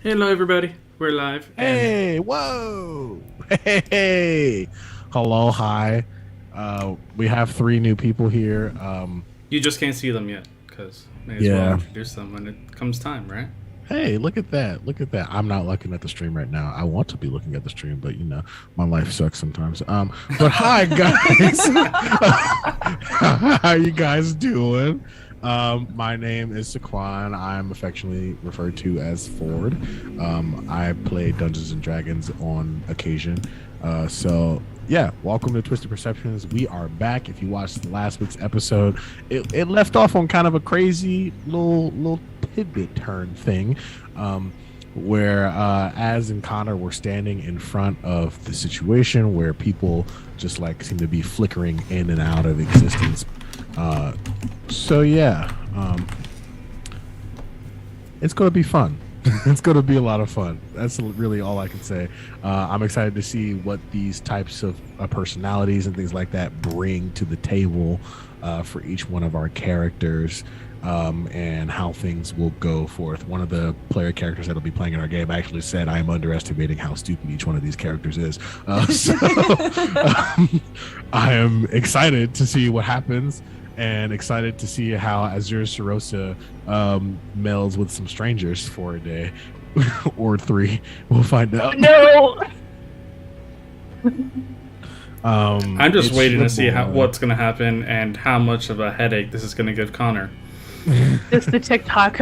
Hello, everybody. We're live. Hey, whoa. Hey. Hello, hi. We have three new people here. You just can't see them yet, because may as well Yeah. introduce them when it comes time, right? Hey, look at that. Look at that. I'm not looking at the stream right now. I want to be looking at the stream, but my life sucks sometimes. But hi guys. How you guys doing? My name is Saquon. I'm affectionately referred to as Ford. I play Dungeons and Dragons on occasion. So yeah, welcome to Twisted Perceptions. We are back. If you watched last week's episode, it left off on kind of a crazy little pivot turn thing, where Az and Connor were standing in front of the situation where people just like seem to be flickering in and out of existence. So yeah, it's going to be fun. It's going to be a lot of fun. That's really all I can say. I'm excited to see what these types of personalities and things like that bring to the table for each one of our characters, and how things will go forth. One of the player characters that'll be playing in our game actually said, I am underestimating how stupid each one of these characters is. I am excited to see what happens, and excited to see how Azure Sarosa melds with some strangers for a day or three. We'll find out. No. I'm just waiting to see what's going to happen and how much of a headache this is going to give Connor. Just the TikTok.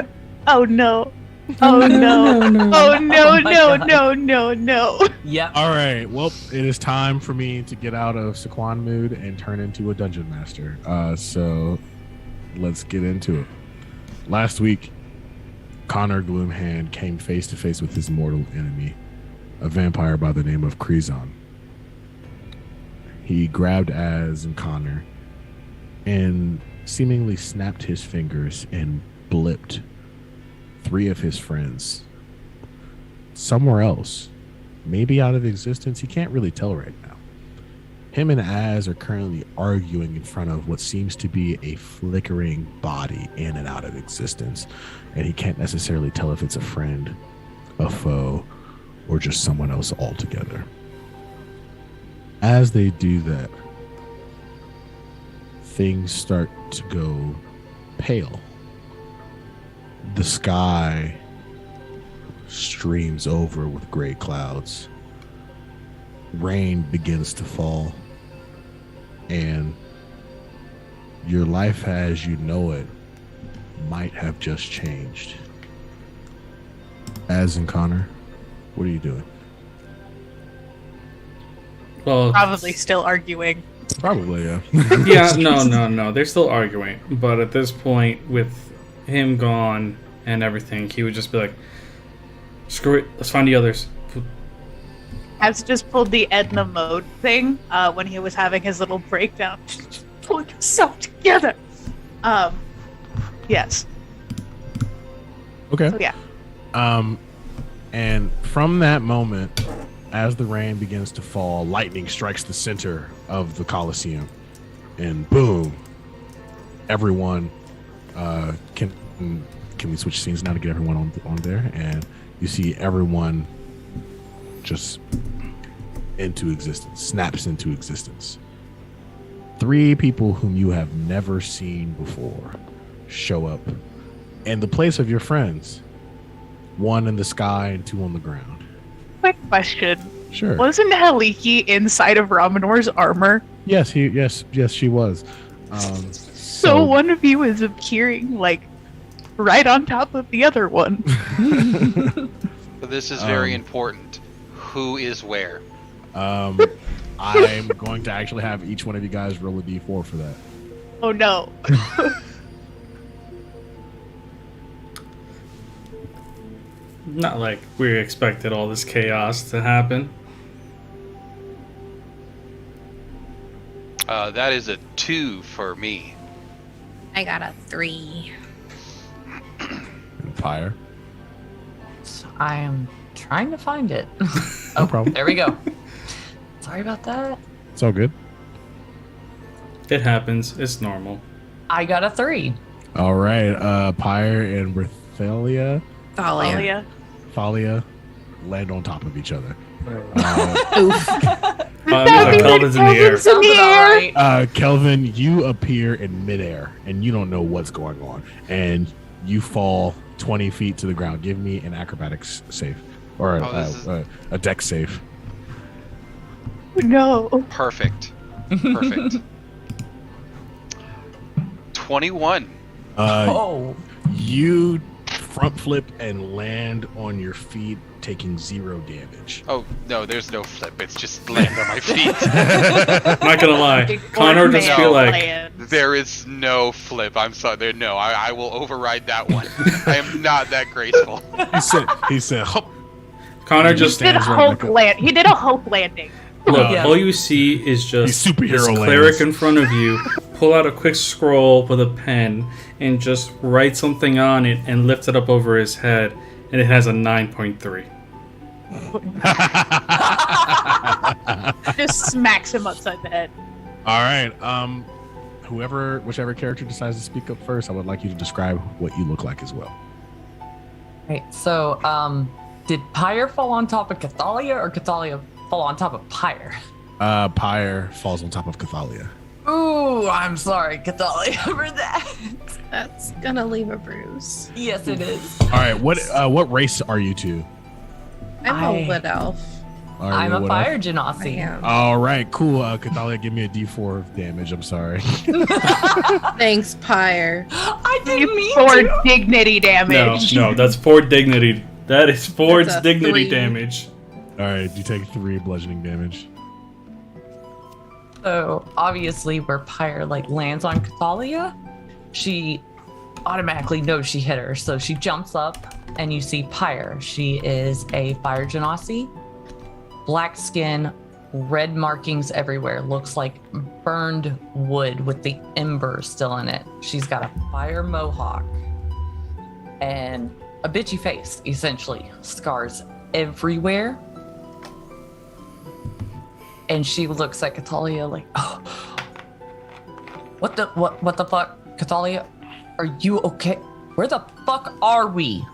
Oh no. Oh no. Oh no, no. Yeah. All right. Well, it is time for me to get out of Saquon mood and turn into a dungeon master. So let's get into it. Last week, Connor Gloomhand came face to face with his mortal enemy, a vampire by the name of Krizan. He grabbed Az and Connor and seemingly snapped his fingers and blipped three of his friends somewhere else, maybe out of existence. He can't really tell right now. Him and Az are currently arguing in front of what seems to be a flickering body in and out of existence, and he can't necessarily tell if it's a friend, a foe, or just someone else altogether. As they do that, things start to go pale. The sky streams over with gray clouds. Rain begins to fall, and your life as you know it might have just changed. Az and Connor, what are you doing? Well, Probably still arguing. Probably, yeah. yeah, no. They're still arguing. But at this point, with him gone and everything, he would just be like, screw it, let's find the others. Has just pulled the Edna mode thing when he was having his little breakdown. Just pull yourself together. Yes. Okay. So yeah. And from that moment, as the rain begins to fall, lightning strikes the center of the Colosseum, and boom, everyone can we switch scenes now to get everyone on there, and you see everyone just into existence, snaps into existence. Three people whom you have never seen before show up in the place of your friends, one in the sky and two on the ground. Quick question. Sure. Wasn't Haliki inside of Ramanor's armor? Yes, she was. So one of you is appearing like right on top of the other one. So this is very important. Who is where? I'm going to actually have each one of you guys roll a d4 for that. Oh no. Not like we expected all this chaos to happen. That is a 2 for me. I got a 3. Fire. I am trying to find it. No problem. There we go. Sorry about that. It's all good. It happens. It's normal. I got a 3. All right. Pyre and Berthalia. Thalia. Cathalia land on top of each other. Kelvin's in the air. Sounds about right. Kelvin, you appear in midair and you don't know what's going on, and you fall 20 feet to the ground. Give me an acrobatics save or a deck save. No. Perfect. 21. You front flip and land on your feet, taking 0 damage. Oh, no, there's no flip. It's just land on my feet. I'm not gonna lie. Connor just feel like There is no flip. I'm sorry. No, I will override that one. I am not that graceful. He said, Hop. Connor just He did a Hulk landing. Look, Yeah. all you see is just Superhero this lands. cleric in front of you. Pull out a quick scroll with a pen and just write something on it and lift it up over his head, and it has a 9.3. Just smacks him upside the head. All right. Whichever character decides to speak up first, I would like you to describe what you look like as well. Right. So, did Pyre fall on top of Cathalia, or Cathalia fall on top of Pyre? Pyre falls on top of Cathalia. Ooh, I'm sorry, Cathalia, for that. That's gonna leave a bruise. Yes, it is. All right. What race are you two? I'm a wood elf. Are I'm you a what fire else? I genasi. am. All right. Cool. Cathalia, give me a D4 of damage. I'm sorry. Thanks, Pyre. I didn't mean For to. dignity damage. No, that's 4 dignity. That is 4 That's a dignity 3. damage. All right. You take 3 bludgeoning damage. So obviously, where Pyre lands on Cathalia, she automatically knows she hit her. So she jumps up, and you see Pyre. She is a fire genasi, black skin, red markings everywhere. Looks like burned wood with the ember still in it. She's got a fire mohawk and a bitchy face, essentially. Scars everywhere. And she looks at Cathalia like, oh, what the fuck, Cathalia? Are you okay? Where the fuck are we?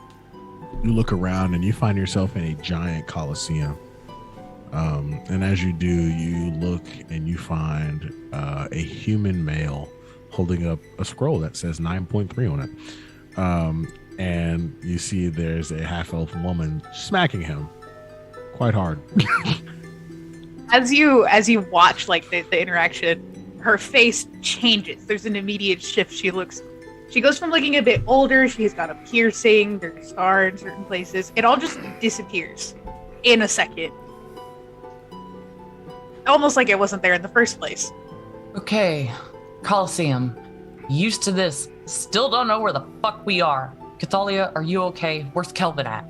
You look around and you find yourself in a giant coliseum. And as you do, you look and you find a human male holding up a scroll that says 9.3 on it. And you see there's a half-elf woman smacking him quite hard. As you watch the interaction, her face changes. There's an immediate shift. She goes from looking a bit older. She's got a piercing. There's a scar in certain places. It all just disappears in a second. Almost like it wasn't there in the first place. Okay, Coliseum. Used to this. Still don't know where the fuck we are. Cathalia, are you okay? Where's Kelvin at?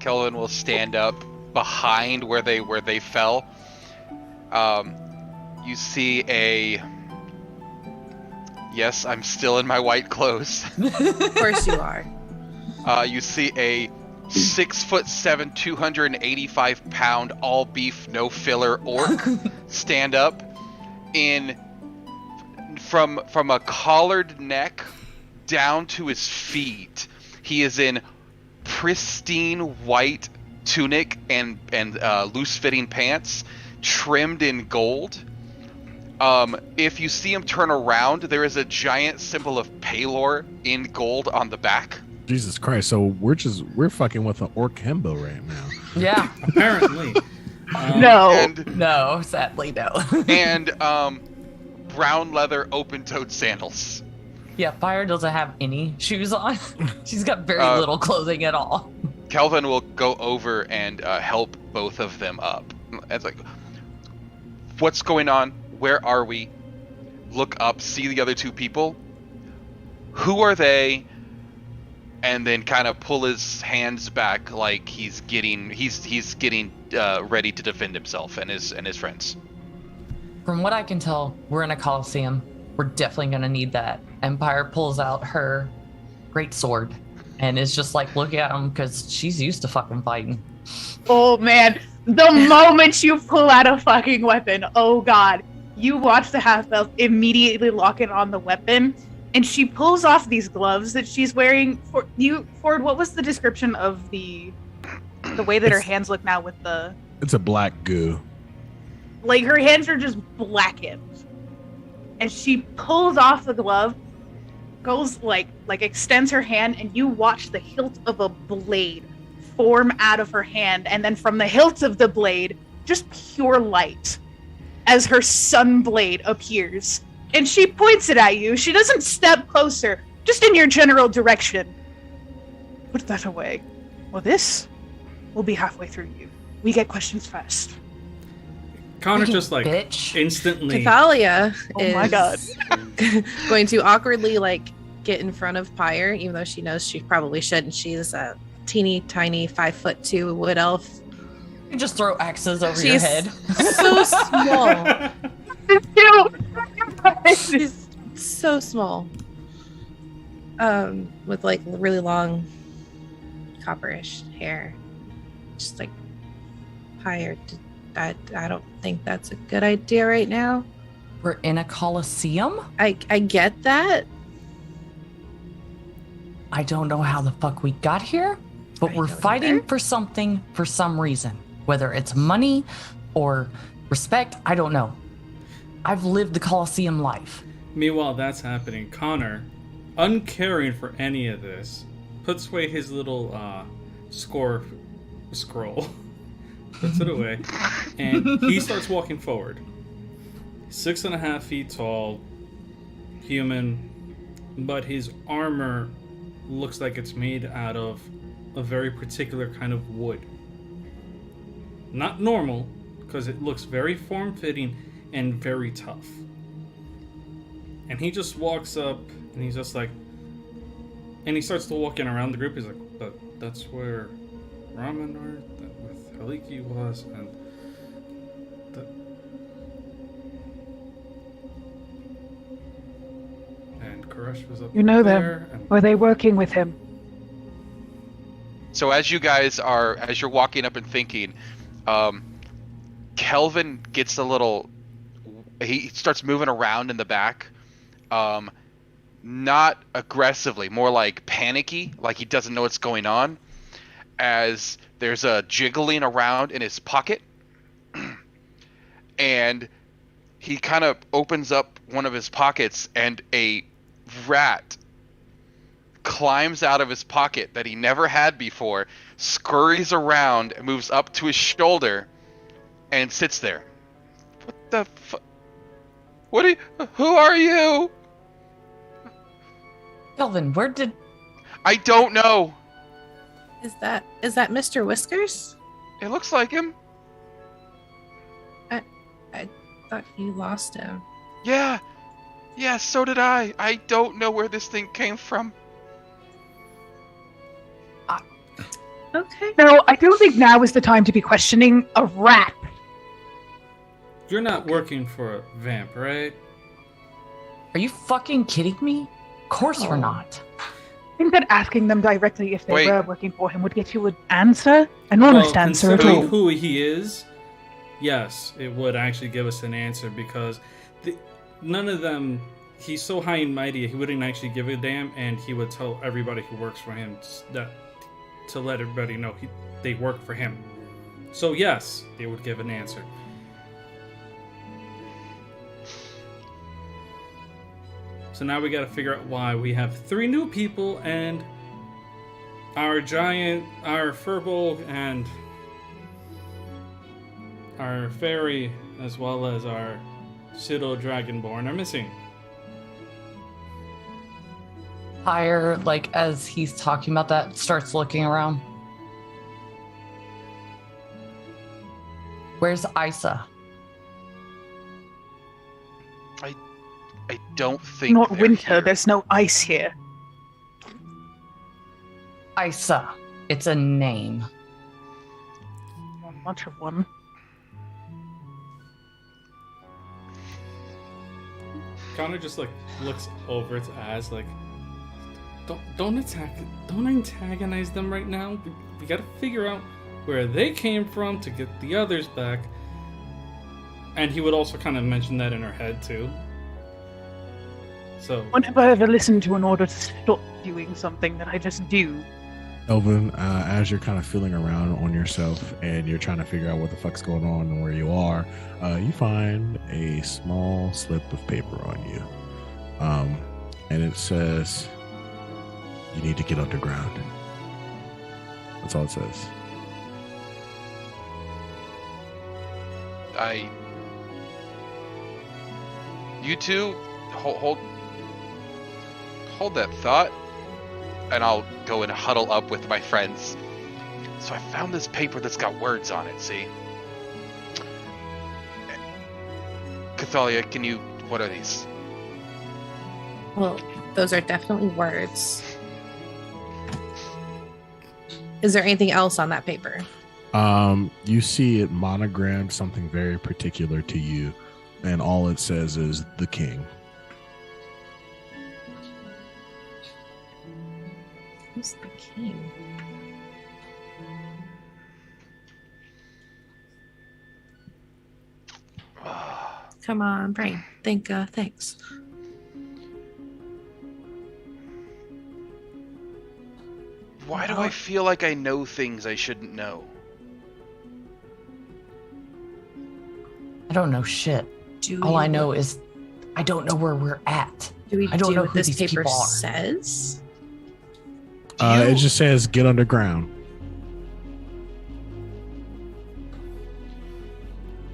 Kelvin will stand up behind where they fell. You see yes, I'm still in my white clothes. Of course you are. You see a 6'7", 285 pound, all beef, no filler orc stand up from a collared neck down to his feet. He is in pristine white tunic and loose fitting pants, trimmed in gold. If you see him turn around, there is a giant symbol of Palor in gold on the back. Jesus Christ! So we're fucking with an orc himbo right now. Yeah. Apparently. No, sadly, no. And brown leather open-toed sandals. Yeah, Fire doesn't have any shoes on. She's got very little clothing at all. Kelvin will go over and help both of them up. It's like, what's going on? Where are we? Look up, see the other two people. Who are they? And then kind of pull his hands back like he's getting ready to defend himself and his friends. From what I can tell, we're in a coliseum. We're definitely gonna need that. Empire pulls out her great sword and is just looking at him because she's used to fucking fighting. Oh man, the moment you pull out a fucking weapon, oh god, you watch the half-elf immediately lock in on the weapon, and she pulls off these gloves that she's wearing. Ford, what was the description of the the way that her It's- hands look now with the It's a black goo. like her hands are just blackened. And she pulls off the glove, goes like extends her hand, and you watch the hilt of a blade form out of her hand, and then from the hilt of the blade, just pure light as her sun blade appears. And she points it at you. She doesn't step closer, just in your general direction. Put that away. Well, this will be halfway through you. We get questions first. Connor You just like bitch. instantly. Cathalia Oh my god. going to awkwardly like get in front of Pyre, even though she knows she probably shouldn't. She's a teeny tiny 5'2" wood elf. You just throw axes over your She's head. so small. She's so small. With like really long copperish hair. Just like Pyre. I don't think that's a good idea right now. We're in a coliseum? I get that. I don't know how the fuck we got here, but I we're don't fighting either. for something for some reason. Whether it's money or respect, I don't know. I've lived the Coliseum life. Meanwhile, that's happening. Connor, uncaring for any of this, puts away his little scroll, puts it away, and he starts walking forward. 6.5 feet tall, human, but his armor looks like it's made out of a very particular kind of wood. Not normal, because it looks very form-fitting and very tough. And he just walks up, and he's just like, and he starts to walking around the group. He's like, but that's where Ramanar with Haliki was, and Koresh was up You know there. them. And Were they working with him? So as you're walking up and thinking, Kelvin gets a little, he starts moving around in the back, not aggressively, more like panicky, like he doesn't know what's going on, as there's a jiggling around in his pocket, and he kind of opens up one of his pockets, and a rat climbs out of his pocket that he never had before, scurries around, and moves up to his shoulder, and sits there. What the fu- What are you? Who are you? Kelvin, where did... I don't know. Is that Mr. Whiskers? It looks like him. I thought you lost him. Yeah. Yeah, so did I. I don't know where this thing came from. Okay. No, I don't think now is the time to be questioning a rat. you're not working for a vamp, right? Are you fucking kidding me? Of course we're Oh. not. I think that asking them directly if they Wait. were working for him would get you an answer, an honest answer at considering all. who he is, yes, it would actually give us an answer because none of them. He's so high and mighty, he wouldn't actually give a damn, and he would tell everybody who works for him that to let everybody know they work for him. So yes, they would give an answer. So now we got to figure out why we have 3 new people and our giant, our furball, and our fairy, as well as our pseudo dragonborn, are missing. Pyre, like, as he's talking about that, starts looking around. Where's Isa? I don't think Not they're winter, here. there's no ice here. Isa. It's a name. Not much of one. Connor just like looks over its ass like, don't antagonize them right now. We gotta figure out where they came from to get the others back. And he would also kind of mention that in her head too. So Whenever I ever listen to an order to stop doing something that I just do, Elvin, as you're kind of feeling around on yourself and you're trying to figure out what the fuck's going on and where you are, you find a small slip of paper on you. And it says, you need to get underground. That's all it says. You two, hold that thought, and I'll go and huddle up with my friends. So I found this paper that's got words on it, see? Cathalia, what are these? Well, those are definitely words. Is there anything else on that paper? You see it monogrammed something very particular to you, and all it says is the king. Who's the king? Come on, brain. Thanks. Why do I feel like I know things I shouldn't know? I don't know shit. All I know is I don't know where we're at. I don't know what who this these paper people are. says? It just says get underground.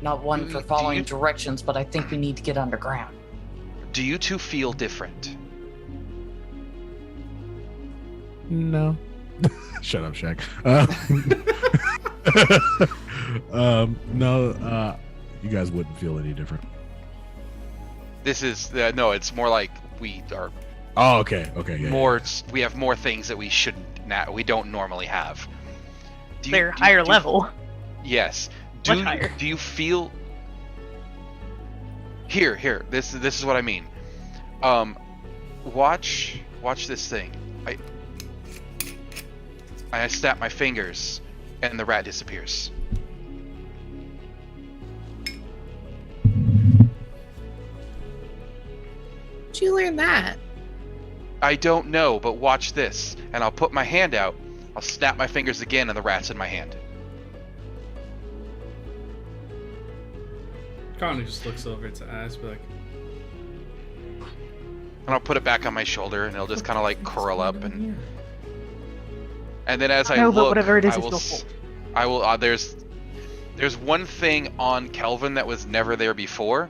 Not one for following directions, but I think we need to get underground. Do you two feel different? No. Shut up, Shaq. No, you guys wouldn't feel any different. This is no. It's more like we are Oh, okay, yeah. more. We have more things that we shouldn't. We don't normally have. They're higher level. Yes. Much higher. Do you feel? Here. This is what I mean. Watch this thing. I snap my fingers, and the rat disappears. Did you learn that? I don't know, but watch this. And I'll put my hand out. I'll snap my fingers again, and the rat's in my hand. Connie just looks over to Ash, like, And I'll put it back on my shoulder, and it'll just kind of like curl up, and then as I No, but look, whatever it is, I it's will, your fault. I will. There's one thing on Kelvin that was never there before.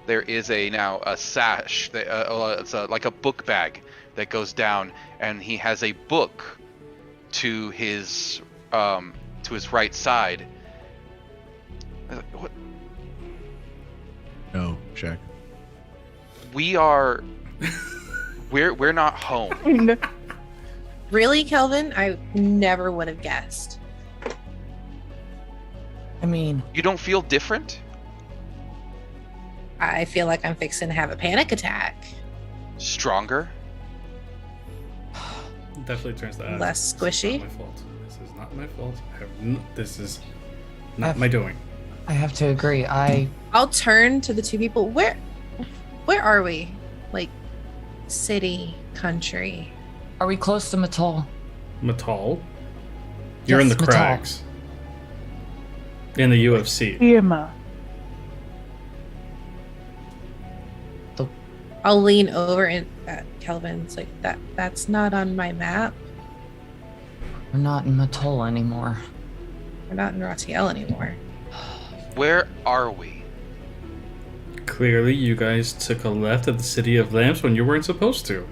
There is now a sash. It's like a book bag that goes down, and he has a book to his right side. What? No, Shaq. We're not home. Really, Kelvin? I never would have guessed. I mean, You don't feel different? I feel like I'm fixing to have a panic attack. Stronger? definitely turns to Ash. Less It's squishy. not my fault. This is not my fault. This is not my doing. I have to agree. I'll turn to the two people. Where are we? Like, city, country. Are we close to Matal? Matal? You're in Yes, the Matal. crags. In the UFC. Irma. I'll lean over and Kelvin's like, that's not on my map. We're not in Matal anymore. We're not in Rotiel anymore. Where are we? Clearly, you guys took a left at the City of Lamps when you weren't supposed to.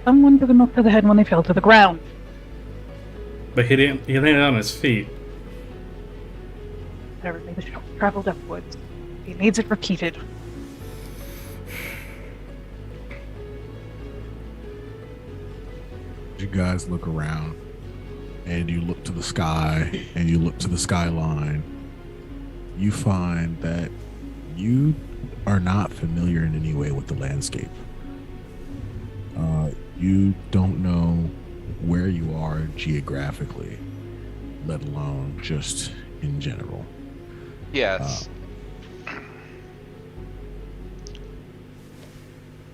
Someone took a knock to the head when they fell to the ground. But he didn't. He landed on his feet. Apparently, the shot traveled upwards. He needs it repeated. You guys look around, and you look to the sky, and you look to the skyline. You find that you are not familiar in any way with the landscape. You don't know where you are geographically, let alone just in general. Yes.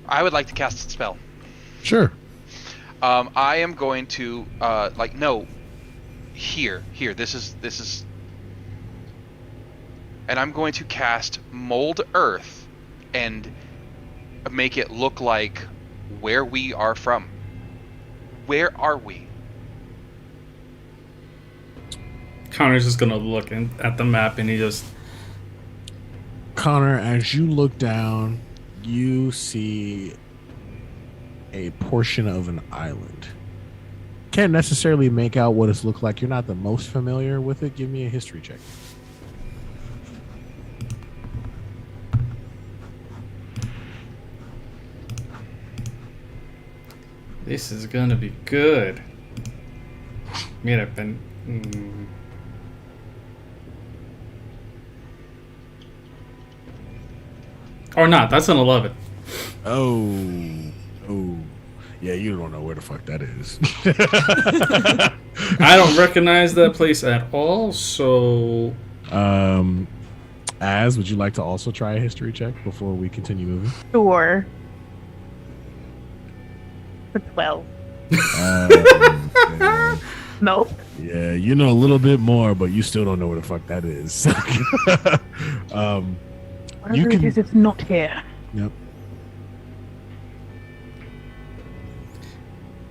I would like to cast a spell. Sure. I am going to no, here. This is, and I'm going to cast Mold Earth, and make it look like where we are from. Where are we? Connor's just gonna look at the map, and he just. Connor, as you look down, you see a portion of an island. Can't necessarily make out what it's looked like. You're not the most familiar with it. Give me a history check. This is gonna be good. Mira, or not. That's an 11. Oh. Yeah, you don't know where the fuck that is. I don't recognize that place at all, so... Az, would you like to also try a history check before we continue moving? Sure. For 12. Okay. Nope. Yeah, you know a little bit more, but you still don't know where the fuck that is. Whatever it is, it's not here. Yep.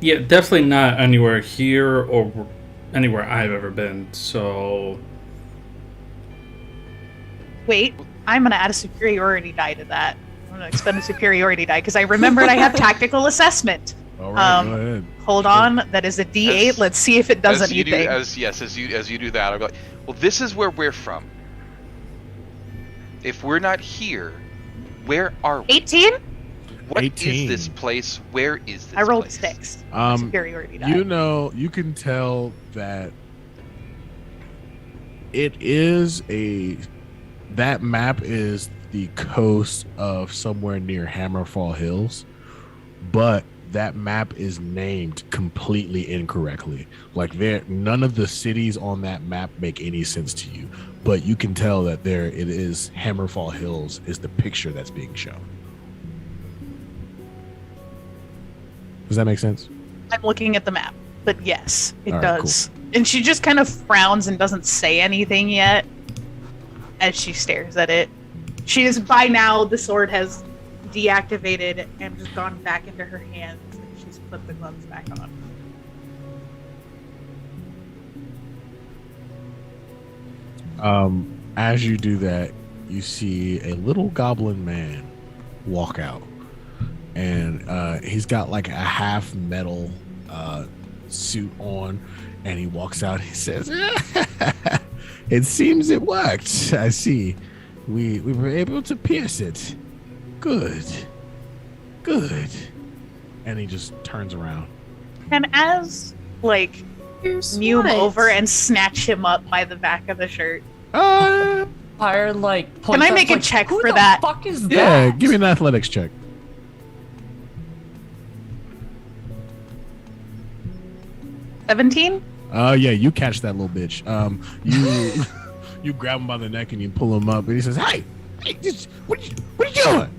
Yeah, definitely not anywhere here or anywhere I've ever been, so... Wait, I'm going to add a superiority die to that. I'm going to expend a superiority die because I remembered I have tactical assessment. All right, go ahead. Hold on, that is a D8. Let's see if it does anything. As you do that, I'll be like, well, this is where we're from. If we're not here, where are we? 18? What 18. is this place? Where is this I rolled place? 6. Superiority die. You know, you can tell that it is that map is the coast of somewhere near Hammerfall Hills, but that map is named completely incorrectly. Like none of the cities on that map make any sense to you, but you can tell that it is Hammerfall Hills is the picture that's being shown. Does that make sense? I'm looking at the map, but yes, it All right, does. Cool. And she just kind of frowns and doesn't say anything yet as she stares at it. She is, by now, the sword has deactivated and just gone back into her hands, and she's put the gloves back on. As you do that, you see a little goblin man walk out, and he's got like a half metal suit on, and he walks out. He says, "It seems it worked. I see. We were able to pierce it. Good. And he just turns around. And as, like, you move over and snatch him up by the back of the shirt. Fire, like, can I make a check for that? Who the fuck is that? Yeah, give me an athletics check. 17? Yeah, you catch that little bitch. You grab him by the neck and you pull him up, and he says, "Hey, what are you doing?"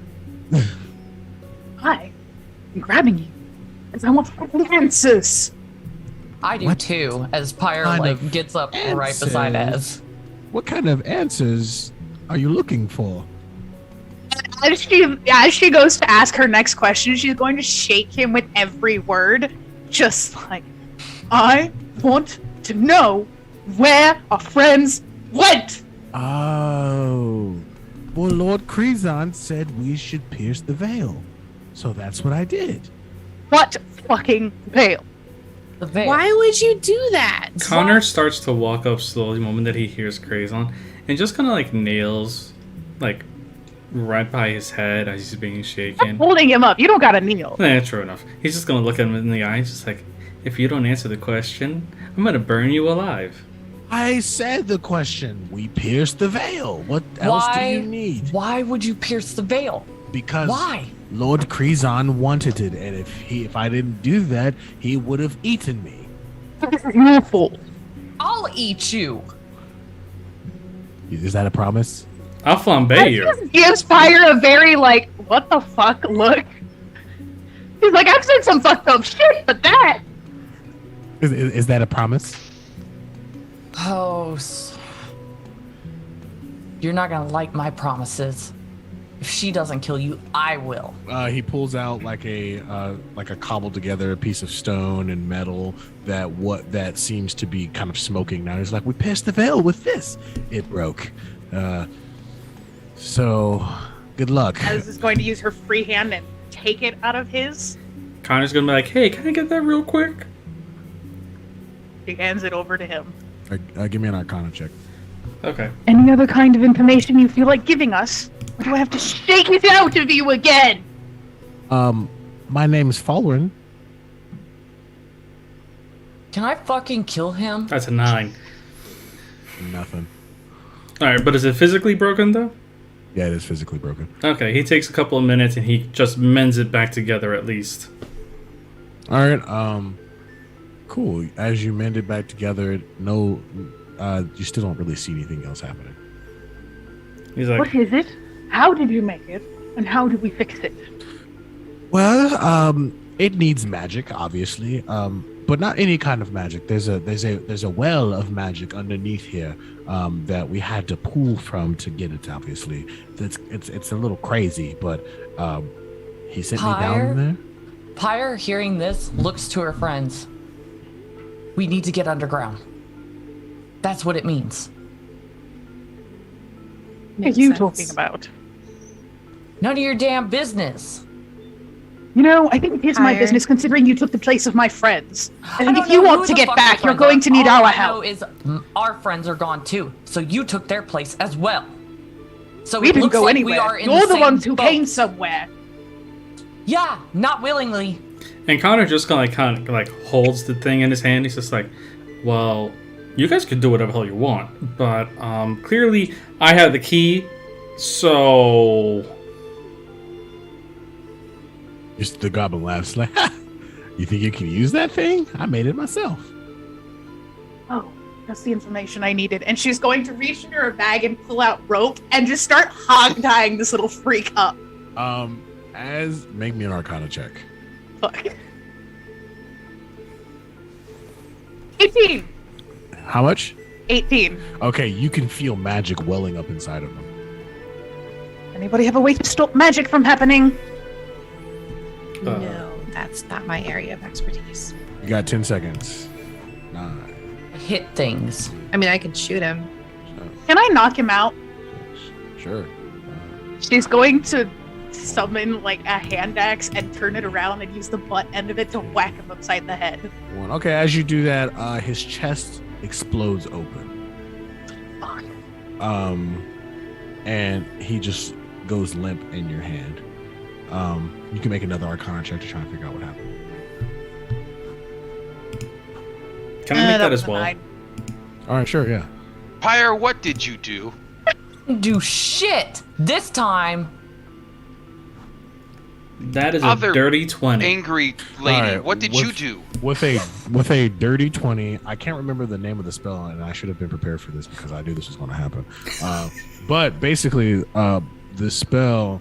Hi, I'm grabbing you because I want answers. I do What too, as Pyre kind like of gets up right beside answers? Ez. What kind of answers are you looking for? As she goes to ask her next question, she's going to shake him with every word, just like, I want to know where our friends went. Oh, well, Lord Krizan said we should pierce the veil, so that's what I did. What fucking veil? The veil. Why would you do that? Connor starts to walk up slowly the moment that he hears Krazon, and just kind of like nails, like, right by his head as he's being shaken. I'm holding him up. You don't gotta kneel. Yeah, true enough. He's just gonna look at him in the eye, just like, if you don't answer the question, I'm gonna burn you alive. I said the question. We pierced the veil. What else do you need? Why would you pierce the veil? Because Why? Lord Krizan wanted it, and if I didn't do that, he would have eaten me. This is your fault. I'll eat you. Is that a promise? I'll flambe you. Just gives Fire a very, like, what the fuck look. He's like, I've said some fucked up shit, but that. Is that a promise? Oh, you're not gonna like my promises. If she doesn't kill you, I will. He pulls out like a cobbled together piece of stone and metal that seems to be kind of smoking now. He's like, we pierced the veil with this. It broke. So good luck. Az is going to use her free hand and take it out of his. Connor's gonna be like, hey, can I get that real quick? She hands it over to him. Give me an Arcana check. Okay. Any other kind of information you feel like giving us? Or do I have to shake it out of you again? My name's Falwyn. Can I fucking kill him? That's a 9. Nothing. Alright, but is it physically broken though? Yeah, it is physically broken. Okay, he takes a couple of minutes and he just mends it back together at least. All right. Cool. As you mend it back together, you still don't really see anything else happening. He's like, What is it? How did you make it? And how do we fix it? Well, it needs magic, obviously, but not any kind of magic. There's a well of magic underneath here that we had to pull from to get it. Obviously, it's a little crazy, but he sent me down there. Pyre, hearing this, looks to her friends. We need to get underground. That's what it means. What are you talking about? None of your damn business. You know, I think it is my Higher. business considering you took the place of my friends. I And don't if you know want who to the get fuck back, your you're friends going are. to need All our I help. know is our friends are gone too, so you took their place as well. So We it didn't looks go like anywhere. we are in You're the same ones who boat. came somewhere. Yeah, not willingly. and Connor just kind of like holds the thing in his hand. He's just like, well, you guys can do whatever the hell you want, but clearly I have the key, so Just the goblin laughs like, ha! You think you can use that thing? I made it myself. Oh, that's the information I needed. And she's going to reach into her bag and pull out rope and just start hog tying this little freak up. Make me an Arcana check. Fuck. 18. How much? 18. Okay, you can feel magic welling up inside of them. Anybody have a way to stop magic from happening? No, that's not my area of expertise. You got 10 seconds. 9. Hit things. I mean, I could shoot him. Can I knock him out? Sure. She's going to summon like a hand axe and turn it around and use the butt end of it to whack him upside the head. 1. Okay, as you do that, his chest explodes open. Fuck. And he just goes limp in your hand. You can make another Arcana check to try and figure out what happened. can I make that was as a well? 9. All right, sure, yeah. Pyre, what did you do? Do shit this time. That is Other a dirty 20. Angry lady, Alright, what did you do? With a dirty 20, I can't remember the name of the spell, and I should have been prepared for this because I knew this was going to happen. But basically, the spell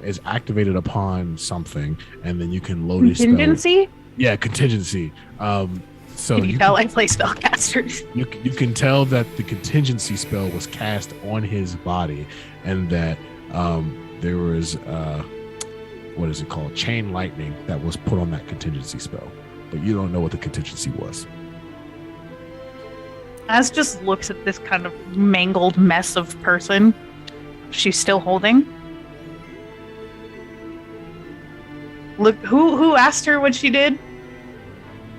is activated upon something, and then you can load a spell. Contingency? Yeah, contingency. So Can you tell I play spellcasters? you can tell that the contingency spell was cast on his body, and that there was what is it called? Chain lightning that was put on that contingency spell, but you don't know what the contingency was. Az just looks at this kind of mangled mess of person she's still holding. Look, who asked her what she did?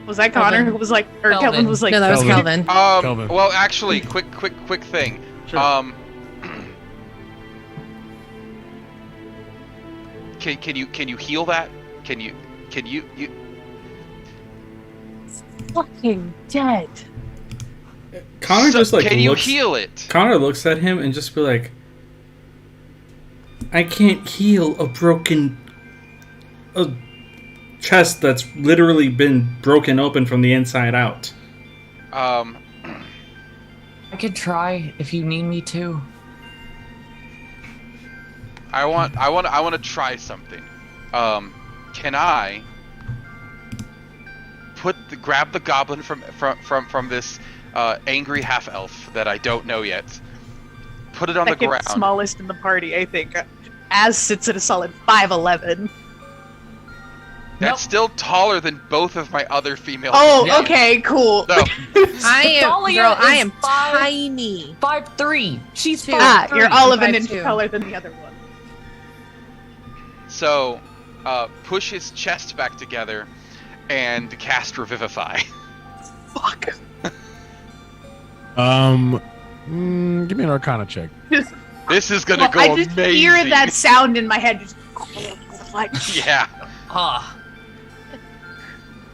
Was that Connor Kelvin. who was like, or Kelvin. Kelvin was like, No, that was Kelvin. Kelvin. Kelvin. Well, actually, quick thing. Sure. Can you heal that? Can you fucking dead. Connor just like can you looks. heal it? Connor looks at him and just be like, I can't heal a chest that's literally been broken open from the inside out. I could try if you need me to. I want to try something. can I grab the goblin from this angry half elf that I don't know yet, put it on the Second ground. smallest in the party, I think. Az sits at a solid 5'11". That's still taller than both of my other female. Oh, companions. okay, cool. So, I am, Dahlia girl, I is am 5'- tiny. 5'3". She's Two. 5'3". You're all of an 5'2". inch taller than the other one. so push his chest back together and cast Revivify. Fuck. Give me an Arcana check. This is gonna go I just amazing. hear that sound in my head. Just like, Yeah. Ah.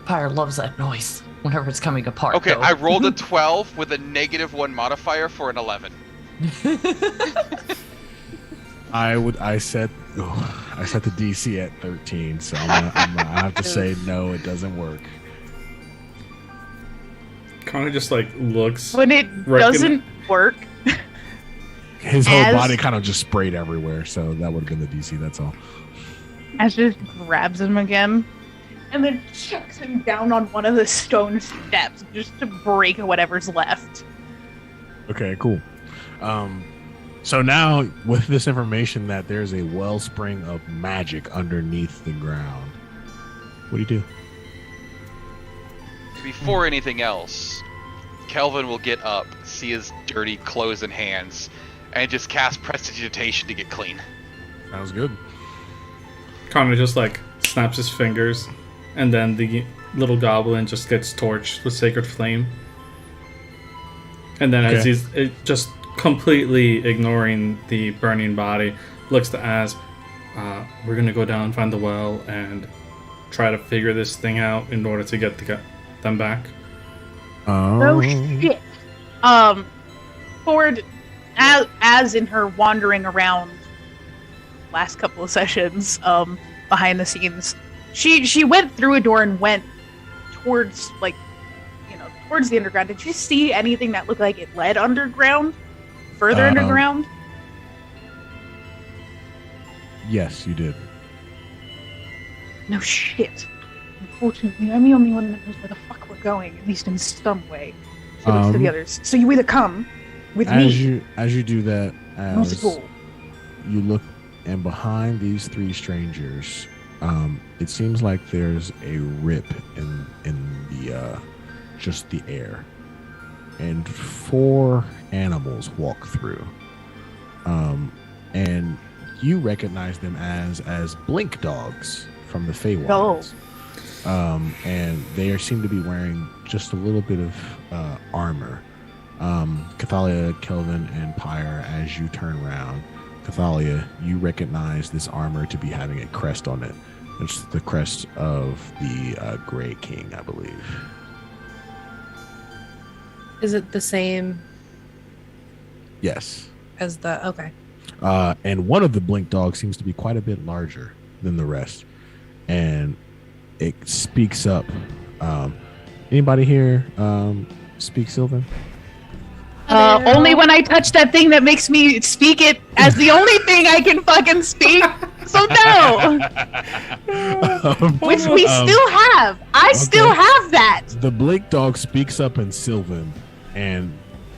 Pyre loves that noise whenever it's coming apart. Okay, though. I rolled a 12 with a -1 modifier for an 11. I set the DC at 13, so I have to say no, it doesn't work. Connor just like looks. when it doesn't work, His whole As- body kind of just sprayed everywhere, so that would have been the DC. That's all. Az just grabs him again, and then chucks him down on one of the stone steps just to break whatever's left. Okay, cool. So now with this information that there's a wellspring of magic underneath the ground, what do you do? Before anything else, Kelvin will get up, see his dirty clothes and hands, and just cast Prestidigitation to get clean. Sounds good. Connor just like snaps his fingers, and then the little goblin just gets torched with sacred flame. And then as Okay. he's just completely ignoring the burning body, looks to Az, we're gonna go down, find the well, and try to figure this thing out in order to get them back. Oh shit. Ford, as in her wandering around last couple of sessions, behind the scenes, she went through a door and went towards towards the underground. Did you see anything that looked like it led underground? Further underground? Yes, you did. No shit. Unfortunately, I'm the only one that knows where the fuck we're going, at least in some way. She looks to the others. So you either come with me. As you do that, What's the as goal? you look, and behind these three strangers, it seems like there's a rip in the just the air, and 4 animals walk through, and you recognize them as blink dogs from the Feywilds. And they seem to be wearing just a little bit of armor. Cathalia, Kelvin, and Pyre, as you turn around, Cathalia, you recognize this armor to be having a crest on it. It's the crest of the Grey King, I believe. Is it the same Yes. as the? Okay. And one of the blink dogs seems to be quite a bit larger than the rest. And it speaks up. Anybody here speak Sylvan? Only when I touch that thing that makes me speak it as the only thing I can fucking speak. So no. Which we still have. I still have that. The blink dog speaks up in Sylvan, and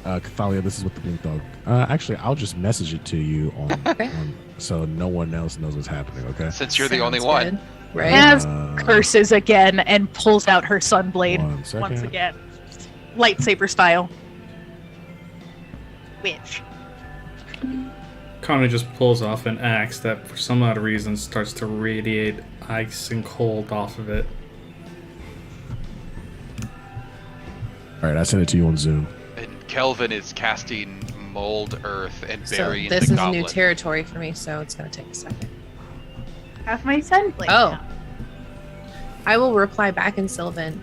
Cathalia, this is what the blink dog. Actually, I'll just message it to you on so no one else knows what's happening. Okay. Since you're the only Sounds one. good. Right. Az curses again and pulls out her sunblade 1 second. once again. Lightsaber style. Which? Connor just pulls off an axe that, for some odd reason, starts to radiate ice and cold off of it. All right, I sent it to you on Zoom. And Kelvin is casting Mold Earth and So burying this the is goblin. new territory for me, so it's gonna take a second. Have my sunblade. Oh. now. I will reply back in Sylvan.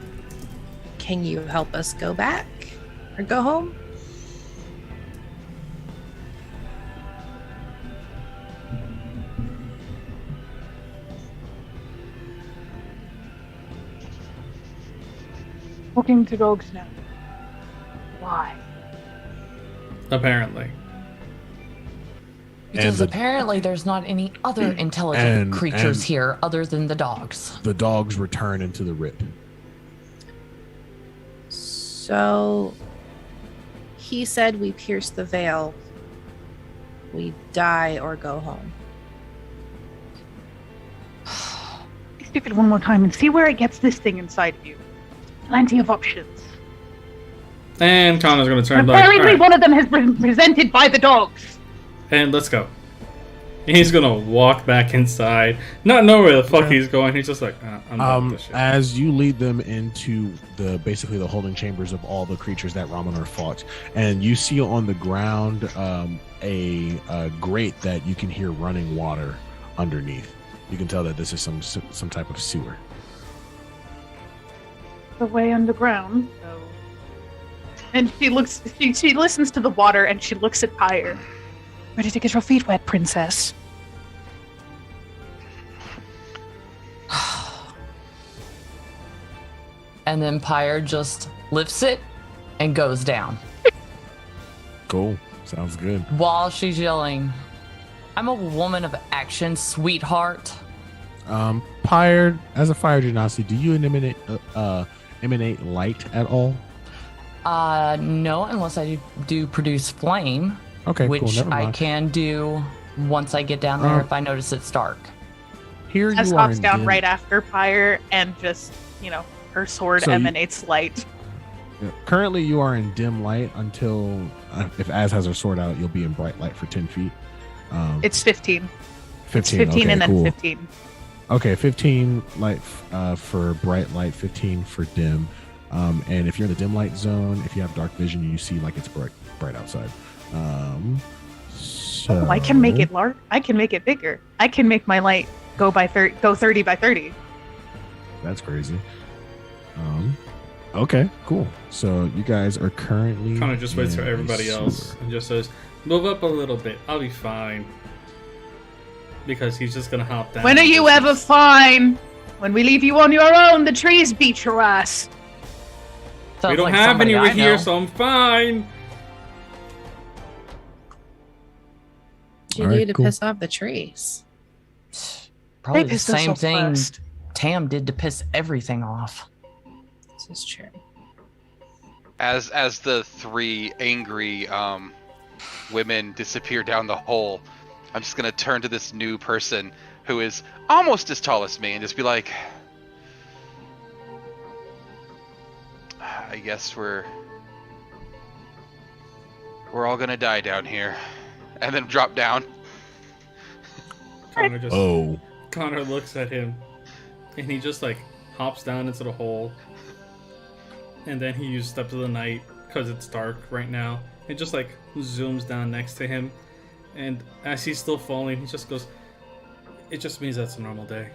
Can you help us go back or go home? Talking to dogs now. Why? Apparently. Because the- apparently there's not any other intelligent creatures and- here other than the dogs. The dogs return into the rip. So he said we pierce the veil. We die or go home. Be stupid one more time and see where it gets this thing inside of you. Plenty of options. And Connor's gonna turn And like, apparently "Alright, one of them has been presented by the dogs. and let's go. And he's gonna walk back inside, not know where the fuck he's going. He's just like, I'm done with this shit. As you lead them into basically the holding chambers of all the creatures that Ramanar fought, and you see on the ground a grate that you can hear running water underneath. You can tell that this is some type of sewer. The way underground. So. And she looks. She listens to the water and she looks at Pyre. Ready to get your feet wet, princess? And then Pyre just lifts it and goes down Cool. Sounds good. while she's yelling, I'm a woman of action, sweetheart. Pyre, as a fire genasi, do you emanate light at all? No, unless I do produce flame, Okay, which cool. Never I mind. can do once I get down there if I notice it's dark. Here As you are hops in down dim- right after Pyre and just, her sword So you- emanates light. Yeah. Currently, you are in dim light until if Az has her sword out, you'll be in bright light for 10 feet. It's 15. 15. It's 15 okay, and then cool. 15. Okay, 15 light for bright light, 15 for dim. And if you're in the dim light zone, if you have dark vision, you see like it's bright outside. So Oh, I can make it large. I can make it bigger. I can make my light go 30 by 30. That's crazy. Okay, cool. So you guys are currently Connor just waits for in a everybody else sewer. and just says, "Move up a little bit. I'll be fine." Because he's just gonna hop down. When are and you just- ever fine? When we leave you on your own, the trees beat your ass. Sounds We don't like have somebody any I right here, know. so I'm fine. What you All right, do to cool. piss off the trees? Probably They the pissed us same off thing first. Tam did to piss everything off. This is true. As the three angry women disappear down the hole, I'm just gonna turn to this new person who is almost as tall as me and just be like, I guess we're all gonna die down here, and then drop down. Connor looks at him, and he just like hops down into the hole, and then he uses Steps of the Night because it's dark right now. It just like zooms down next to him, and as he's still falling, he just goes, "It just means that's a normal day."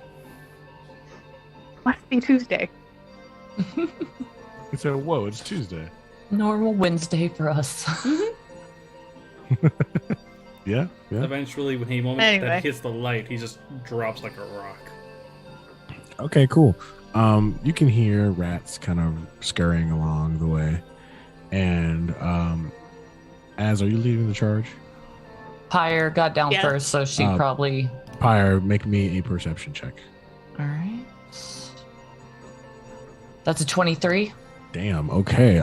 Must be Tuesday. He said, "Whoa, it's Tuesday." Normal Wednesday for us. Yeah. Eventually, when that Anyway. hits the light, he just drops like a rock. Okay, cool. You can hear rats kind of scurrying along the way, and Az, are you leading the charge? Pyre got down Yeah. first, so she probably. Pyre, make me a perception check. All right. That's a 23. Damn. Okay.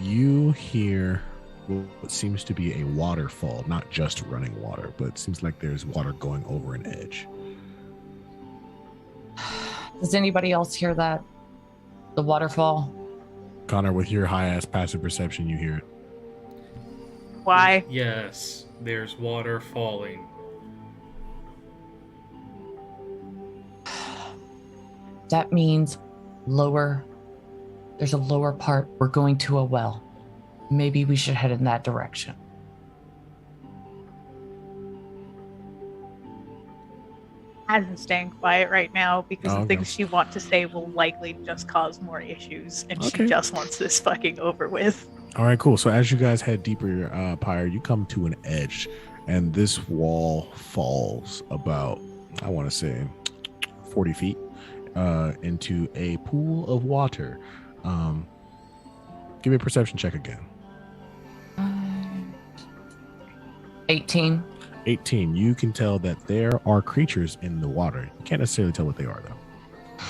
You hear what seems to be a waterfall, not just running water, but it seems like there's water going over an edge. Does anybody else hear that? The waterfall? Connor, with your high ass passive perception, you hear it. Why? Yes, there's water falling. That means lower. There's a lower part. We're going to a well. Maybe we should head in that direction. Az is staying quiet right now because Oh, the okay. things she wants to say will likely just cause more issues, and Okay. she just wants this fucking over with. All right, cool. So as you guys head deeper, Pyre, you come to an edge, and this wall falls about, I want to say, 40 feet into a pool of water. Give me a perception check again. 18. 18. You can tell that there are creatures in the water. You can't necessarily tell what they are, though.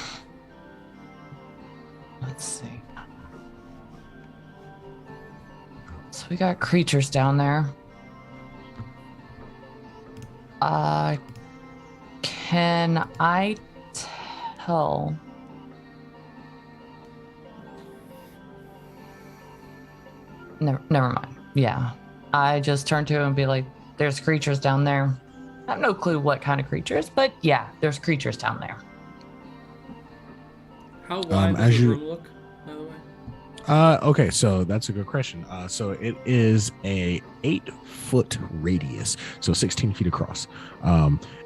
Let's see. So we got creatures down there. Can I tell? Never mind. Yeah. I just turn to him and be like, there's creatures down there. I have no clue what kind of creatures, but yeah, there's creatures down there. How wide as does the you- room look, by the way? Okay, so that's a good question. So it is a 8-foot radius, so 16 feet across.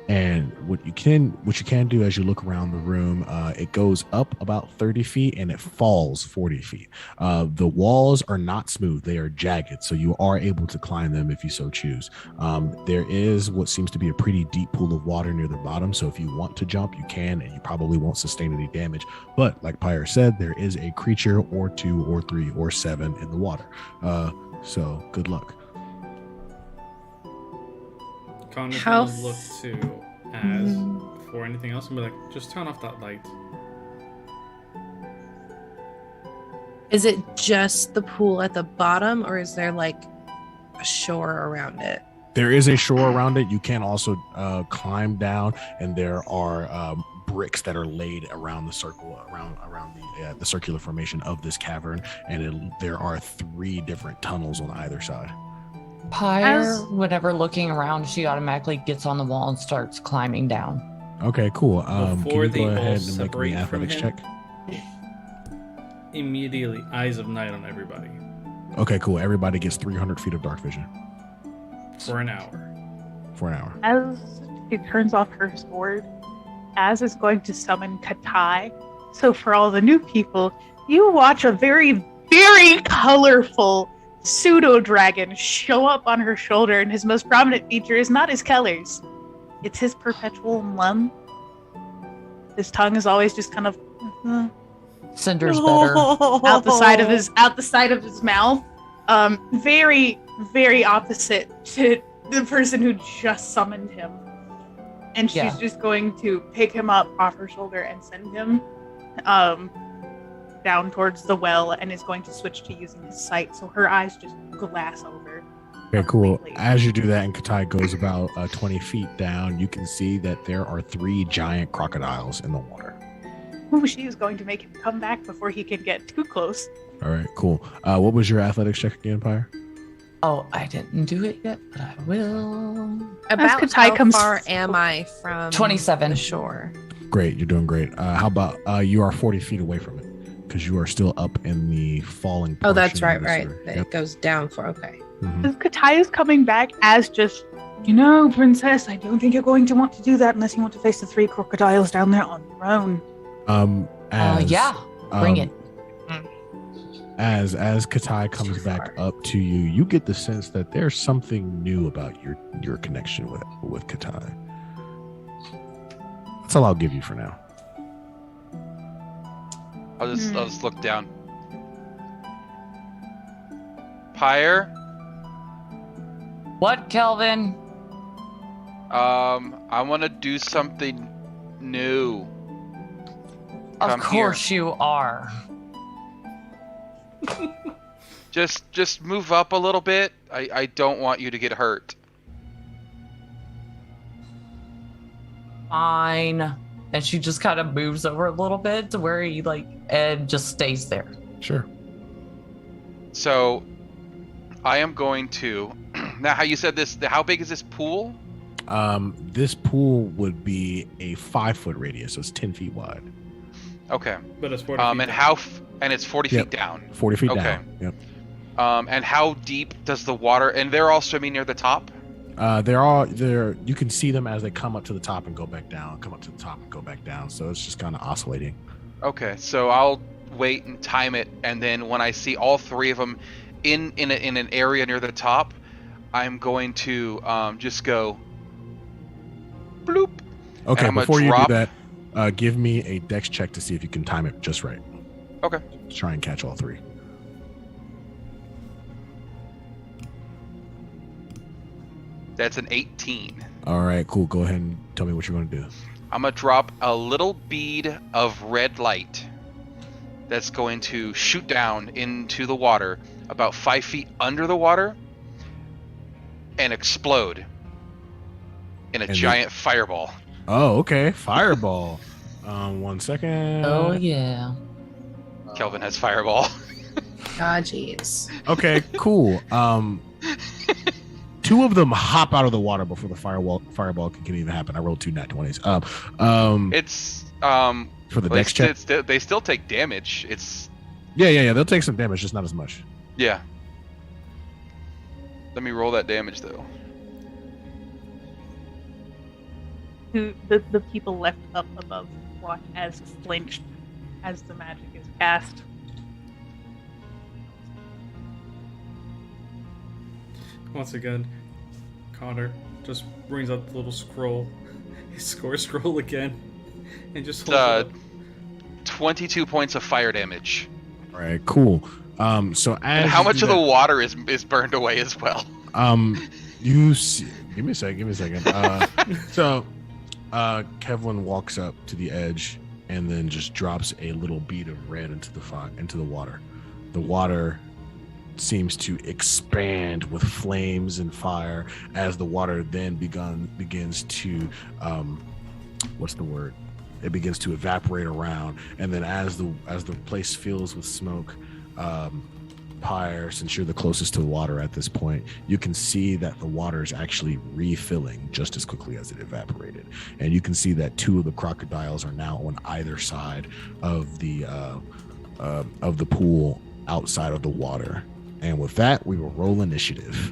And what you can do as you look around the room, it goes up about 30 feet and it falls 40 feet. The walls are not smooth; they are jagged, so you are able to climb them if you so choose. There is what seems to be a pretty deep pool of water near the bottom, so if you want to jump, you can, and you probably won't sustain any damage. But like Pyre said, there is a creature or 2 or 3 or 7 in the water. So good luck. Connor's How gonna look to Az for anything else and be like, just turn off that light. Is it just the pool at the bottom, or is there like a shore around it? There is a shore around it. You can also climb down, and there are bricks that are laid around the circle, around the circular formation of this cavern, and there are 3 different tunnels on either side. Pyre, As- whenever looking around, she automatically gets on the wall and starts climbing down. Okay, cool. Can Before you they go all ahead and make separate me an from athletics him? check? Immediately, eyes of night on everybody Okay, cool. Everybody gets 300 feet of dark vision for an hour. for an hour. As she turns off her sword, Az is going to summon Katai. So for all the new people, you watch a very, very colorful pseudo dragon show up on her shoulder, and his most prominent feature is not his colors. It's his perpetual lum. His tongue is always just kind of Cinder's better. out the side of his mouth. Very, very opposite to the person who just summoned him. And she's Yeah. just going to pick him up off her shoulder and send him down towards the well, and is going to switch to using his sight, so her eyes just glass over. Okay, cool. completely. As you do that, and Katai goes about 20 feet down, you can see that there are 3 giant crocodiles in the water. Ooh, she is going to make him come back before he can get too close. All right, cool. What was your athletics check again, Pyre? Oh, I didn't do it yet, but I will. About Katai how comes- far am I from 27. the shore? Great, you're doing great. How about you are 40 feet away from it because you are still up in the falling. Oh, that's portion right, of the right. sewer. It goes down for okay. Mhm. As Katai is coming back as just, princess, I don't think you're going to want to do that unless you want to face the 3 crocodiles down there on your own. Yeah, bring it. As Katai comes Too back far. up to you, you get the sense that there's something new about your connection with Katai. That's all I'll give you for now. I'll just look down. Pyre, What, Kelvin? I want to do something new. Of Come course you are. Just move up a little bit. I don't want you to get hurt. Fine. And she just kind of moves over a little bit to where he and just stays there. Sure. So, I am going to. Now, how you said this? How big is this pool? This pool would be a 5-foot radius, so it's 10 feet wide. Okay. But it's 40 And feet how? And it's 40 Yep. feet down. 40 feet Okay. down. Yep. And how deep does the water? And they're all swimming near the top. They're you can see them as they come up to the top and go back down, come up to the top and go back down. So it's just kind of oscillating. Okay, so I'll wait and time it, and then when I see all 3 of them in an area near the top, I'm going to just go bloop. Okay, I'm gonna before you drop- do that, give me a dex check to see if you can time it just right. Okay. Try and catch all 3. That's an 18. All right, cool. Go ahead and tell me what you're going to do. I'm going to drop a little bead of red light that's going to shoot down into the water about 5 feet under the water and explode in a giant fireball. Oh, okay. Fireball. 1 second. Oh yeah. Kelvin has fireball. Ah, jeez. Okay, cool. Two of them hop out of the water before the fireball can even happen. I rolled 2 nat 20s. It's for the dex check. they still take damage. It's Yeah. They'll take some damage, just not as much. yeah. Let me roll that damage though. The people left up above watch as flinched as the magic is cast. Once again, Connor just brings up the little scroll, his score scroll again, and just holds it up. 22 points of fire damage. All right, cool. So as And how you much do of the that- water is burned away as well? You see, give me a second. So Kevlin walks up to the edge and then just drops a little bead of red into the water. The water seems to expand with flames and fire as the water then begins to what's the word? It begins to evaporate around, and then as the place fills with smoke, Pyre, since you're the closest to the water at this point, you can see that the water is actually refilling just as quickly as it evaporated, and you can see that 2 of the crocodiles are now on either side of the pool outside of the water. And with that, we will roll initiative.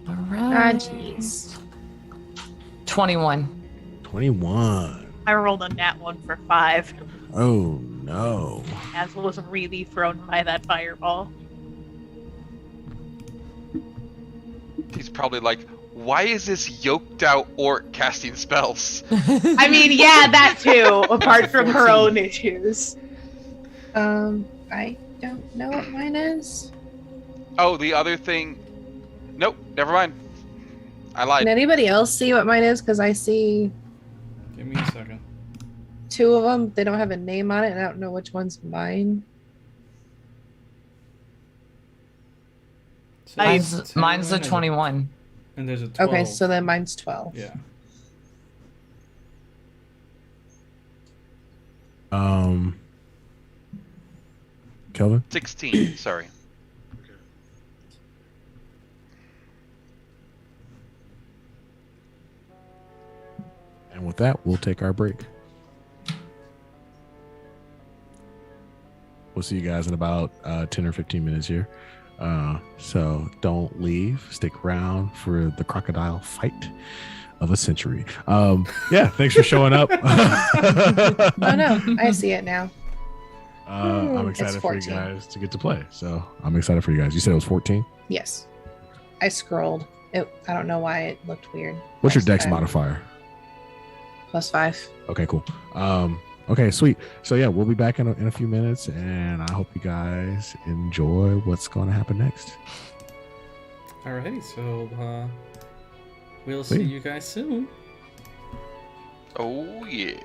All Ah, right. jeez. 21. 21. I rolled a nat 1 for 5. Oh no. As was really thrown by that fireball. He's probably like, why is this yoked out orc casting spells? I mean, yeah, that too, apart from her own issues. I don't know what mine is. Oh, the other thing. Nope, never mind. I Can lied. anybody else see what mine is? Because I see Give me a second. 2 of them. They don't have a name on it, and I don't know which one's mine. Mine's the 21. And there's a 12. Okay, so then mine's 12. Yeah. Kelvin? 16, sorry. And with that, we'll take our break. We'll see you guys in about 10 or 15 minutes here. So don't leave. Stick around for the crocodile fight of a century. Yeah, thanks for showing up. Oh no, I see it now. I'm It's excited for you 14. guys to get to play. So I'm excited for you guys. You said it was 14? Yes. I scrolled. I don't know why it looked weird. What's your last dex time. modifier? +5. Okay, cool. Okay, sweet. So yeah, we'll be back in a few minutes, and I hope you guys enjoy what's going to happen next. Alrighty, so we'll see you guys soon. Oh, yeah.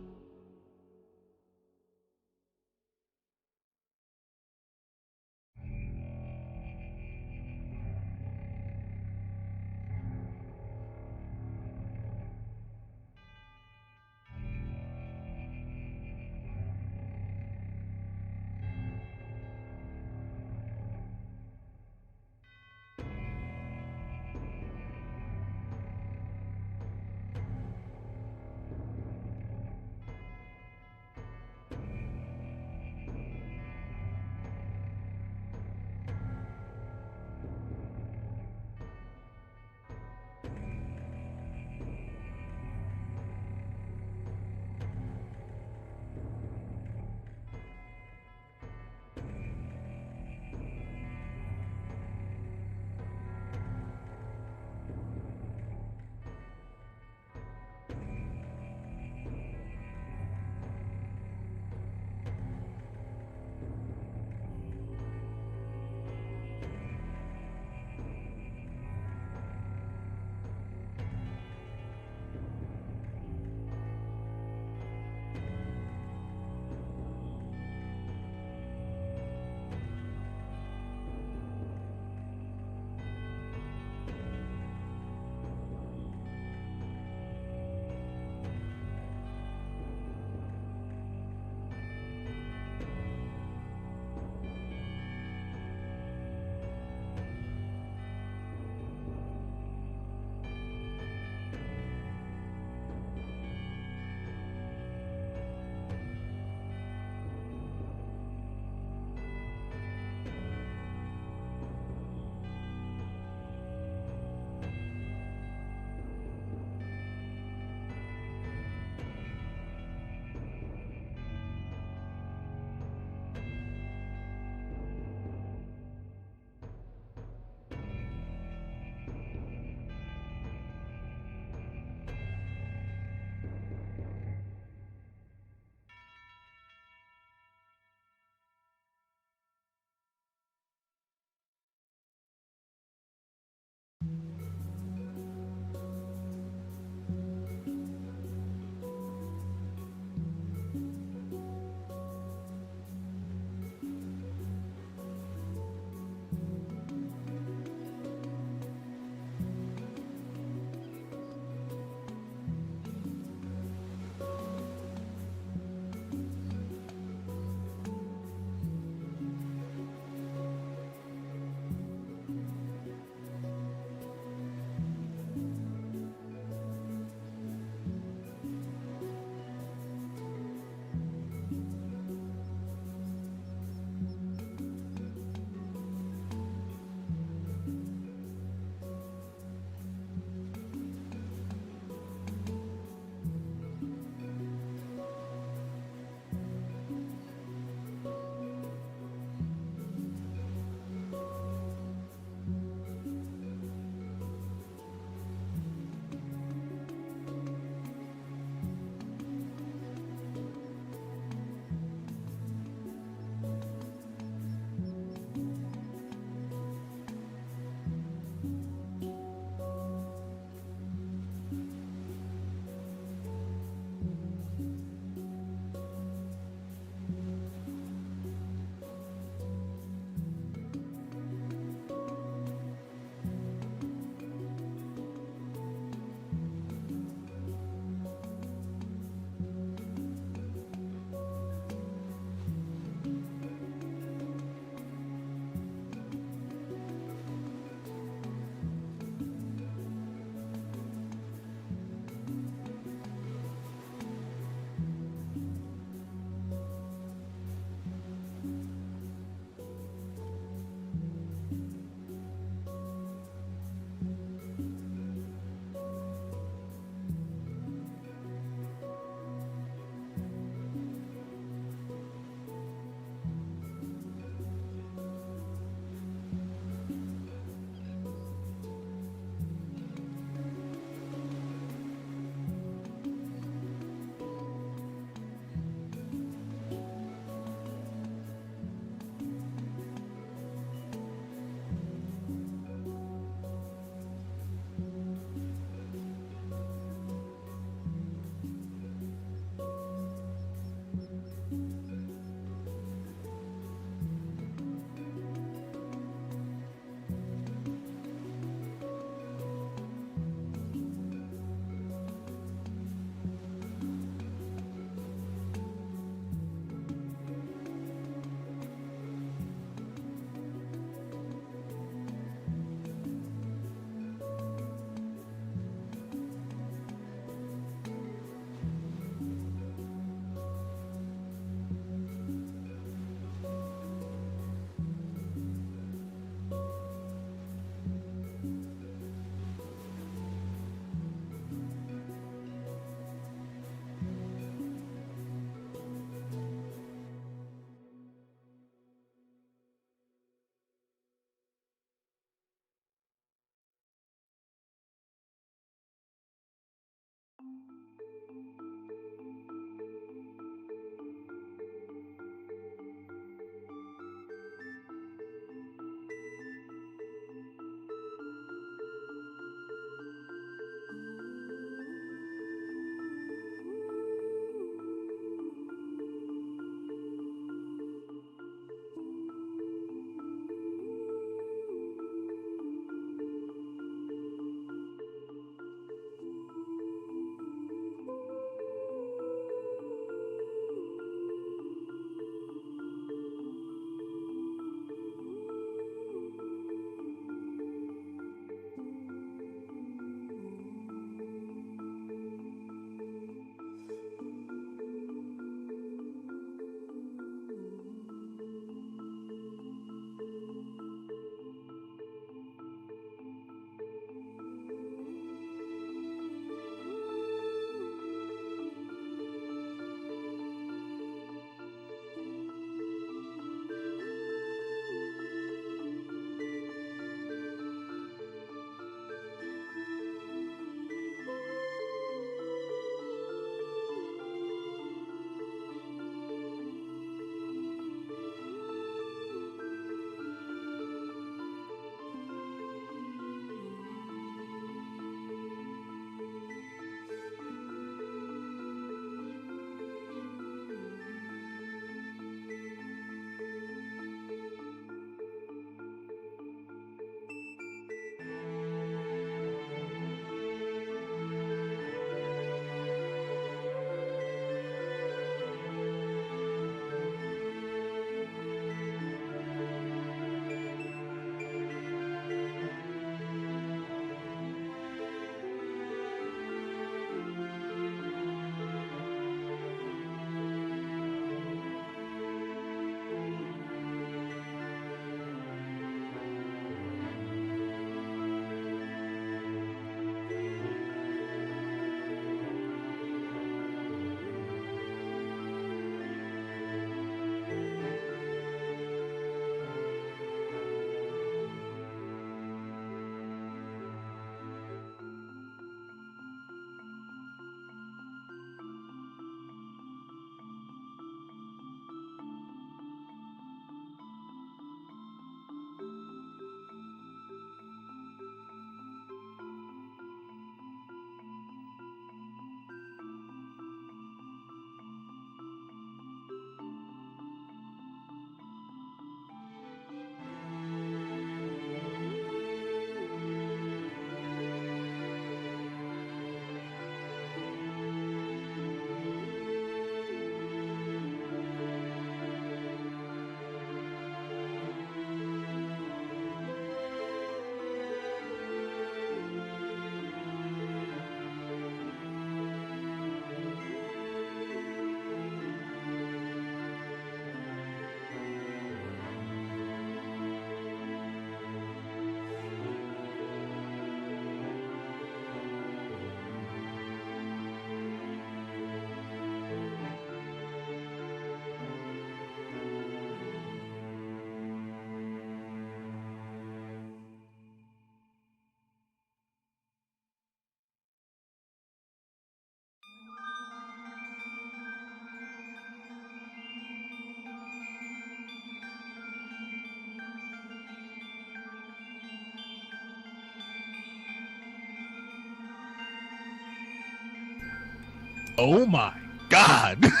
Oh my God. Hi,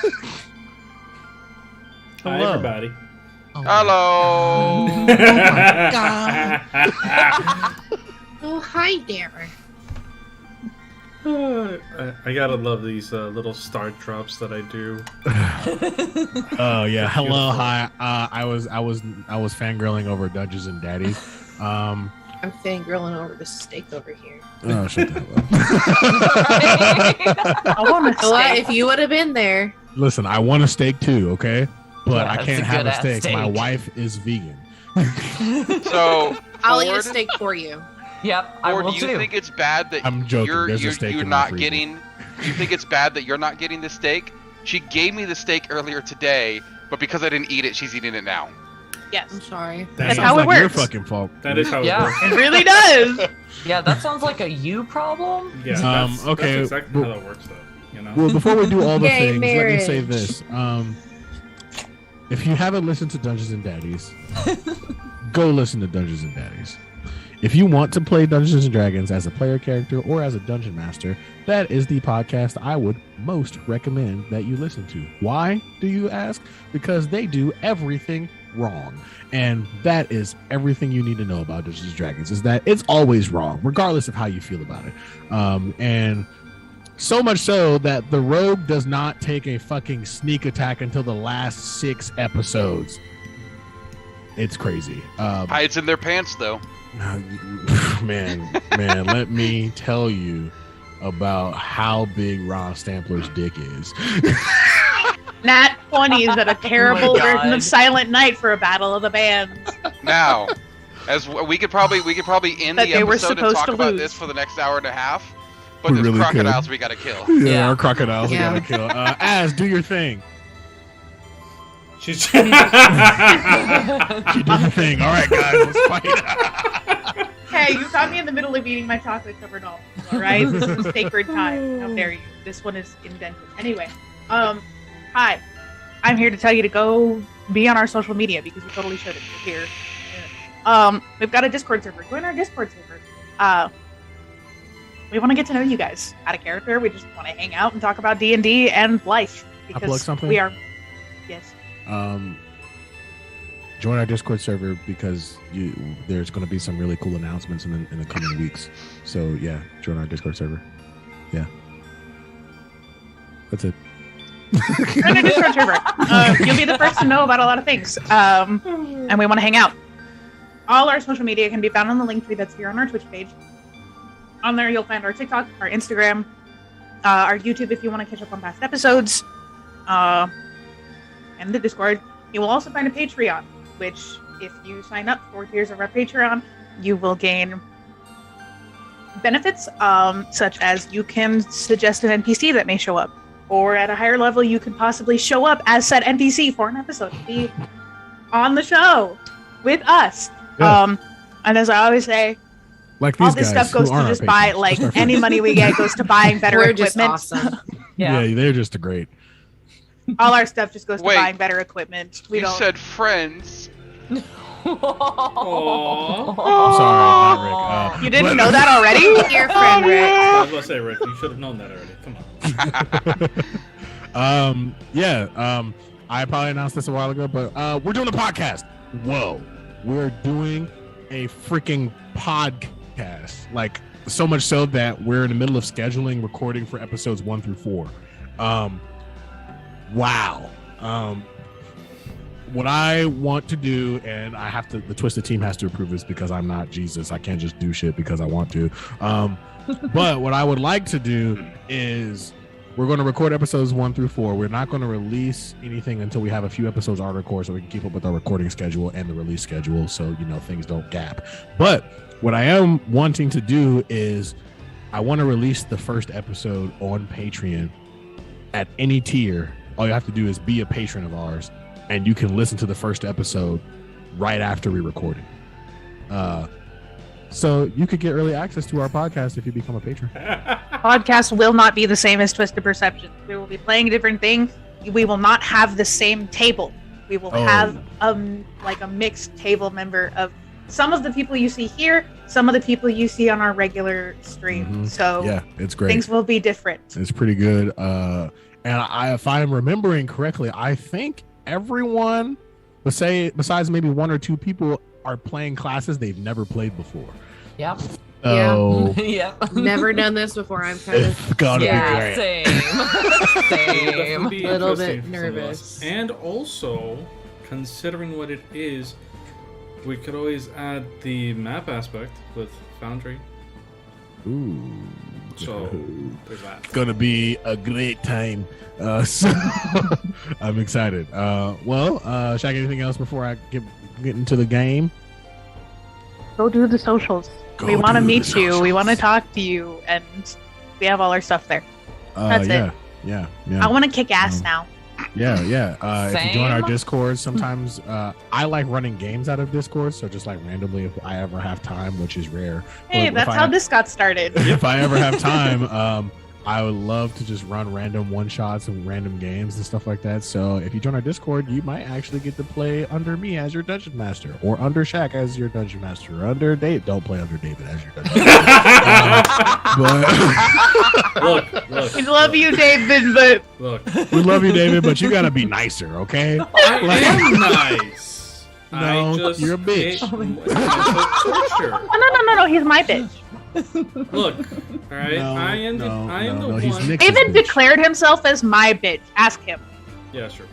Hello. everybody. Oh my Hello. God. Oh, hi there. I gotta love these little start drops that I do. Oh yeah. Hello. Beautiful. Hi. I was fangirling over Dungeons and Daddies. I'm fangirling over the steak over here. Oh, shut the hell up. I want to So what? If you would have been there, Listen, I want a steak too, okay? But Yeah, I it's can't a have a good-ass steak. My steak. wife is vegan. So, I'll eat a Ford, steak for you. Yep, I Or will do you too. think it's bad that I'm joking. There's a steak you're in my not freezer. getting? Do you think it's bad that you're not getting the steak? She gave me the steak earlier today, but because I didn't eat it, she's eating it now. Yes. I'm sorry. That's sounds how it like your works. fucking fault. That is how Yeah. it works. It really does. Yeah, that sounds like a you problem. Yeah, that's Okay, exactly well- how that works, though. You know. Well, before we do all the Gay things, let me say marriage. this. If you haven't listened to Dungeons and Daddies, go listen to Dungeons and Daddies. If you want to play Dungeons and Dragons as a player character or as a dungeon master, that is the podcast I would most recommend that you listen to. Why, do you ask? Because they do everything wrong. And that is everything you need to know about Dungeons and Dragons, is that it's always wrong, regardless of how you feel about it. And so much so that the rogue does not take a fucking sneak attack until the last 6 episodes. It's crazy. Hides in their pants, though. Man, let me tell you about how big Ron Stampler's dick is. Nat 20 is at a terrible Oh my God. version of Silent Night for a battle of the bands. Now, as we could probably end That the they were episode and supposed talk to about lose. this for the next hour and a half, but We there's really crocodiles could. we gotta kill. Yeah, Yeah. our crocodiles we Yeah. gotta kill. Az, do your thing. She's She did the thing. All right, guys, let's fight. Hey, you caught me in the middle of eating my chocolate covered almonds, alright? This is sacred time. How dare you? This one is indented. Anyway, hi. I'm here to tell you to go be on our social media because you totally should if you're here. We've got a Discord server. Join our Discord server. We want to get to know you guys out of character. We just want to hang out and talk about D&D and life plug because something? we are. Yes. Join our Discord server because there's going to be some really cool announcements in the coming weeks. So yeah, join our Discord server. Yeah, that's it. Join our Discord server. You'll be the first to know about a lot of things. And we want to hang out. All our social media can be found on the link tree that's here on our Twitch page. On there, you'll find our TikTok, our Instagram, our YouTube if you want to catch up on past episodes, and the Discord. You will also find a Patreon, which, if you sign up for tiers of our Patreon, you will gain benefits, such as you can suggest an NPC that may show up, or at a higher level, you could possibly show up as said NPC for an episode, be on the show with us. Yeah. And as I always say, Like all these this guys stuff goes who to aren't just our buy, patrons. like, Just our any friends. money we get goes to buying better We're equipment. just awesome. Yeah, they're just great. All our stuff just goes to Wait. buying better equipment. We You don't. said friends. I'm sorry, not Rick. You didn't know that already? Your friend Rick. I was gonna say, Rick, you should have known that already. Come on. I probably announced this a while ago, but we're doing a podcast. Whoa, we're doing a freaking podcast. Like, so much so that we're in the middle of scheduling recording for episodes 1 through 4. Wow. What I want to do, and I have to, the Twisted team has to approve this because I'm not Jesus. I can't just do shit because I want to. But what I would like to do is we're going to record episodes 1 through 4. We're not going to release anything until we have a few episodes already recorded so we can keep up with our recording schedule and the release schedule so, things don't gap. But what I am wanting to do is I want to release the first episode on Patreon at any tier. All you have to do is be a patron of ours, and you can listen to the first episode right after we record it. So you could get early access to our podcast if you become a patron. Podcast will not be the same as Twisted Perception. We will be playing different things. We will not have the same table. We will have a mixed table member of some of the people you see here, some of the people you see on our regular stream. Mhm. So Yeah, it's great. things will be different. It's pretty good. And if I'm remembering correctly, I think everyone, besides maybe 1 or 2 people, are playing classes they've never played before. Yep. So Yep. Never done this before. I'm kind of it's gonna be Yeah, great. same. It'll Same. definitely be Little interesting bit for some of us. nervous. And also, considering what it is, we could always add the map aspect with Foundry. Ooh. So there's that. It's gonna be a great time. So I'm excited. Shaq, anything else before I get into the game? Go do the socials. Go We want to do the meet you. We socials. want to talk to you. And we have all our stuff there. That's it. Yeah. I want to kick ass now. Yeah. If you join our Same. Discord, sometimes I like running games out of Discord. So just like randomly, if I ever have time, which is rare. Hey, but if that's how this got started. If I ever have time, I would love to just run random one shots and random games and stuff like that. So if you join our Discord, you might actually get to play under me as your dungeon master, or under Shaq as your dungeon master, or under Dave. Don't play under David as your dungeon master. Look. We love you, David, but Look. We love you, David, but you gotta be nicer, okay? I am nice. No, I just you're a bitch. hate torture. no, he's my bitch. Look, all right. I am the one. He's Nick's David bitch. declared himself as my bitch. Ask him. Yeah, sure.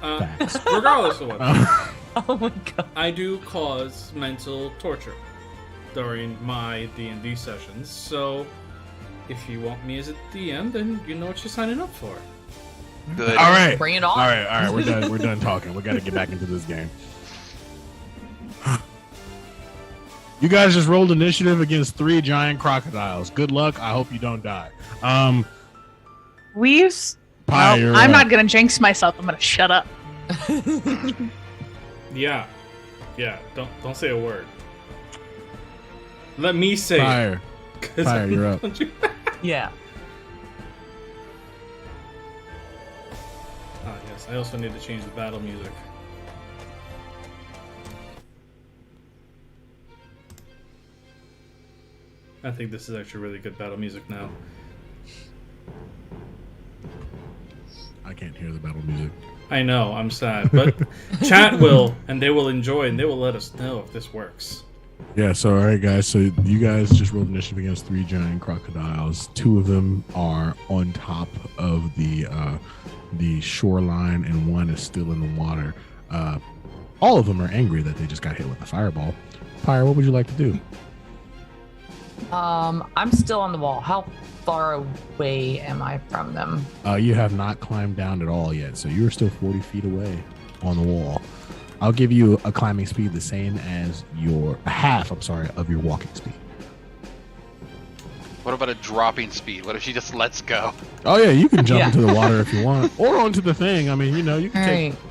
Facts. Regardless of what, Oh my god. I do cause mental torture during my D&D sessions. So, if you want me as a DM, then you know what you're signing up for. Good. All right. Bring it on. All right. We're done. We're done talking. We got to get back into this game. You guys just rolled initiative against 3 giant crocodiles. Good luck. I hope you don't die. Pie, you're I'm up. not gonna jinx myself. I'm gonna shut up. Yeah. Don't say a word. Let me say Fire. it. 'Cause Fire, I'm you're up. not- Yeah. Ah, yes. I also need to change the battle music. I think this is actually really good battle music now. I can't hear the battle music. I know, I'm sad, but chat will, and they will enjoy, and they will let us know if this works. Yeah, so all right, guys. So you guys just rolled initiative against 3 giant crocodiles. 2 of them are on top of the shoreline, and 1 is still in the water. All of them are angry that they just got hit with a fireball. Pyre, what would you like to do? I'm still on the wall. How far away am I from them? You have not climbed down at all yet, so you're still 40 feet away on the wall. I'll give you a climbing speed the same as half of your walking speed. What about a dropping speed? What if she just lets go? Oh yeah, you can jump Yeah. into the water if you want, or onto the thing. I mean, you know, you can All take right.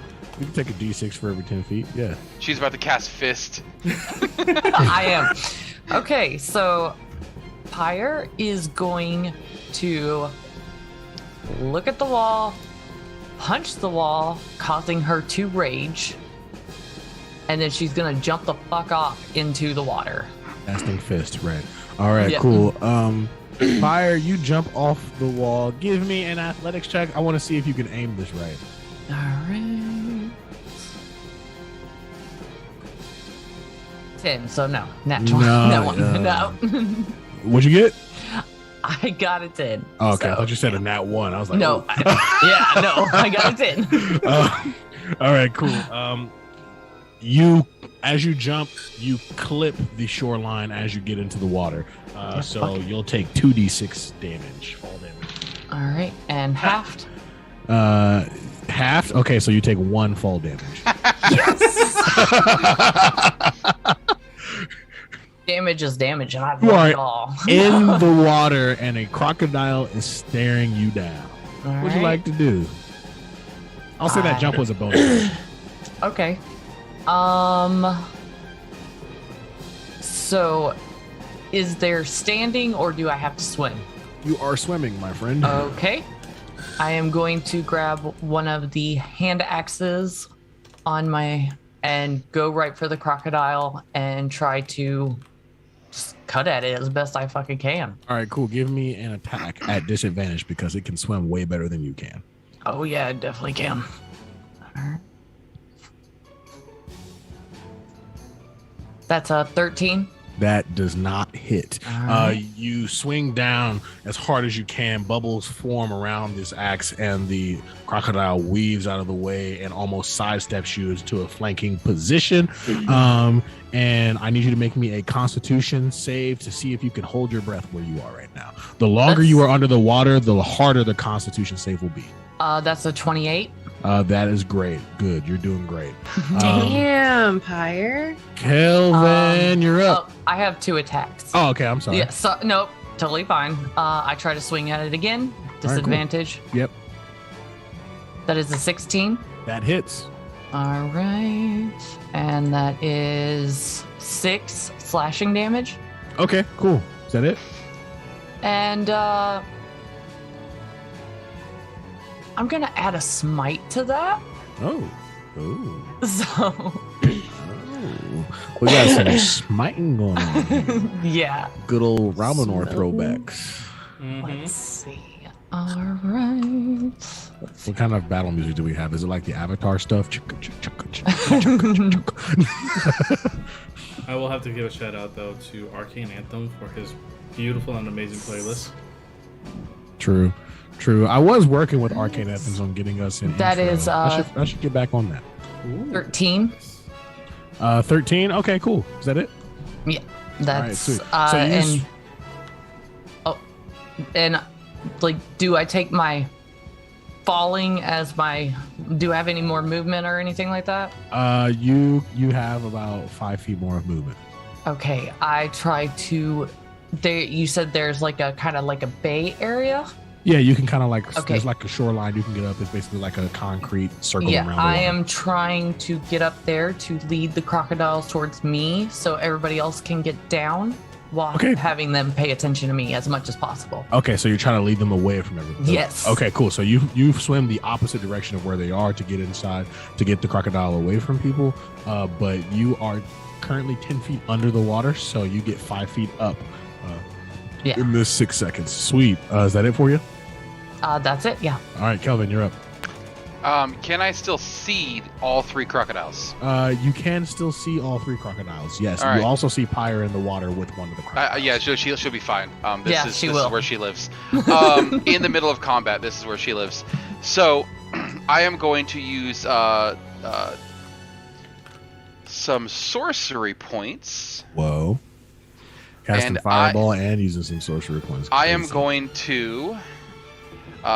you can take a D6 for every 10 feet. Yeah. She's about to cast fist. I am. Okay, so Pyre is going to look at the wall, punch the wall, causing her to rage, and then she's gonna jump the fuck off into the water. Casting fist, right. All right, Yeah. cool. Fire, you jump off the wall. Give me an athletics check. I want to see if you can aim this right. All right. 10, so no. Natural. No, No one. No. What'd you get? I got a 10. Oh, okay, so- I thought you said a nat 1. I was like, No. ooh. I got a 10. All right, cool. As you jump, you clip the shoreline as you get into the water. So fuck it. you'll take 2d6 damage, fall damage. All right, and halved. Half. Okay, so you take 1 fall damage. Damage is damage, and I've You won are it all. in the water, and a crocodile is staring you down. All What'd you right. like to do? I'll say that jump was a bonus. Okay. So, is there standing, or do I have to swim? You are swimming, my friend. Okay. I am going to grab one of the hand axes and go right for the crocodile and try to just cut at it as best I fucking can. All right, cool. Give me an attack at disadvantage because it can swim way better than you can. Oh yeah, I definitely can. Alright. That's a 13. That does not hit. Alright. You swing down as hard as you can. Bubbles form around this axe, and the crocodile weaves out of the way and almost sidesteps you to a flanking position. And I need you to make me a Constitution save to see if you can hold your breath where you are right now. The longer you are under the water, the harder the Constitution save will be. That's a 28. That is great. Good. You're doing great. Damn, Pyre. Kelvin, you're up. Oh, I have 2 attacks. Oh, okay. I'm sorry. Yeah, so, nope, totally fine. I try to swing at it again. cool. Disadvantage. Yep. That is a 16. That hits. All right. And that is 6 slashing damage. Okay, cool. Is that it? And I'm going to add a smite to that. Oh. Oh. So, We got some smiting going on. yeah. Good old Ramanor throwbacks. Let's see. All right. What kind of battle music do we have? Is it like the Avatar stuff? I will have to give a shout out though to Arcane Anthem for his beautiful and amazing playlist. True. I was working with Arcane Anthems on getting us in. That intro. is, I should get back on that. Ooh. 13. 13. Okay, cool. Is that it? Yeah. That's sweet. So you and like, do I take my falling as my? Do I have any more movement or anything like that? You have about 5 feet more of movement. Okay, I try to. There, you said there's like a kind of like a bay area. Yeah, you can kind of like Okay. there's like a shoreline you can get up. It's basically like a concrete circle Yeah, around. The I water. am trying to get up there to lead the crocodiles towards me, so everybody else can get down, while Okay. having them pay attention to me as much as possible. Okay, so you're trying to lead them away from everything. Yes. Okay, cool. So you swim the opposite direction of where they are to get inside to get the crocodile away from people. But you are currently 10 feet under the water, so you get 5 feet up. Yeah. In this 6 seconds. Sweet. Is that it for you? That's it. Yeah. All right, Kelvin, you're up. Can I still see all 3 crocodiles? You can still see all 3 crocodiles. Yes. All You right. also see Pyre in the water with one of the crocodiles. Yeah, she'll be fine. This Yeah, is she this will. is where she lives. In the middle of combat, this is where she lives. So, I am going to use some sorcery points. Whoa. Casting And Fireball and using some sorcery points. I am Crazy. going to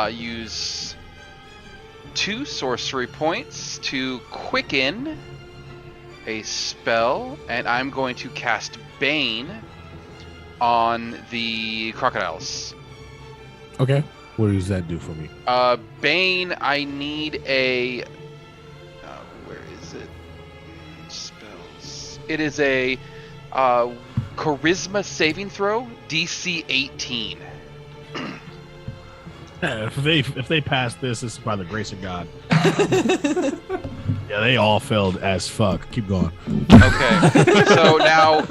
use 2 sorcery points to quicken a spell, and I'm going to cast Bane on the crocodiles. Okay. What does that do for me? Bane, I need a... where is it? Spells. It is a charisma saving throw, DC 18. If they pass this, it's by the grace of God. Yeah, they all failed as fuck. Keep going. Okay. So now,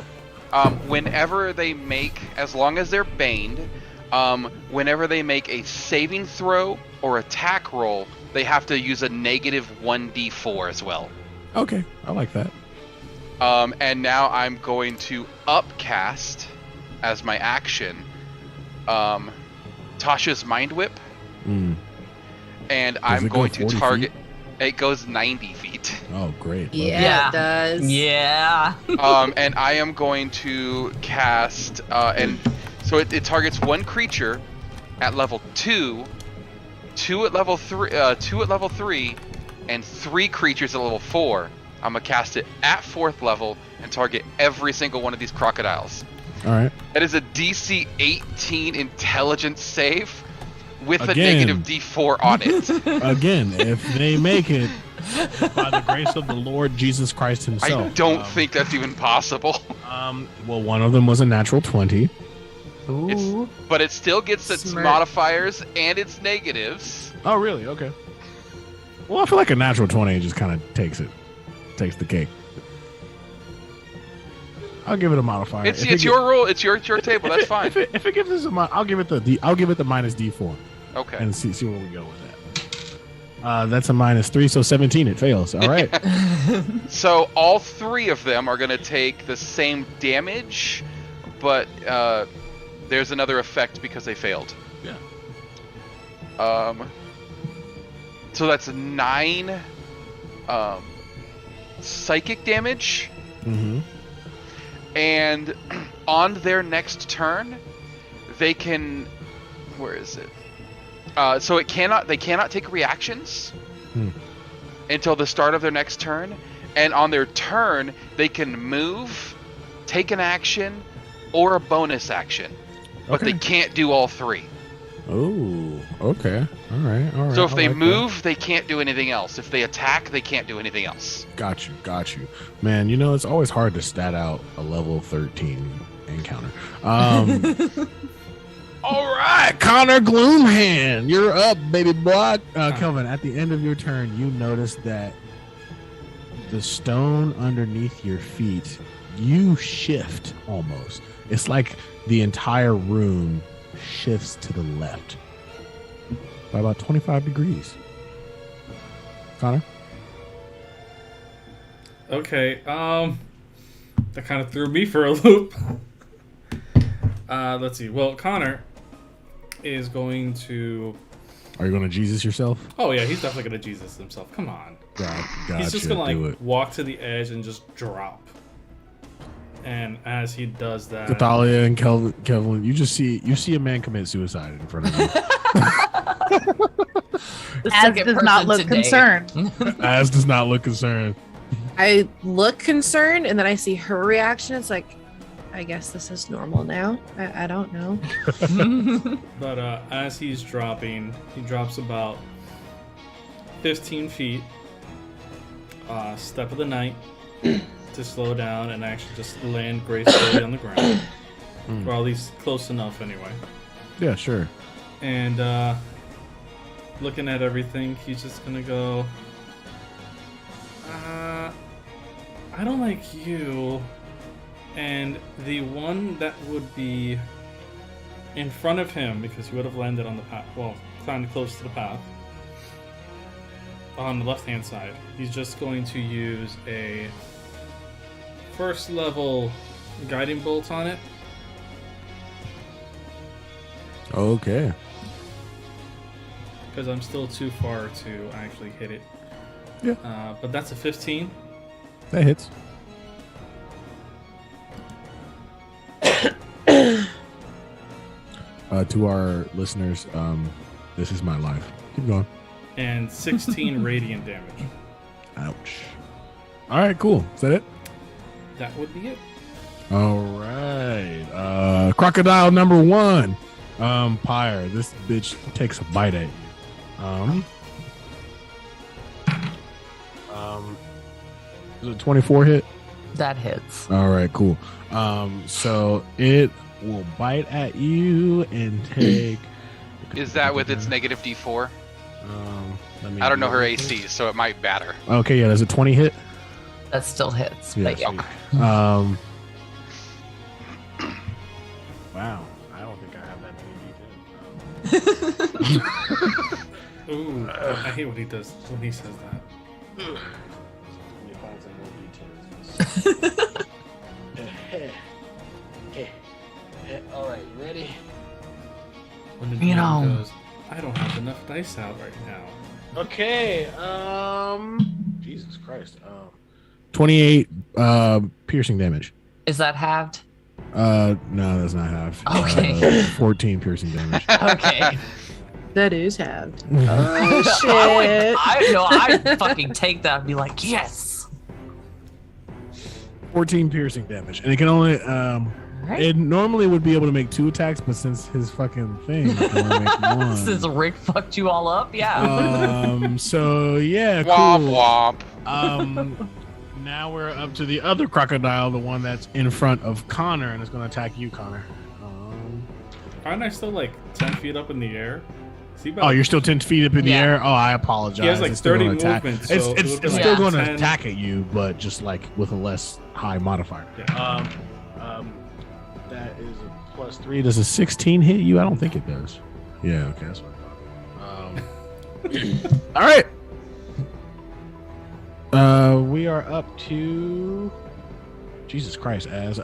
whenever they make, as long as they're baned, whenever they make a saving throw or attack roll, they have to use a negative 1d4 as well. Okay, I like that. And now I'm going to upcast as my action Tasha's Mind Whip, and I'm it go going to 40 target. It goes 90 feet. Oh, great. Love Yeah. It does. Yeah. And I am going to cast, and so it targets one creature at level 2, 2 at level 3, 2 at level 3, and 3 creatures at level 4. I'm gonna cast it at 4th level and target every single one of these crocodiles. All right. That is a DC 18 intelligence save with a Again. negative D4 on it. Again, if they make it by the grace of the Lord Jesus Christ himself. I don't think that's even possible. Well, one of them was a natural 20. Ooh. But it still gets its Smart. modifiers and its negatives. Oh, really? Okay. Well, I feel like a natural 20 just kind of takes the cake. I'll give it a modifier. It's If it your rule. It's your table. That's fine. If it gives us I'll give it the minus D4 Okay. and see where we go with that. That's a -3, so 17. It fails. All right. So all 3 of them are going to take the same damage, but there's another effect because they failed. Yeah. So that's 9 psychic damage, Mm-hmm. and on their next turn, they can. Where is it? So they cannot take reactions until the start of their next turn, and on their turn they can move, take an action, or a bonus action, but they Okay. can't do all 3. Oh. Okay. All right. All right. So if I they like move, they can't do anything else. If they attack, they can't do anything else. that. Got you. Man, you know it's always hard to stat out a level 13 encounter. All right, Connor Gloomhand, you're up, baby boy. Kelvin, at the end of your turn, you notice that the stone underneath your feet, you shift almost. It's like the entire room shifts to the left by about 25 degrees. Connor? Okay, that kind of threw me for a loop. Let's see. Well, Connor is going to... Are you going to Jesus yourself? Oh, yeah, he's definitely going to Jesus himself. Come on. Gotcha. He's just going to, Do like, it. walk to the edge and just drop. And as he does that... Cathalia and Kelvin, you see a man commit suicide in front of you. The Az second does not person look today. concerned. Az does not look concerned. I look concerned, and then I see her reaction. It's like, I guess this is normal now. I don't know. But as he's dropping, he drops about 15 feet. Step of the night to slow down and actually just land gracefully on the ground. Or at least close enough anyway. Yeah, sure. And looking at everything, he's just gonna go, I don't like you. And the one that would be in front of him, because he would have landed on the path, well, climbed close to the path, on the left-hand side, he's just going to use a first level guiding bolt on it. Okay. Because I'm still too far to actually hit it. Yeah. But that's a 15. That hits. To our listeners, this is my life. Keep going. And 16 radiant damage. Ouch. All right, cool. Is that it? That would be it. All right. Crocodile number 1. Pyre. This bitch takes a bite at you. Is it 24 hit? That hits. All right, cool. So it will bite at you and take. Is that with its negative D4? Let me I don't know her do it. AC, so it might batter. Okay, yeah, there's a 20 hit. That still hits. Yeah, But yeah. sweet. Wow, I don't think I have that many details. Ooh, I hate when he does when he says that. Let me find some more details. All right, you ready? When the You DM know. goes, I don't have enough dice out right now. Okay. Jesus Christ. 28 piercing damage. Is that halved? No, that's not half. Okay. 14 piercing damage. Okay. That is halved. I'd fucking take that and be like, yes. 14 piercing damage, and it can only Right. it normally would be able to make 2 attacks, but since his fucking thing, it can only make 1. Since Rick fucked you all up, yeah. So yeah, Womp cool. womp. Now we're up to the other crocodile, the one that's in front of Connor, and it's going to attack you, Connor. Aren't I still like 10 feet up in the air? Is he about, Oh, you're still 10 feet up in the Yeah. air? Oh, I apologize. He has like It's still 30 gonna attack. movement. It's, So it's, it would be it's like still going to 10. attack at you, but just like with a less high modifier. Yeah. That is a +3. Does a 16 hit you? I don't think it does. Yeah, okay, that's what I thought. All right. We are up to Jesus Christ, as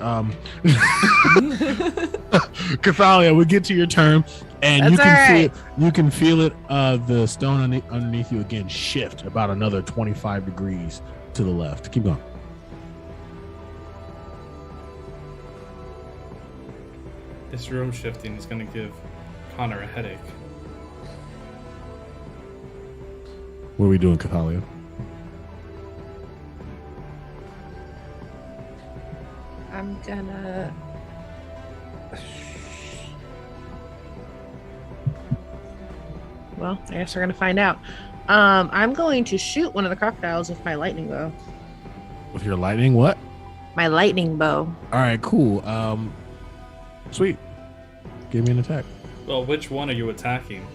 Cathalia, we get to your turn, and you That's can all right. you can feel it. The stone underneath you again shift about another 25 degrees to the left. Keep going. This room shifting is going to give Connor a headache. What are we doing, Cathalia? I'm gonna. Well, I guess we're gonna find out. I'm going to shoot one of the crocodiles with my lightning bow. With your lightning, what? My lightning bow. All right, cool. Sweet. Give me an attack. Well, which one are you attacking?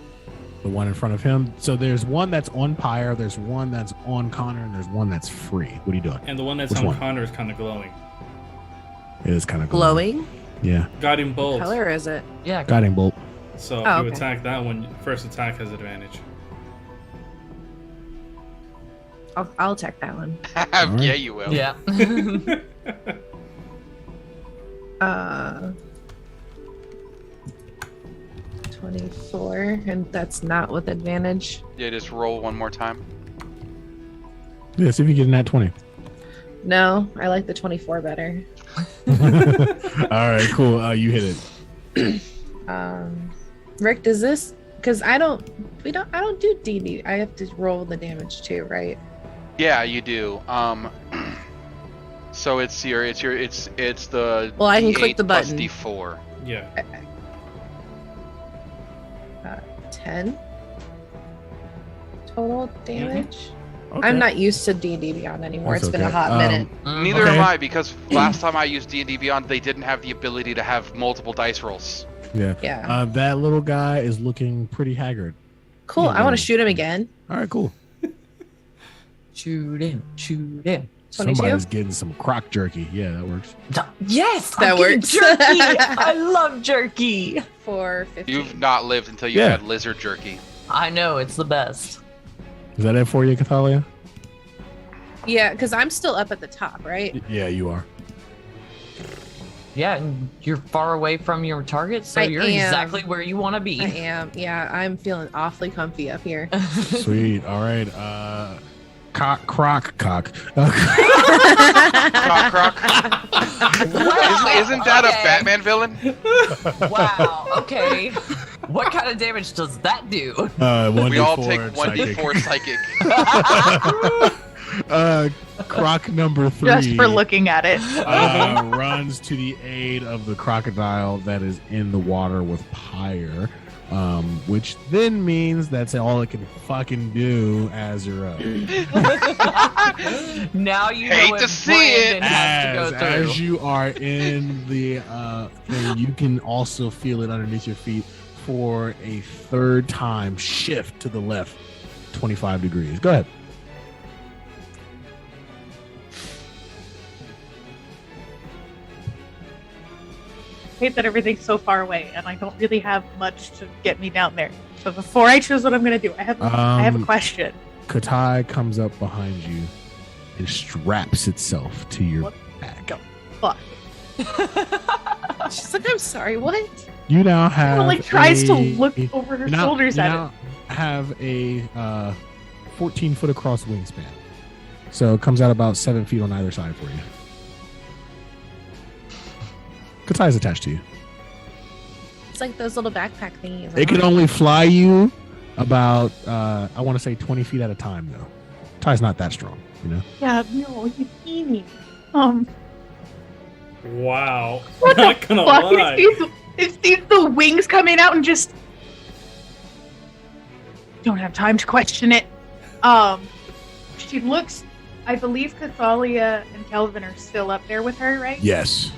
The one in front of him. So there's one that's on Pyre, there's one that's on Connor, and there's one that's free. What are you doing? And the one that's Which on one? Connor is kind of glowing. It is kind of Glowing? Yeah. Guiding bolt. What color is it? Yeah. Guiding bolt. So if Oh, you okay. attack that one, first attack has advantage. I'll attack that one. Yeah, you will. Yeah. 24, and that's not with advantage. Yeah, just roll one more time. Yeah, see if you get in that 20. No, I like the 24 better. All right, cool. You hit it. Rick, does this? Because I don't do D&D. I have to roll the damage too, right? Yeah, you do. So it's the. Well, I can click D8 the plus button. D4. Yeah. 10 total damage. Okay. I'm not used to D&D Beyond anymore. That's It's been a okay. hot minute. Neither Okay. am I, because last time I used D&D Beyond, they didn't have the ability to have multiple dice rolls. Yeah. Yeah. That little guy is looking pretty haggard. Cool. yeah, I want yeah. to shoot him again. All right, cool. Shoot him. Shoot him. 22? Somebody's getting some croc jerky. Yeah, that works. Yes, That I'm getting works. Jerky. I love jerky. For 15. You've not lived until you've Yeah. had lizard jerky. I know it's the best. Is that it for you, Cathalia? Yeah, because I'm still up at the top, right? Yeah, you are. Yeah, and you're far away from your target, so I you're am. exactly where you want to be. I am. Yeah, I'm feeling awfully comfy up here. Sweet. All right. Croc. Croc, croc. Isn't that a Okay. Batman villain? Wow. Okay. What kind of damage does that do? 1d4 We all take psychic. 1d4 psychic. Croc number 3 Just for looking at it. runs to the aid of the crocodile that is in the water with Pyre, which then means that's all it can fucking do as you're up. Now you Hate know to what see Brandon it. has to go through. As you are in the thing, you can also feel it underneath your feet for a third time. Shift to the left 25 degrees. Go ahead. I hate that everything's so far away, and I don't really have much to get me down there. So before I choose what I'm gonna do, I have a question. Katai comes up behind you and straps itself to your What back. the fuck? She's like, I'm sorry, what? You now She have like tries to a- look over her you now- shoulders you at now have a 14 foot across wingspan. So it comes out about 7 feet on either side for you. Katai is attached to you. It's like those little backpack thingies. It can only fly you about, I want to say 20 feet at a time, though. Ty's not that strong, you know? it. Yeah, no, you teeny. Wow. What the Not gonna fuck? lie. It sees the wings coming out and just don't have time to question it. She looks. I believe Cathalia and Kelvin are still up there with her, right? Yes.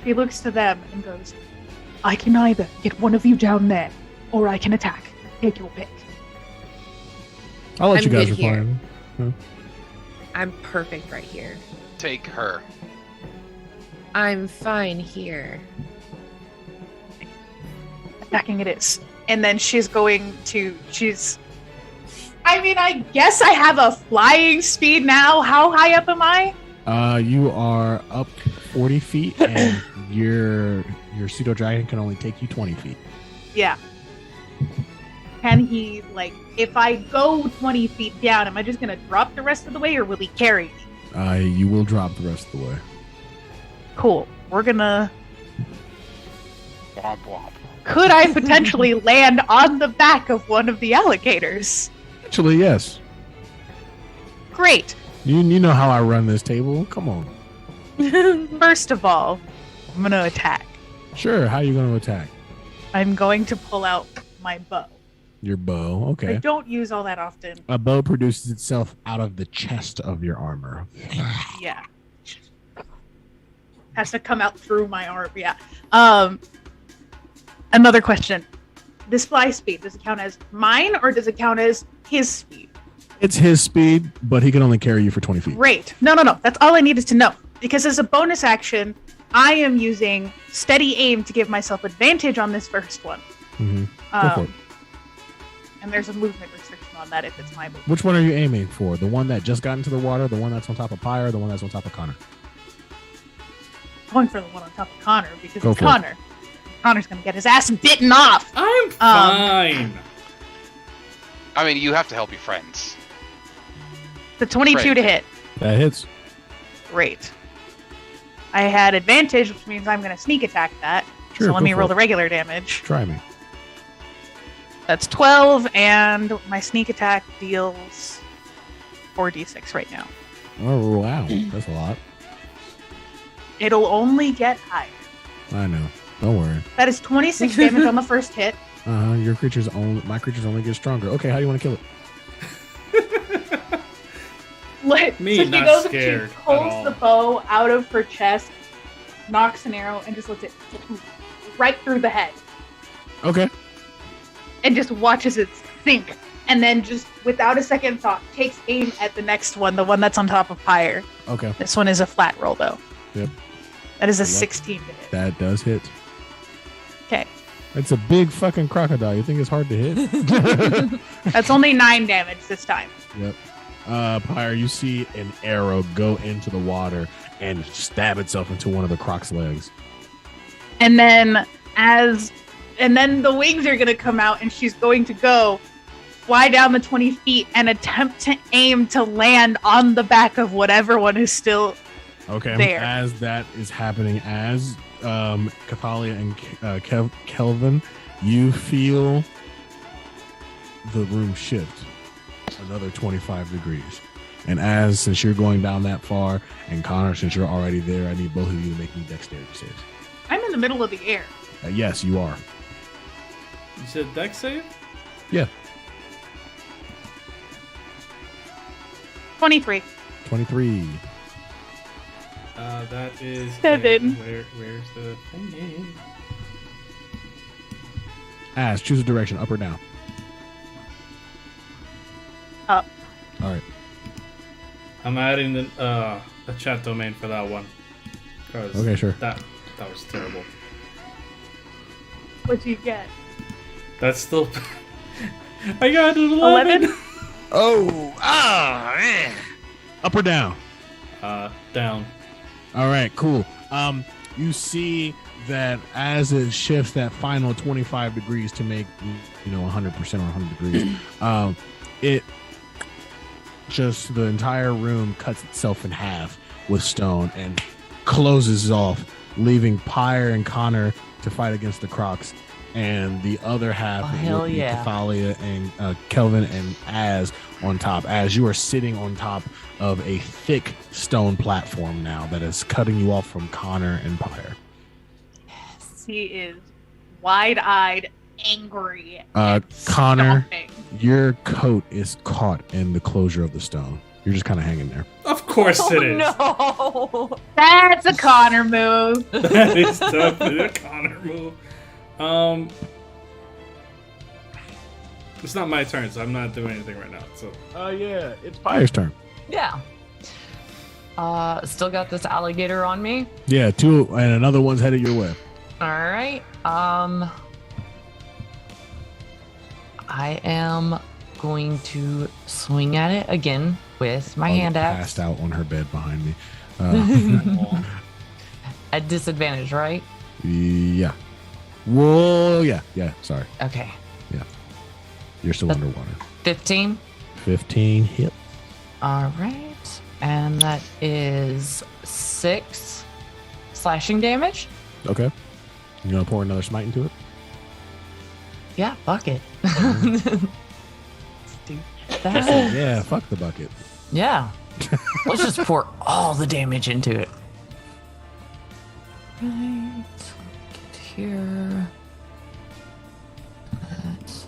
She looks to them and goes, "I can either get one of you down there, or I can attack. Take your pick." I'll let I'm you guys good here. reply. I'm perfect right here. Take her. I'm fine here. Attacking it is. And then she's going to. I mean, I guess I have a flying speed now. How high up am I? You are up 40 feet, and your pseudo dragon can only take you 20 feet. Yeah. Can he, like, if I go 20 feet down, am I just gonna drop the rest of the way, or will he carry me? You will drop the rest of the way. Cool. We're gonna. Womp womp. Could I potentially land on the back of one of the alligators? Actually, yes. Great. You know how I run this table. Come on. First of all, I'm gonna attack. Sure. How you going to attack? I'm going to pull out my bow. Your bow. I Okay. don't use all that often. A bow produces itself out of the chest of your armor. Yeah. Has to come out through my arm. Yeah. Another question. This fly speed, does it count as mine or does it count as his speed? It's his speed, but he can only carry you for 20 feet. Great. No. That's all I needed to know. Because as a bonus action, I am using steady aim to give myself advantage on this first one. Mm-hmm. Go for it. And there's a movement restriction on that if it's my movement. Which one are you aiming for? The one that just got into the water, the one that's on top of Pyre, or the one that's on top of Connor? Going for the one on top of Connor because Go it's for it. Connor. Connor's gonna get his ass bitten off. I'm fine. I mean, you have to help your friends. The 22 Right. to hit. That hits. Great. I had advantage, which means I'm gonna sneak attack that. Sure, So let go me for roll it. the regular damage. Try me. That's 12, and my sneak attack deals 4d6 right now. Oh, wow. That's a lot. It'll only get higher. I know. Don't worry. That is 26 damage on the first hit. My creatures only get stronger. Okay, how do you want to kill it? Me, So she not goes scared and she at pulls all. the bow out of her chest, knocks an arrow, and just lets it right through the head. Okay. And just watches it sink. And then just without a second thought, takes aim at the next one, the one that's on top of Pyre. Okay. This one is a flat roll, though. Yep. That is a Good luck. 16 to hit. That does hit. Okay. It's a big fucking crocodile. You think it's hard to hit? That's only 9 damage this time. Yep. Pyre, you see an arrow go into the water and stab itself into one of the croc's legs. And then the wings are going to come out and she's going to go fly down the 20 feet and attempt to aim to land on the back of whatever one is still Okay. there. As that is happening, as Cathalia and Kelvin, you feel the room shift another 25 degrees. And since you're going down that far, and Connor, since you're already there, I need both of you to make me dexterity saves. I'm in the middle of the air. Yes, you are. You said dex save? Yeah. 23. 23. That is 7. Where's the thing? Choose a direction, up or down. Up. All right. I'm adding the chat domain for that one. 'Cause Okay, sure. That was terrible. What'd you get? That's still. I got an 11. 11? Up or down. Down. All right, cool. You see that as it shifts that final 25 degrees to make 100% or 100 degrees, it just the entire room cuts itself in half with stone and closes off, leaving Pyre and Connor to fight against the Crocs, and the other half hell would be yeah. Cathalia and Kelvin and Az on top, as you are sitting on top of a thick stone platform now that is cutting you off from Connor and Pyre. He is wide-eyed, angry. Uh, and Connor, stomping. your coat is caught in the closure of the stone. You're just kind of hanging there. Of course it is. No. That's a Connor move. That is definitely a Connor move. It's not my turn, so I'm not doing anything right now. So Yeah, it's Pyre's turn. Yeah. Still got this alligator on me. Yeah, 2, and another one's headed your way. All right. I am going to swing at it again with my hand axe Passed out on her bed behind me. at disadvantage, right? Yeah. Whoa, yeah, sorry. Okay. You're still underwater. 15. 15 hit. All right. And that is 6 slashing damage. Okay. You gonna pour another smite into it? Yeah, fuck it. Let's do that. Yeah, fuck the bucket. Yeah. Let's just pour all the damage into it. Right. Get here. That.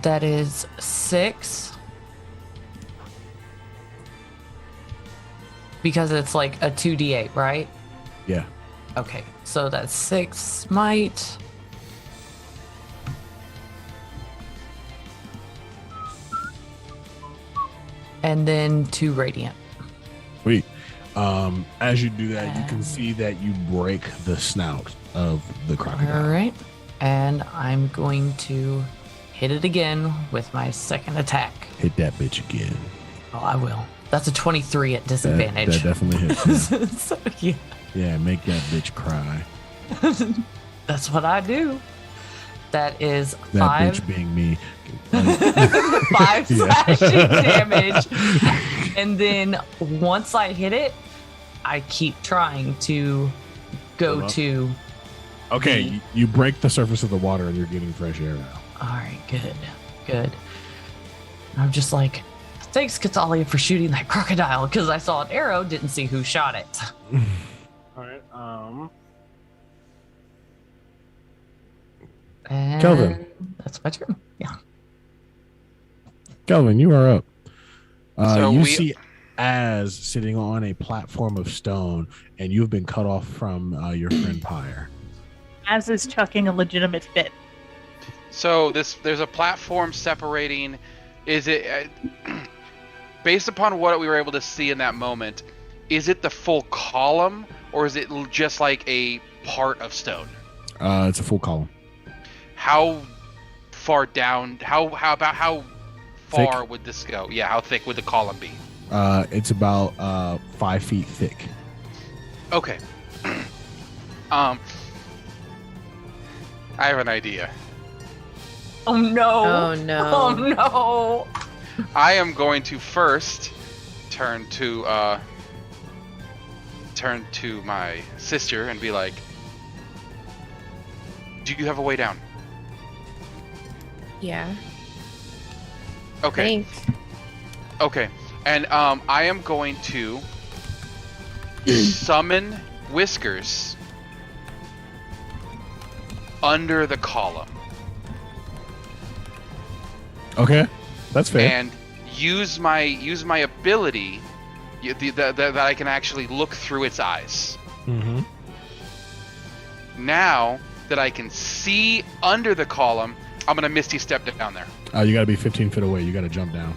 That is 6. Because it's like a 2d8, right? Yeah. Okay, so that's 6 smite. And then 2 radiant. Sweet. As you do that, you can see that you break the snout of the crocodile. All right. And I'm going to hit it again with my second attack. Hit that bitch again. Oh, I will. That's a 23 at disadvantage. That definitely hits. Yeah. So, yeah. Yeah, make that bitch cry. That's what I do. That is That 5. bitch being me. 5 slashing damage. And then once I hit it, I keep trying to go to. Okay, you break the surface of the water and you're getting fresh air now. All right, good. I'm just like, thanks, Catalia, for shooting that crocodile because I saw an arrow, didn't see who shot it. All right. And Kelvin. That's my turn. Yeah. Kelvin, you are up. So you we- see Az sitting on a platform of stone, and you've been cut off from your friend Pyre. As is chucking a legitimate fit. So there's a platform separating. Is it based upon what we were able to see in that moment? Is it the full column, or is it just like a part of stone? It's a full column. How far down? How far Thick? would this go? Yeah, how thick would the column be? It's about 5 feet thick. Okay. I have an idea. Oh no. Oh no. Oh no. I am going to first turn to my sister and be like, "Do you have a way down?" Yeah. Okay. Thanks. Okay. And I am going to summon Whiskers under the column Okay, that's fair. and use my ability that I can actually look through its eyes. Mm-hmm. Now that I can see under the column, I'm gonna Misty Step down there. You got to be 15 feet away. You got to jump down.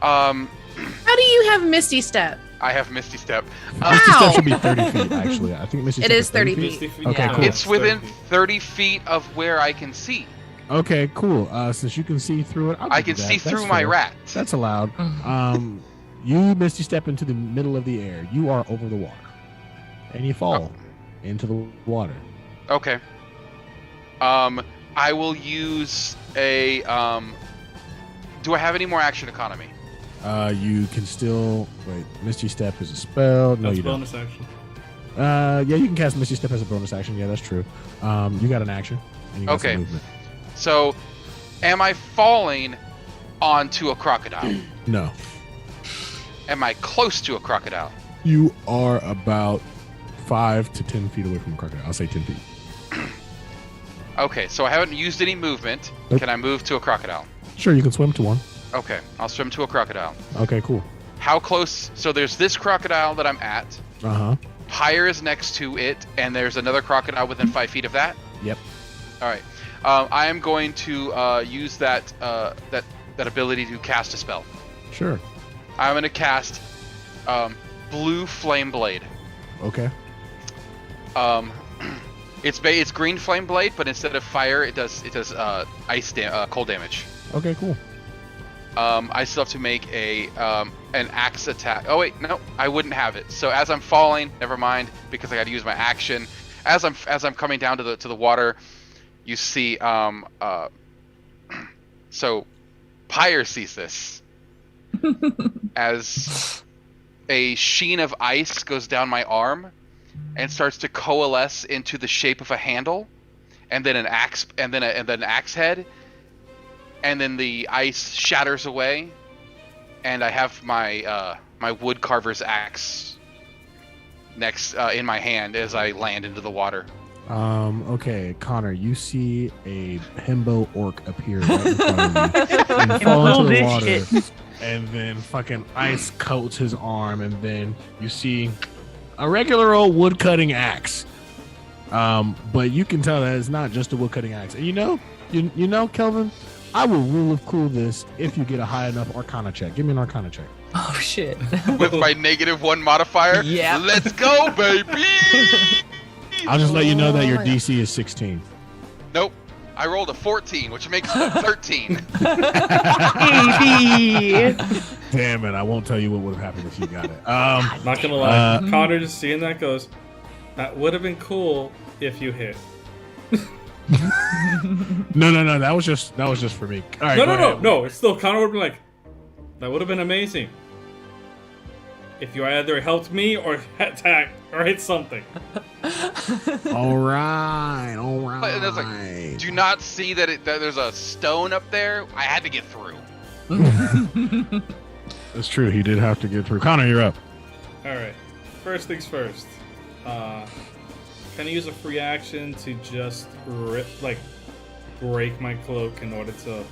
How do you have Misty Step? I have Misty Step. Misty Ow! Step should be 30 feet, actually. I think Misty It Step is 30 feet. Okay, Yeah. cool. It's within 30 feet of where I can see. Okay, cool. Since you can see through it, I'll I give can you see that. That's through my fair. rat. That's allowed. Mhm. You Misty Step into the middle of the air. You are over the water, and you fall into the water. Okay. I will use a. Do I have any more action economy? You can still wait. Misty Step is a spell. No, That's you don't. bonus action. Yeah, you can cast Misty Step as a bonus action. Yeah, that's true. You got an action. And you got Okay. some movement. So, am I falling onto a crocodile? No, Am I close to a crocodile? you are about 5 to 10 feet away from a crocodile. I'll say 10 feet. Okay, so I haven't used any movement. Nope. Can I move to a crocodile? Sure, you can swim to one. Okay, I'll swim to a crocodile. Okay, cool. How close? So there's this crocodile that I'm at. Uh huh. Pyre is next to it, and there's another crocodile within 5 feet of that. Yep. All right. I am going to use that ability to cast a spell. Sure. I'm going to cast Blue Flame Blade. Okay. It's green flame blade, but instead of fire, it does cold damage. Okay, cool. I still have to make an axe attack. Oh wait, no, I wouldn't have it. So as I'm falling, never mind, because I got to use my action. As I'm coming down to the water, you see so Pyre sees this as a sheen of ice goes down my arm and starts to coalesce into the shape of a handle, and then an axe, and then an axe head, and then the ice shatters away, and I have my my wood carver's axe next in my hand as I land into the water. Okay, Connor, you see a himbo orc appear right in front of you and fall into the water, and then fucking ice coats his arm, and then you see a regular old wood cutting axe. But you can tell that it's not just a wood cutting axe. And you know, Kelvin, I will rule of cool this if you get a high enough Arcana check. Give me an Arcana check. Oh shit. With my -1 modifier. Yeah. Let's go, baby. I'll just let you know that your DC is 16. Nope. I rolled a 14, which makes it 13. Baby. Damn it! I won't tell you what would have happened if you got it. Not gonna lie, Connor just seeing that goes, that would have been cool if you hit. No. That was just for me. All right. No. It's still Connor would be like, that would have been amazing if you either helped me or attack or hit something. All right. And it's like, do you not see that there's a stone up there? I had to get through. That's true. He did have to get through. Connor, you're up. All right. First things first. Can I use a free action to just break my cloak in order to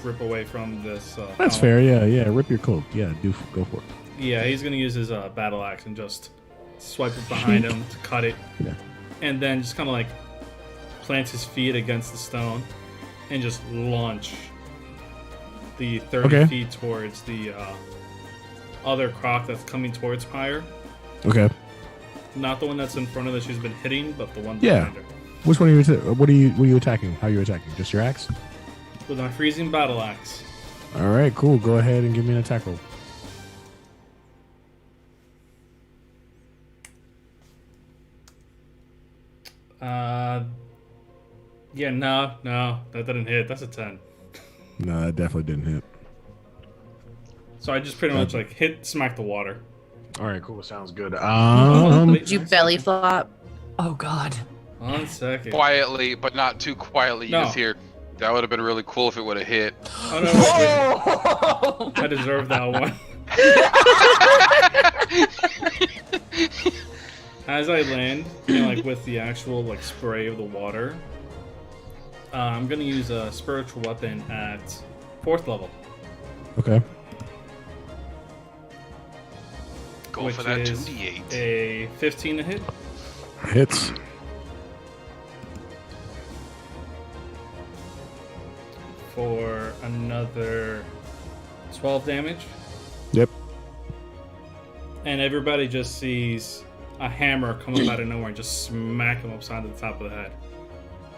rip away from this? That's fair. Yeah. Rip your cloak. Yeah, go for it. Yeah, he's gonna use his battle axe and just swipe it behind him to cut it, Yeah. and then just kind of like plant his feet against the stone and just launch the 30 feet towards the other croc that's coming towards Pyre. Okay. Not the one that's in front of that she's been hitting, but the one Yeah. behind her. Which one are you? What are you attacking? How are you attacking? Just your axe? With my freezing battle axe. All right, cool. Go ahead and give me an attack roll. Yeah, no, that didn't hit. That's a 10. No, that definitely didn't hit. So I just pretty much like smack the water. All right, cool. Sounds good. Did you belly flop? Oh god. 1 second. Quietly, but not too quietly. You No. just hear, that would have been really cool if it would have hit. Oh, no, I deserve that one. As I land, with the actual spray of the water, I'm gonna use a spiritual weapon at 4th level. Okay. Go for that 2d8. A 15 to hit. Hits. For another 12 damage. Yep. And everybody just sees a hammer come up out of nowhere and just smack him upside the top of the head.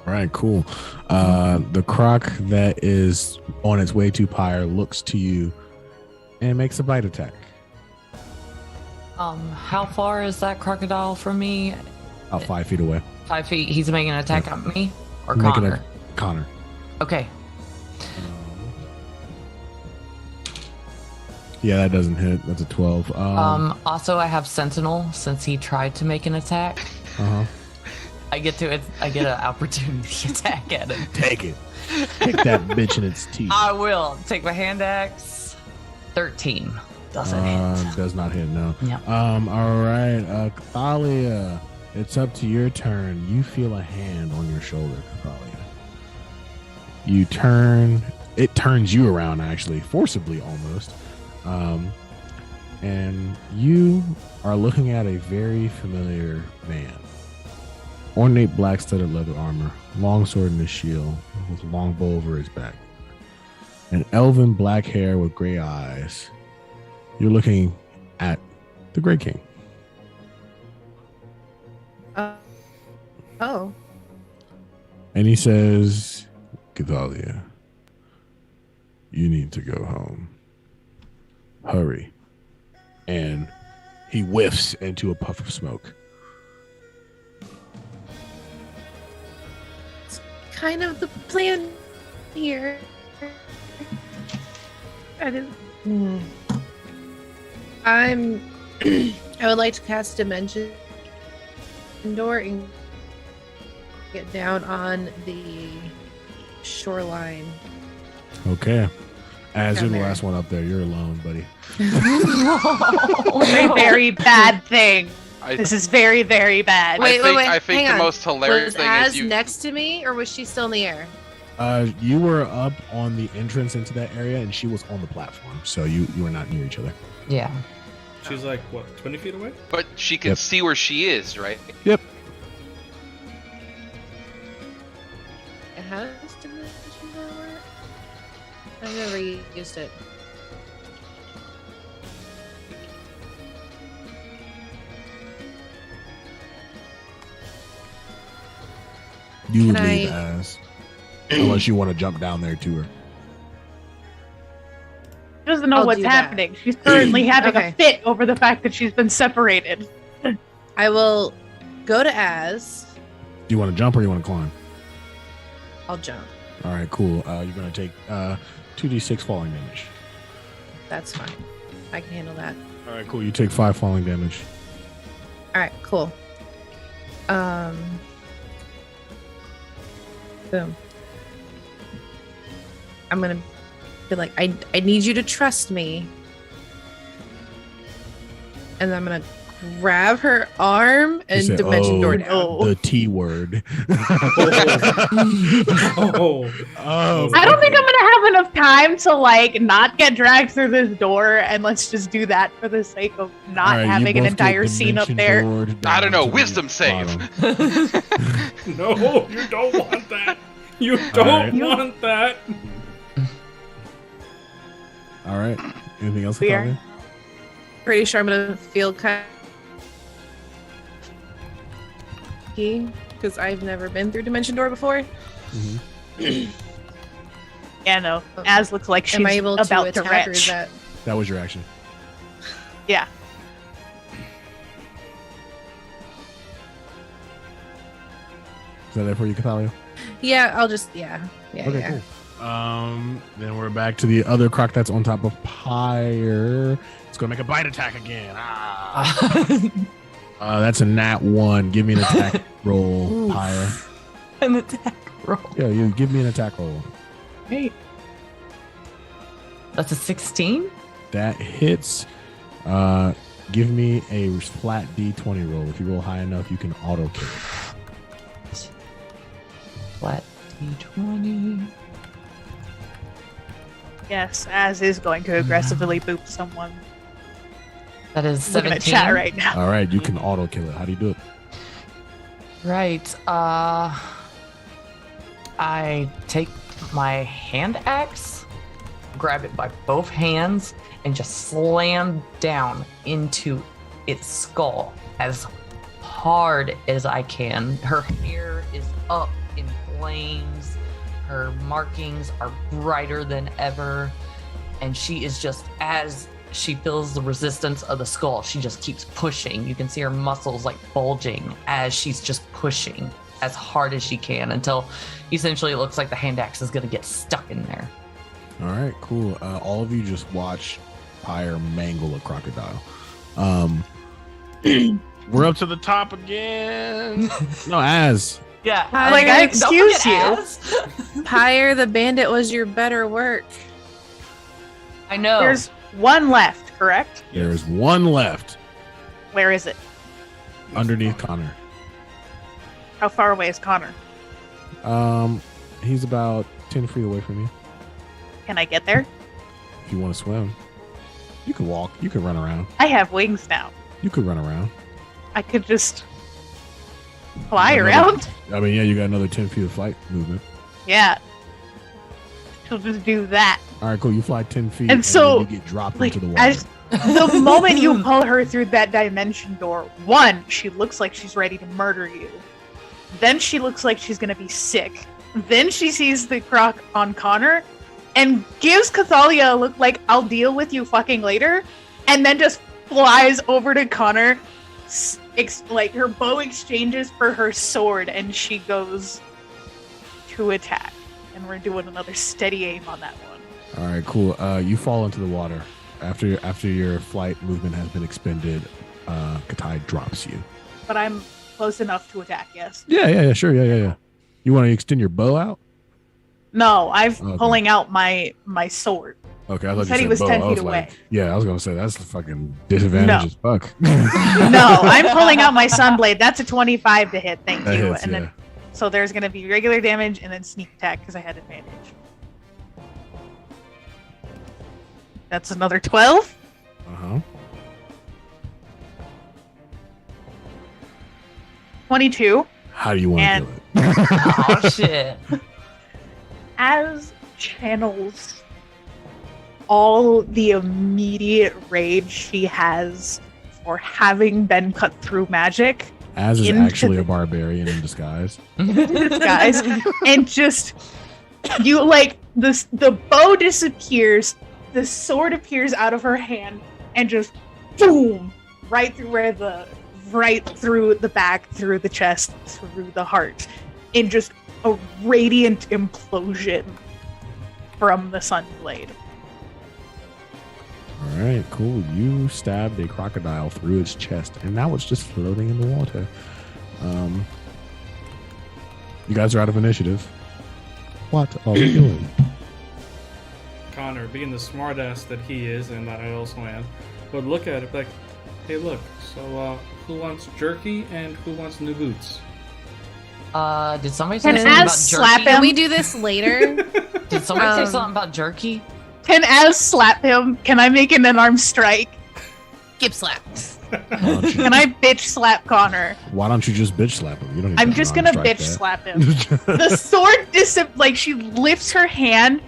All right, cool. The croc that is on its way to Pyre looks to you and makes a bite attack. How far is that crocodile from me? About 5 feet away. 5 feet. He's making an attack at me or Making Connor. Connor. Okay. Yeah, that doesn't hit. That's a 12. Also, I have Sentinel since he tried to make an attack. Uh-huh. I get an opportunity attack at him. Take it. Take that bitch in its teeth. I will take my hand axe. 13 doesn't hit. Does not hit, no. Yep. All right, Cathalia, it's up to your turn. You feel a hand on your shoulder, Cathalia. You turn. It turns you around, actually, forcibly almost. And you are looking at a very familiar man. Ornate black studded leather armor, long sword in his shield, with a long bow over his back. An elven black hair with gray eyes. You're looking at the Grey King. Oh. And he says, Cathalia, you need to go home. Hurry. And he whiffs into a puff of smoke. Kind of the plan here. I would like to cast Dimension Door and get down on the shoreline. Okay. As Down you're the there. last one up there, you're alone, buddy. A very bad thing. This is very, very bad. Wait, I think hang the on. most hilarious Was thing Az is you. next to me, or was she still in the air? You were up on the entrance into that area, and she was on the platform, so you were not near each other. Yeah. She's like, what, 20 feet away? But she can Yep. see where she is, right? Yep. And how does dimension door work? I've never used it. You would Can leave I- as, unless you want to jump down there to her. She doesn't know I'll what's do that. happening. She's currently having Okay. a fit over the fact that she's been separated. I will go to Az. Do you want to jump or you want to climb? I'll jump. All right, cool. You're gonna take 2d6 falling damage. That's fine. I can handle that. All right, cool. You take 5 falling damage. All right, cool. Boom. I'm gonna be like, I need you to trust me. And I'm gonna grab her arm and said, dimension "Oh, door down. no. The T word. Oh. Oh, I don't think I'm gonna have enough time to like not get dragged through this door, and let's just do that for the sake of not All right, you having an both get entire scene up there. dimension doored I don't know. down to the Wisdom save. bottom. No, you don't want that. You don't right. want that. All right. Anything else? We are- Natalia? Pretty sure I'm gonna feel kind of because I've never been through dimension door before. Mhm. Yeah, no. Az looks like she's Am I able to about to attack, or retch. is that? That was your action. Yeah. Is that it for you, Cathalia? Yeah, I'll just yeah. Okay, Yeah. cool. Then we're back to the other croc that's on top of Pyre. It's gonna make a bite attack again. That's a nat 1. Give me an attack roll, Oof. Pyre. An attack roll. Yeah, you give me an attack roll. Hey. That's a 16? That hits. Give me a flat D20 roll. If you roll high enough, you can auto kill it. Flat D20. Yes, Az is going to aggressively boop someone. That is Looking 17. at chat right now. All right, you can auto kill it. How do you do it? Right. I take my hand axe, grab it by both hands, and just slam down into its skull as hard as I can. Her hair is up in flames. Her markings are brighter than ever. And she is just, as she feels the resistance of the skull, she just keeps pushing. You can see her muscles like bulging as she's just pushing as hard as she can until essentially it looks like the hand axe is going to get stuck in there. All right, cool. All of you just watch Pyre mangle a crocodile. We're up to the top again. No, Az. Yeah. Like, I excuse you. Pyre the bandit was your better work. I know. There's one left, correct? There's one left Where is it? underneath Connor. How far away is Connor? He's about 10 feet away from you. Can I get there? If you want to swim, you can walk. You can run around. I have wings now. You could run around. I could just fly Another- around. I mean, yeah, you got another 10 feet of flight movement. Yeah. She'll just do that. All right, cool. You fly 10 feet, And so, then you get dropped Like, into the water. as the moment you pull her through that dimension door, one, she looks like she's ready to murder you. Then she looks like she's gonna be sick. Then she sees the croc on Connor and gives Cathalia a look like, I'll deal with you fucking later, and then just flies over to Connor. Like, her bow exchanges for her sword, and she goes to attack. And we're doing another steady aim on that one. All right, cool. You fall into the water. After your flight movement has been expended, Katai drops you. But I'm close enough to attack, yes? Yeah, sure. Yeah. You want to extend your bow out? No, I'm Okay. pulling out my sword. Okay, I thought He you said he said was bow. 10 I feet was away. like, yeah, I was gonna say that's the fucking disadvantage No. as fuck. No, I'm pulling out my sunblade. That's a 25 to hit. Thank That you. hits, and yeah. then, so there's gonna be regular damage and then sneak attack because I had advantage. That's another 12. Uh-huh. 22. How do you want And- to do it? Oh shit. As channels all the immediate rage she has for having been cut through magic, As is into actually a the- barbarian in disguise. guys, and just you like the bow disappears, the sword appears out of her hand, and just boom, right through the back, through the chest, through the heart, in just a radiant implosion from the sunblade. All right, cool. You stabbed a crocodile through its chest, and now it's just floating in the water. You guys are out of initiative. What are we doing? Connor, being the smartass that he is, and that I also am, would look at it like, hey, look, so who wants jerky and who wants new boots? Did somebody say Can something about Az jerky? slap him? Can we do this later? Did somebody say Um, something about jerky? Can Az slap him? Can I make an unarmed strike? Skip slap. Can I bitch slap Connor? Why don't you just bitch slap him? You don't. Need I'm to just unarmed gonna bitch strike slap him. The sword like she lifts her hand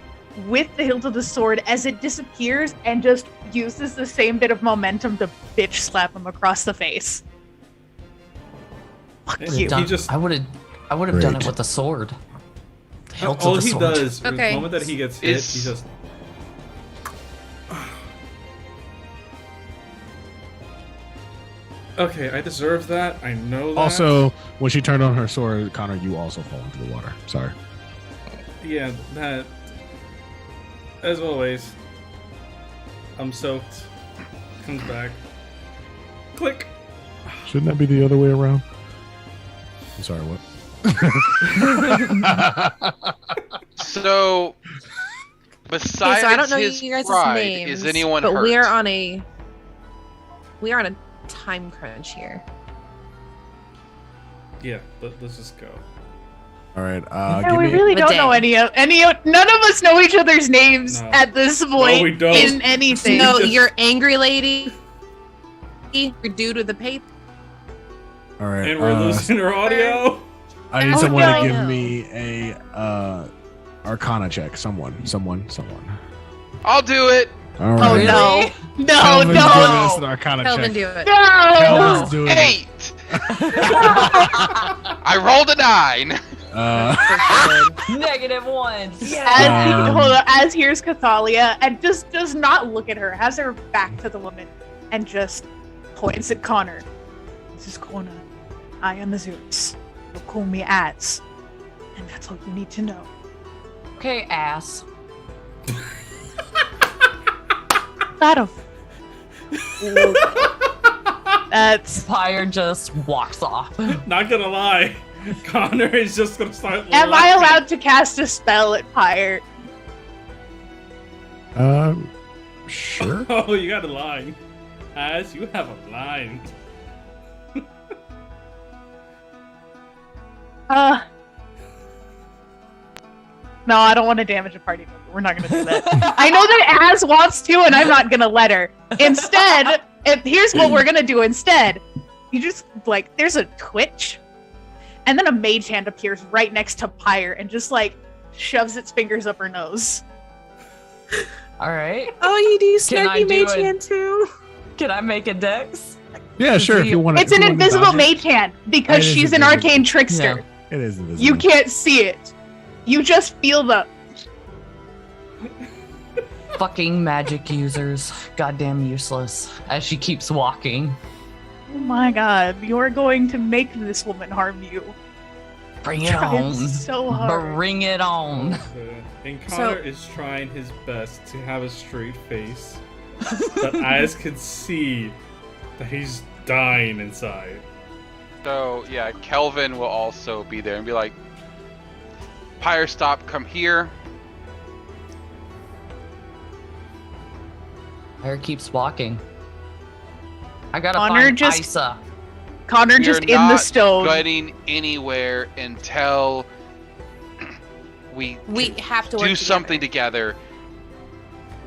with the hilt of the sword as it disappears and just uses the same bit of momentum to bitch slap him across the face. Fuck He you. just- I would have done it Great. with the sword. The hilt of All the he sword. does, the Okay. moment that he gets hit, Is- he just. Okay, I deserve that. I know that. Also, when she turned on her sword, Connor, you also fall into the water. Sorry. Yeah, that. As always, I'm soaked. Comes back. Click. Shouldn't that be the other way around? I'm sorry, what? So, besides Okay, so I don't know his you guys' pride, names, is anyone but hurt? we are on a time crunch here. Yeah, let's just go. All right. Yeah, Give we me. really But don't know dang. none of us know each other's names No. at this point we don't. in anything. So just- your angry lady, your dude with the paper. All right. And we're losing our audio. I need Oh, someone no. to give me a Arcana check. Someone. I'll do it. All Oh right. no. No, Kelvin's doing no. us an Arcana Kelvin, check. do it. No. Kelvin's doing it. 8. I rolled a 9. -1. Hold on, as here's Cathalia and just does not look at her, has her back to the woman, and just points at Connor. This is Kona. I am Azurus. You'll call me Az. And that's all you need to know. Okay, ass. That of. That's. Pyre just walks off. Not gonna lie, Connor is just gonna start. Am I laughing. allowed to cast a spell at Pyre? Sure. Oh, you got a line. As you have a line. No, I don't want to damage a party member. We're not going to do that. I know that Az wants to, and I'm not going to let her. Instead, here's what we're going to do instead. You just, like, there's a twitch, and then a mage hand appears right next to Pyre and just, like, shoves its fingers up her nose. All right. Oh, you do Can I snarky do mage it? hand too? Can I make a dex? Yeah, sure. If you want to. It's an invisible mage hand because It is she's an invisible. arcane trickster. It is invisible. You can't see it. You just feel the. Fucking magic users. Goddamn useless. As she keeps walking. Oh my god, you're going to make this woman harm you. Bring it Trying on. so hard. Bring it on. And Connor is trying his best to have a straight face, but eyes can see that he's dying inside. So, yeah, Kelvin will also be there and be like, Pyre, stop, come here. Pyre keeps walking. I gotta Connor find just- Isa. Connor We're just in the not stone. getting anywhere until we have to work do something together.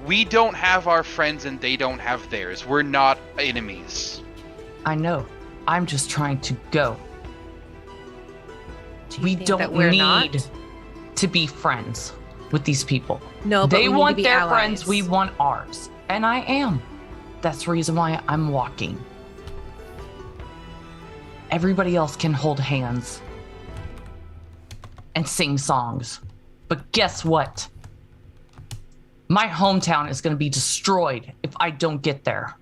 We don't have our friends and they don't have theirs. We're not enemies. I know. I'm just trying to go. Do you We think don't that we're need not? to be friends with these people. No, but They we need want to be their allies. friends, we want ours. And I am. That's the reason why I'm walking. Everybody else can hold hands and sing songs. But guess what? My hometown is going to be destroyed if I don't get there.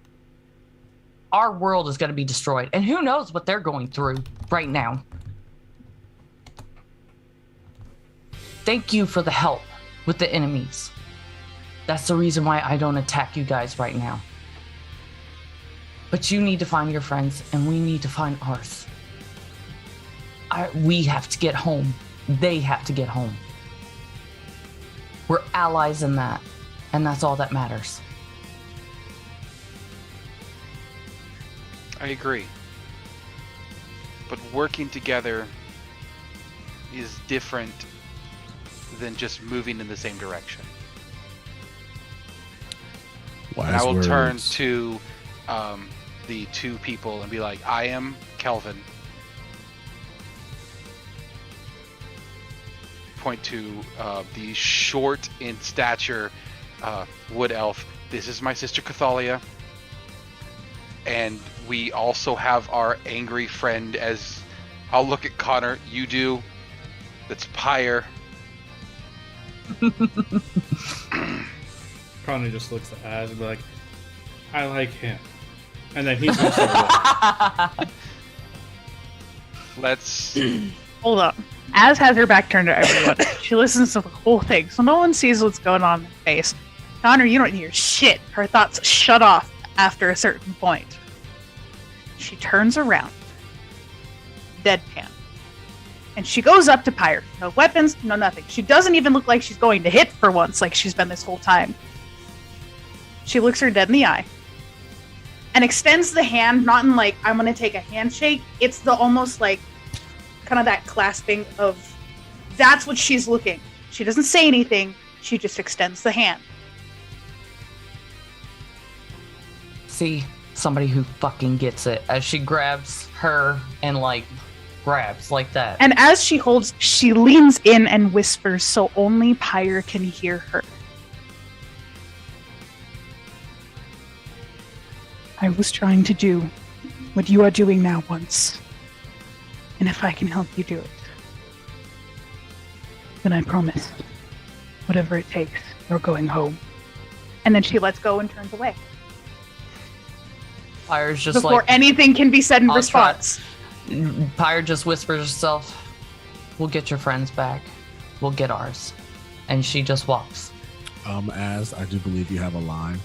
Our world is going to be destroyed. And who knows what they're going through right now. Thank you for the help with the enemies. That's the reason why I don't attack you guys right now. But you need to find your friends, and we need to find ours. We have to get home. They have to get home. We're allies in that, and that's all that matters. I agree. But working together is different than just moving in the same direction. Wise And I will words. turn to the two people and be like, I am Kelvin. Point to the short in stature wood elf. This is my sister Cathalia. And we also have our angry friend, as I'll look at Connor, you do. That's Pyre. Connor just looks at Az and be like, I like him. And then he's gonna start walking. Let's. Hold up. Az has her back turned to everyone. She listens to the whole thing, so no one sees what's going on in her face. Connor, you don't hear shit. Her thoughts shut off after a certain point. She turns around, deadpan, and she goes up to Pyre. No weapons, no nothing. She doesn't even look like she's going to hit for once, like she's been this whole time. She looks her dead in the eye and extends the hand, not in like, I'm going to take a handshake. It's the almost like kind of that clasping of, that's what she's looking. She doesn't say anything. She just extends the hand. See, somebody who fucking gets it as she grabs her and like grabs like that. And as she holds, she leans in and whispers so only Pyre can hear her. I was trying to do what you are doing now once. And if I can help you do it, then I promise, whatever it takes, you're going home. And then she lets go and turns away. Pyre's just Before like, anything can be said in I'll try. response. Pyre just whispers herself, we'll get your friends back. We'll get ours. And she just walks. As I do believe you have a line.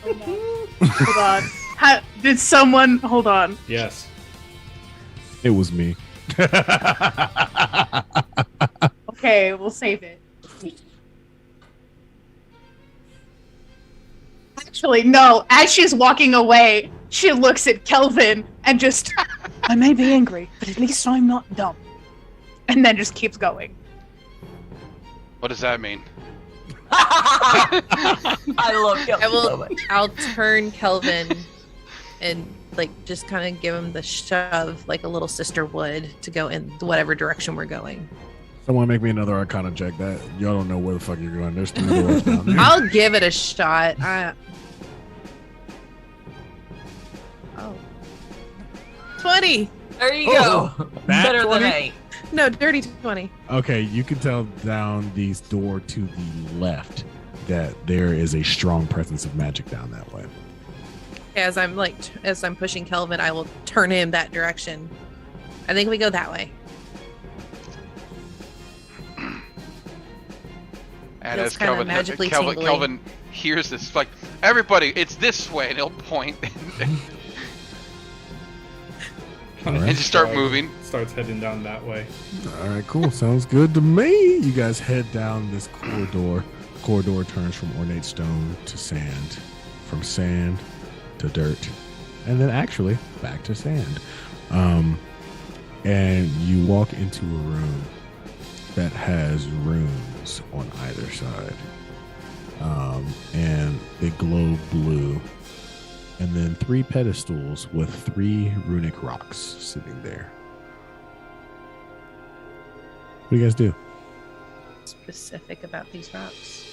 Hold on. Did someone... Hold on. Yes. It was me. Okay, we'll save it. Actually, no. As she's walking away, she looks at Kelvin and just, I may be angry, but at least I'm not dumb. And then just keeps going. What does that mean? I love you I will. so much. I'll turn Kelvin and like just kind of give him the shove, like a little sister would, to go in whatever direction we're going. Someone make me another Arcana check. That y'all don't know where the fuck you're going. There's 3 doors down there. I'll give it a shot. Oh. 20. There you Oh, go. that Better 20? than 8. No, dirty 20. Okay, you can tell down this door to the left that there is a strong presence of magic down that way. As I'm pushing Kelvin, I will turn him that direction. I think we go that way. And Feels as kinda magically tingly. Kelvin hears this, like, everybody, it's this way, and he'll point All right. and just start moving. Starts heading down that way. All right, cool. Sounds good to me. You guys head down this corridor. corridor turns from ornate stone to sand, from sand to dirt, and then actually back to sand. And you walk into a room that has runes on either side. And they glow blue. And then 3 pedestals with 3 runic rocks sitting there. What do you guys do? Specific about these rocks.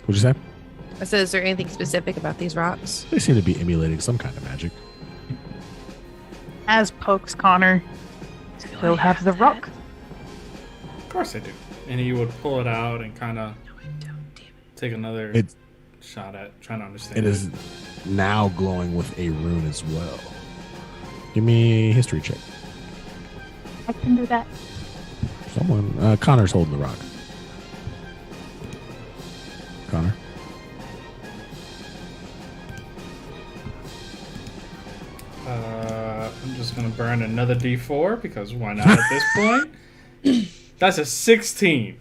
What'd you say? I said, is there anything specific about these rocks? They seem to be emulating some kind of magic. As pokes Connor, still have the rock. Of course I do. And you would pull it out and kind of take another shot at trying to understand. It is now glowing with a rune as well. Give me a history check. I can do that. Someone, Connor's holding the rock. Connor. I'm just going to burn another D4 because why not at this point? That's a 16.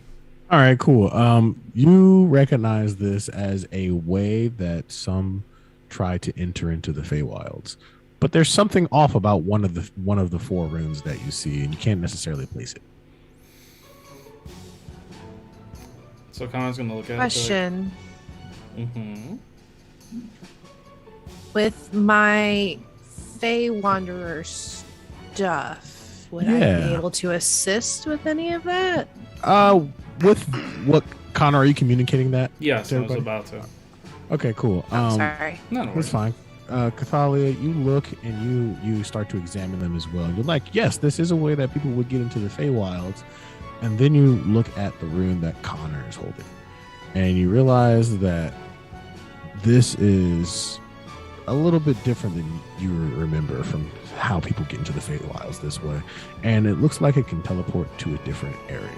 All right, cool. You recognize this as a way that some try to enter into the Feywilds, but there's something off about one of the 4 runes that you see, and you can't necessarily place it. So Connor's going to look at Question. it. Mm-hmm. With my Fey Wanderer stuff, would I Yeah. be able to assist with any of that? With what, Connor, are you communicating that? Yes, I was Everybody? about to. Okay, cool. Sorry. No, no That's worries. fine. Cathalia, you look and you start to examine them as well. You're like, yes, this is a way that people would get into the Feywilds. And then you look at the rune that Connor is holding. And you realize that this is a little bit different than you remember from how people get into the Feywilds this way. And it looks like it can teleport to a different area.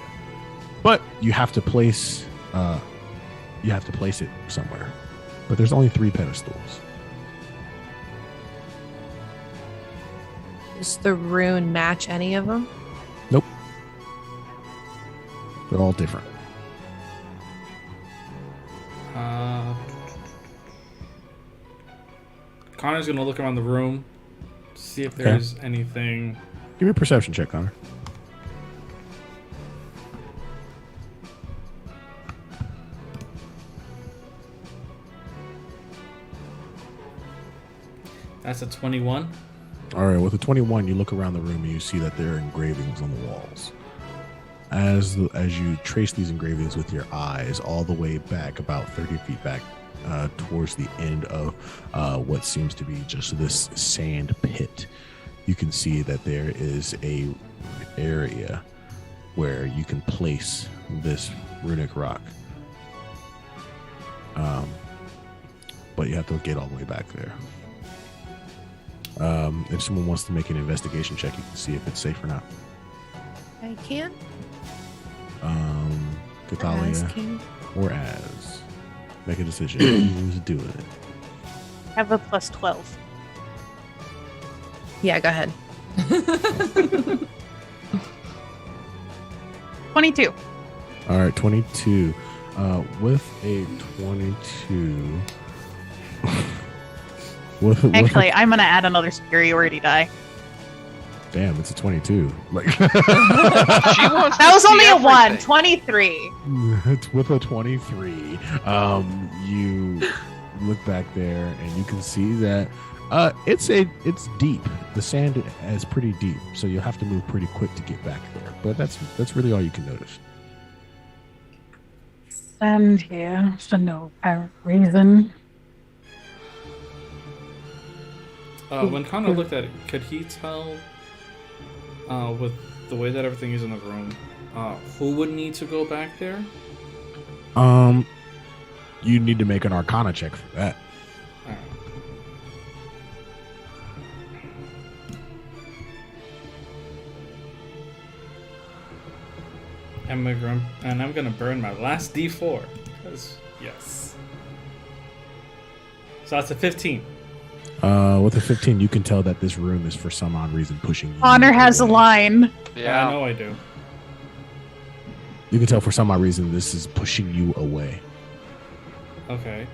But you have to place it somewhere. But there's only 3 pedestals. Does the rune match any of them? Nope. They're all different. Connor's going to look around the room, see if there's anything. Give me a perception check, Connor. That's a 21. All right, with a 21, you look around the room and you see that there are engravings on the walls. As you trace these engravings with your eyes all the way back, about 30 feet back, towards the end of what seems to be just this sand pit, you can see that there is a area where you can place this runic rock. But you have to get all the way back there. If someone wants to make an investigation check, you can see if it's safe or not. I can. Cathalia Can. or Az. Make a decision. Who's doing it? I have a plus 12. Yeah, go ahead. 22. All right, 22. With a 22. Actually, I'm going to add another superiority die. Damn, it's a 22. Like She wants That to was see only a 1. everything. 23. it's with a 23. You look back there and you can see that it's deep. The sand is pretty deep, so you'll have to move pretty quick to get back there. But that's really all you can notice. Stand here for no apparent reason. When Connor looked at it, could he tell, with the way that everything is in the room, who would need to go back there? You need to make an Arcana check for that. Alright. And I'm gonna burn my last D4. Because, yes. So that's a 15. With a 15, you can tell that this room is for some odd reason pushing you. Connor has a away. Yeah, I Yeah. know I do. You can tell for some odd reason this is pushing you away. Okay.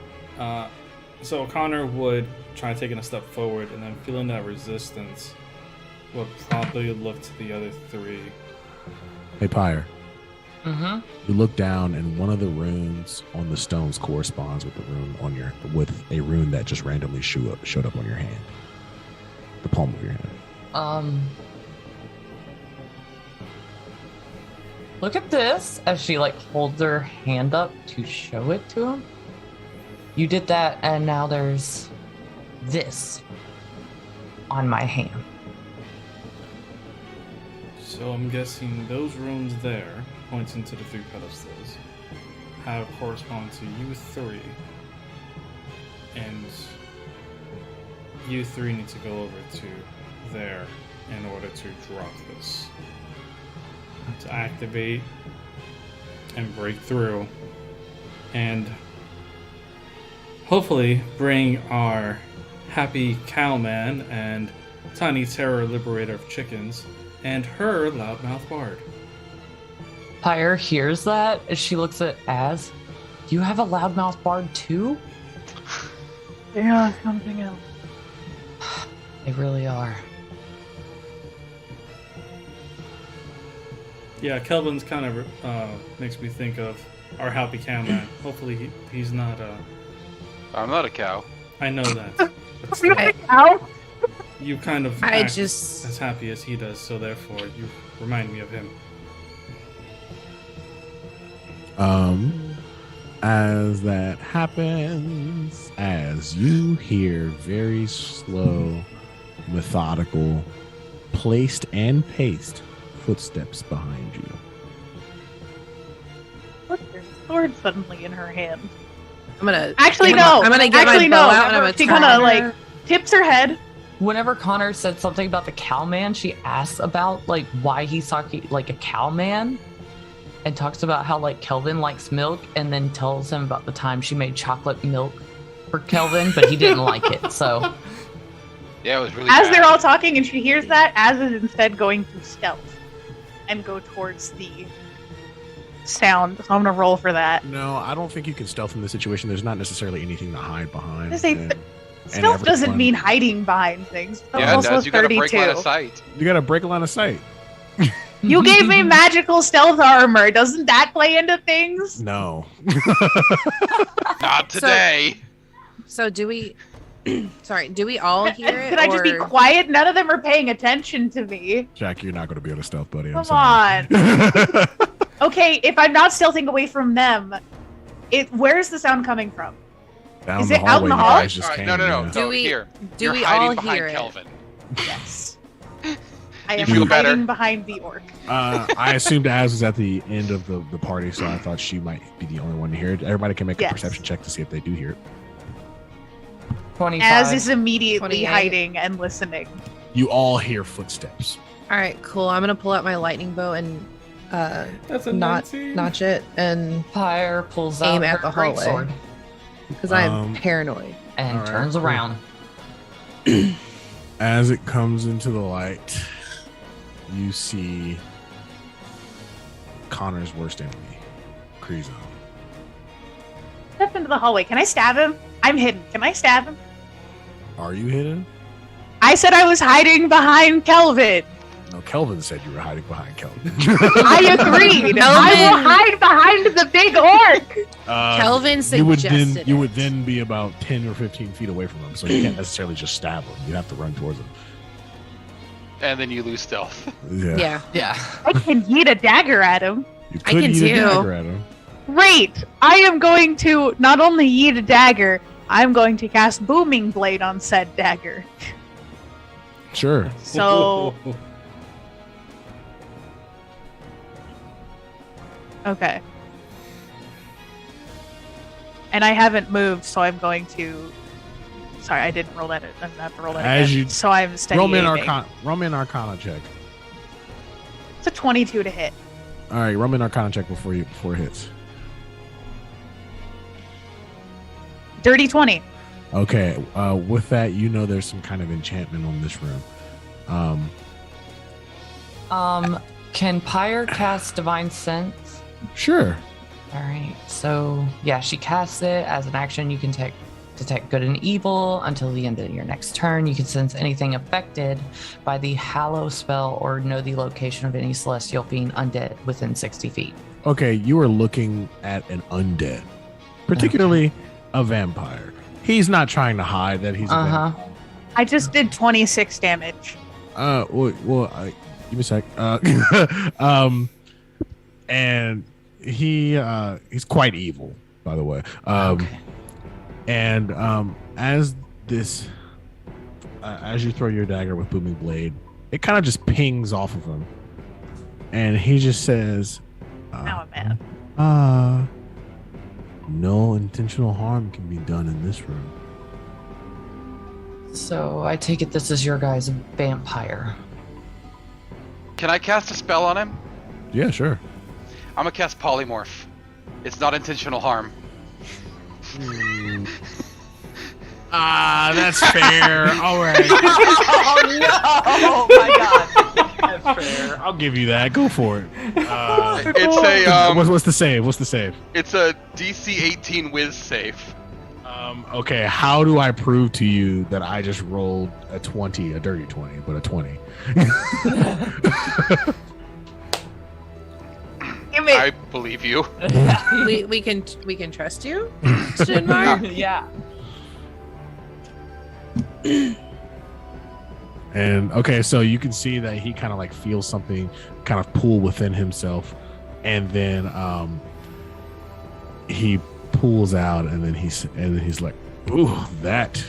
So Connor would try taking a step forward, and then feeling that resistance, would probably look to the other three. Hey, Pyre. Mm-hmm. You look down, and one of the runes on the stones corresponds with a rune that just randomly showed up on your hand, the palm of your hand. Look at this as she like holds her hand up to show it to him. You did that, and now there's this on my hand. So I'm guessing those runes there, pointing to the 3 pedestals, have correspond to you 3, and you 3 need to go over to there in order to drop this. To activate and break through, and hopefully bring our happy cowman and tiny terror liberator of chickens and her loudmouth bard. Pyre hears that as she looks at Az. You have a loudmouth bard too? Yeah, something else. They really are. Yeah, Kelvin's kind of makes me think of our happy cowman. Hopefully he's not I'm not a cow. I know that. But still, Ow! you kind of I act just- as happy as he does, so therefore you remind me of him. As that happens, as you hear very slow, methodical, placed and paced footsteps behind you. Look, there's a sword suddenly in her hand. I'm gonna Actually, get no. I'm gonna get Actually, my bow no. out and I'm gonna She try kinda, her. like, tips her head. Whenever Connor said something about the cowman, she asks about like why he's talking like a cowman, and talks about how like Kelvin likes milk, and then tells him about the time she made chocolate milk for Kelvin, but he didn't like it. So Yeah, it was really As bad. they're all talking and she hears that, Az is instead going to stealth and go towards the sound. So I'm gonna roll for that. No, I don't think you can stealth in this situation. There's not necessarily anything to hide behind. I say and stealth doesn't everyone- mean hiding behind things. That's Yeah, it also does. You gotta 32. break line of sight. You got to break a line of sight. You gave me magical stealth armor. Doesn't that play into things? No. Not today. So do we? Sorry, do we all hear it? Could I just be or- quiet? None of them are paying attention to me. Jack, you're not going to be able to stealth, buddy. I'm Come sorry. on. Okay, if I'm not stealthing away from them, where's the sound coming from? Down Is the it out in the hallway, you hall? guys just All right, came, no. yeah. Do we- Here. do You're we hiding all behind hear it? Kelvin. Yes. I You am feel better? hiding behind the orc. I assumed Az was at the end of the party, so I thought she might be the only one to hear it. Everybody can make a Yes. perception check to see if they do hear it. 25. Az is immediately 28. hiding and listening. You all hear footsteps. All right, cool. I'm gonna pull out my lightning bow and That's a not 19. notch it, and Pyre pulls Aim out at her the hallway. greatsword because I'm Um, paranoid. and All right, turns cool. around. As it comes into the light, you see Connor's worst enemy, Kreezon. Step into the hallway. Can I stab him? I'm hidden. Can I stab him? Are you hidden? I said I was hiding behind Kelvin. No, Kelvin said you were hiding behind Kelvin. I agreed. I will hide behind the big orc. Kelvin you would suggested then be about 10 or 15 feet away from him, so you can't necessarily just stab him. You have to run towards him. And then you lose stealth. Yeah. Yeah. I can yeet a dagger at him. You I could can eat a too. dagger at him. Great. I am going to not only yeet a dagger, I'm going to cast Booming Blade on said dagger. Sure. So, okay. And I haven't moved, so I'm going to. Sorry, I didn't roll that. I'm gonna have to roll that As again. you- So I'm steady Roll me an aiming. Arcana check. It's a 22 to hit. All right, roll me an Arcana check before it hits. Dirty 20. Okay. With that, you know there's some kind of enchantment on this room. Can Pyre cast Divine Sense? Sure. All right. So yeah, she casts it as an action. You can detect good and evil until the end of your next turn. You can sense anything affected by the Hallow spell or know the location of any celestial being undead within 60 feet. Okay, you are looking at an undead, particularly a vampire. He's not trying to hide that he's a vampire. I just did 26 damage. Give me a sec. And he's quite evil, by the way. Okay. And as you throw your dagger with booming blade, it kind of just pings off of him, and he just says, Now I'm mad. no intentional harm can be done in this room. So I take it this is your guy's vampire. Can I cast a spell on him? Yeah, sure. I'm gonna cast Polymorph. It's not intentional harm. That's fair. All right. Oh no! Oh my god! That's fair. I'll give you that. Go for it. It's a What's the save? What's the save? It's a DC 18 Wiz save. Okay, how do I prove to you that I just rolled a 20, a dirty 20, but a 20? Give it. I believe you. we can trust you, Shinmar. Yeah. And okay, so you can see that he kind of like feels something kind of pull within himself, and then he pulls out, and then he's like, "Ooh, that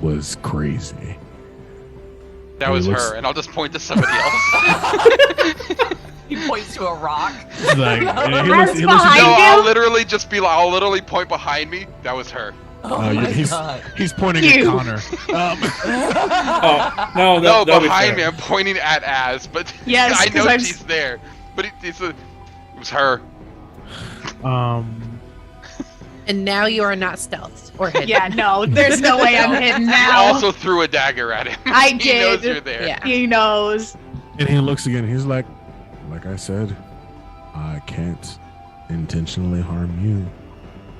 was crazy." That was looks- her, and I'll just point to somebody else. He points to a rock. He's like, and he That's looks- behind No, you? I'll literally point behind me. That was her. Oh my he's god. he's pointing You. at Connor. Oh no, No, that'll be behind me. fair. I'm pointing at Az, but Yes, I 'cause know I've- she's there. But it was her. And now you are not stealthed or hidden. Yeah, no, there's no way I'm hidden You now. also threw a dagger at him. I He knows did. you're there. Yeah. He knows. And he looks again. He's like I said, I can't intentionally harm you,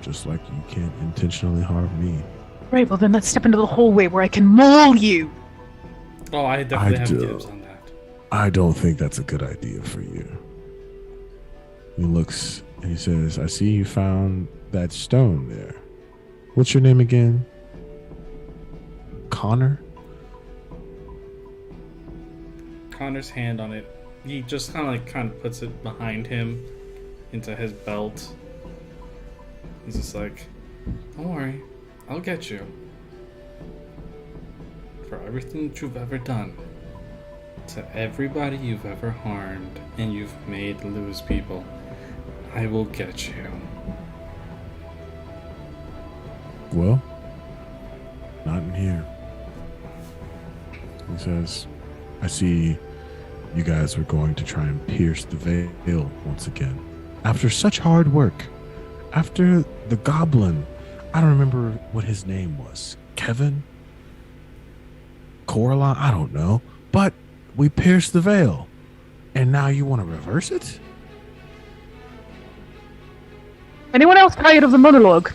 just like you can't intentionally harm me. Right, well then let's step into the hallway where I can maul you. Oh, I definitely I have do. dibs on that. I don't think that's a good idea for you. He looks and he says, I see you found that stone there. What's your name again? Connor? Connor's hand on it. He just kind of puts it behind him into his belt. He's just like, don't worry, I'll get you. For everything that you've ever done. To everybody you've ever harmed and you've made lose people. I will get you. Well, not in here. He says, I see you guys were going to try and pierce the veil once again. After such hard work, after the goblin, I don't remember what his name was. Kevin? Coraline? I don't know. But we pierced the veil. And now you want to reverse it? Anyone else tired of the monologue?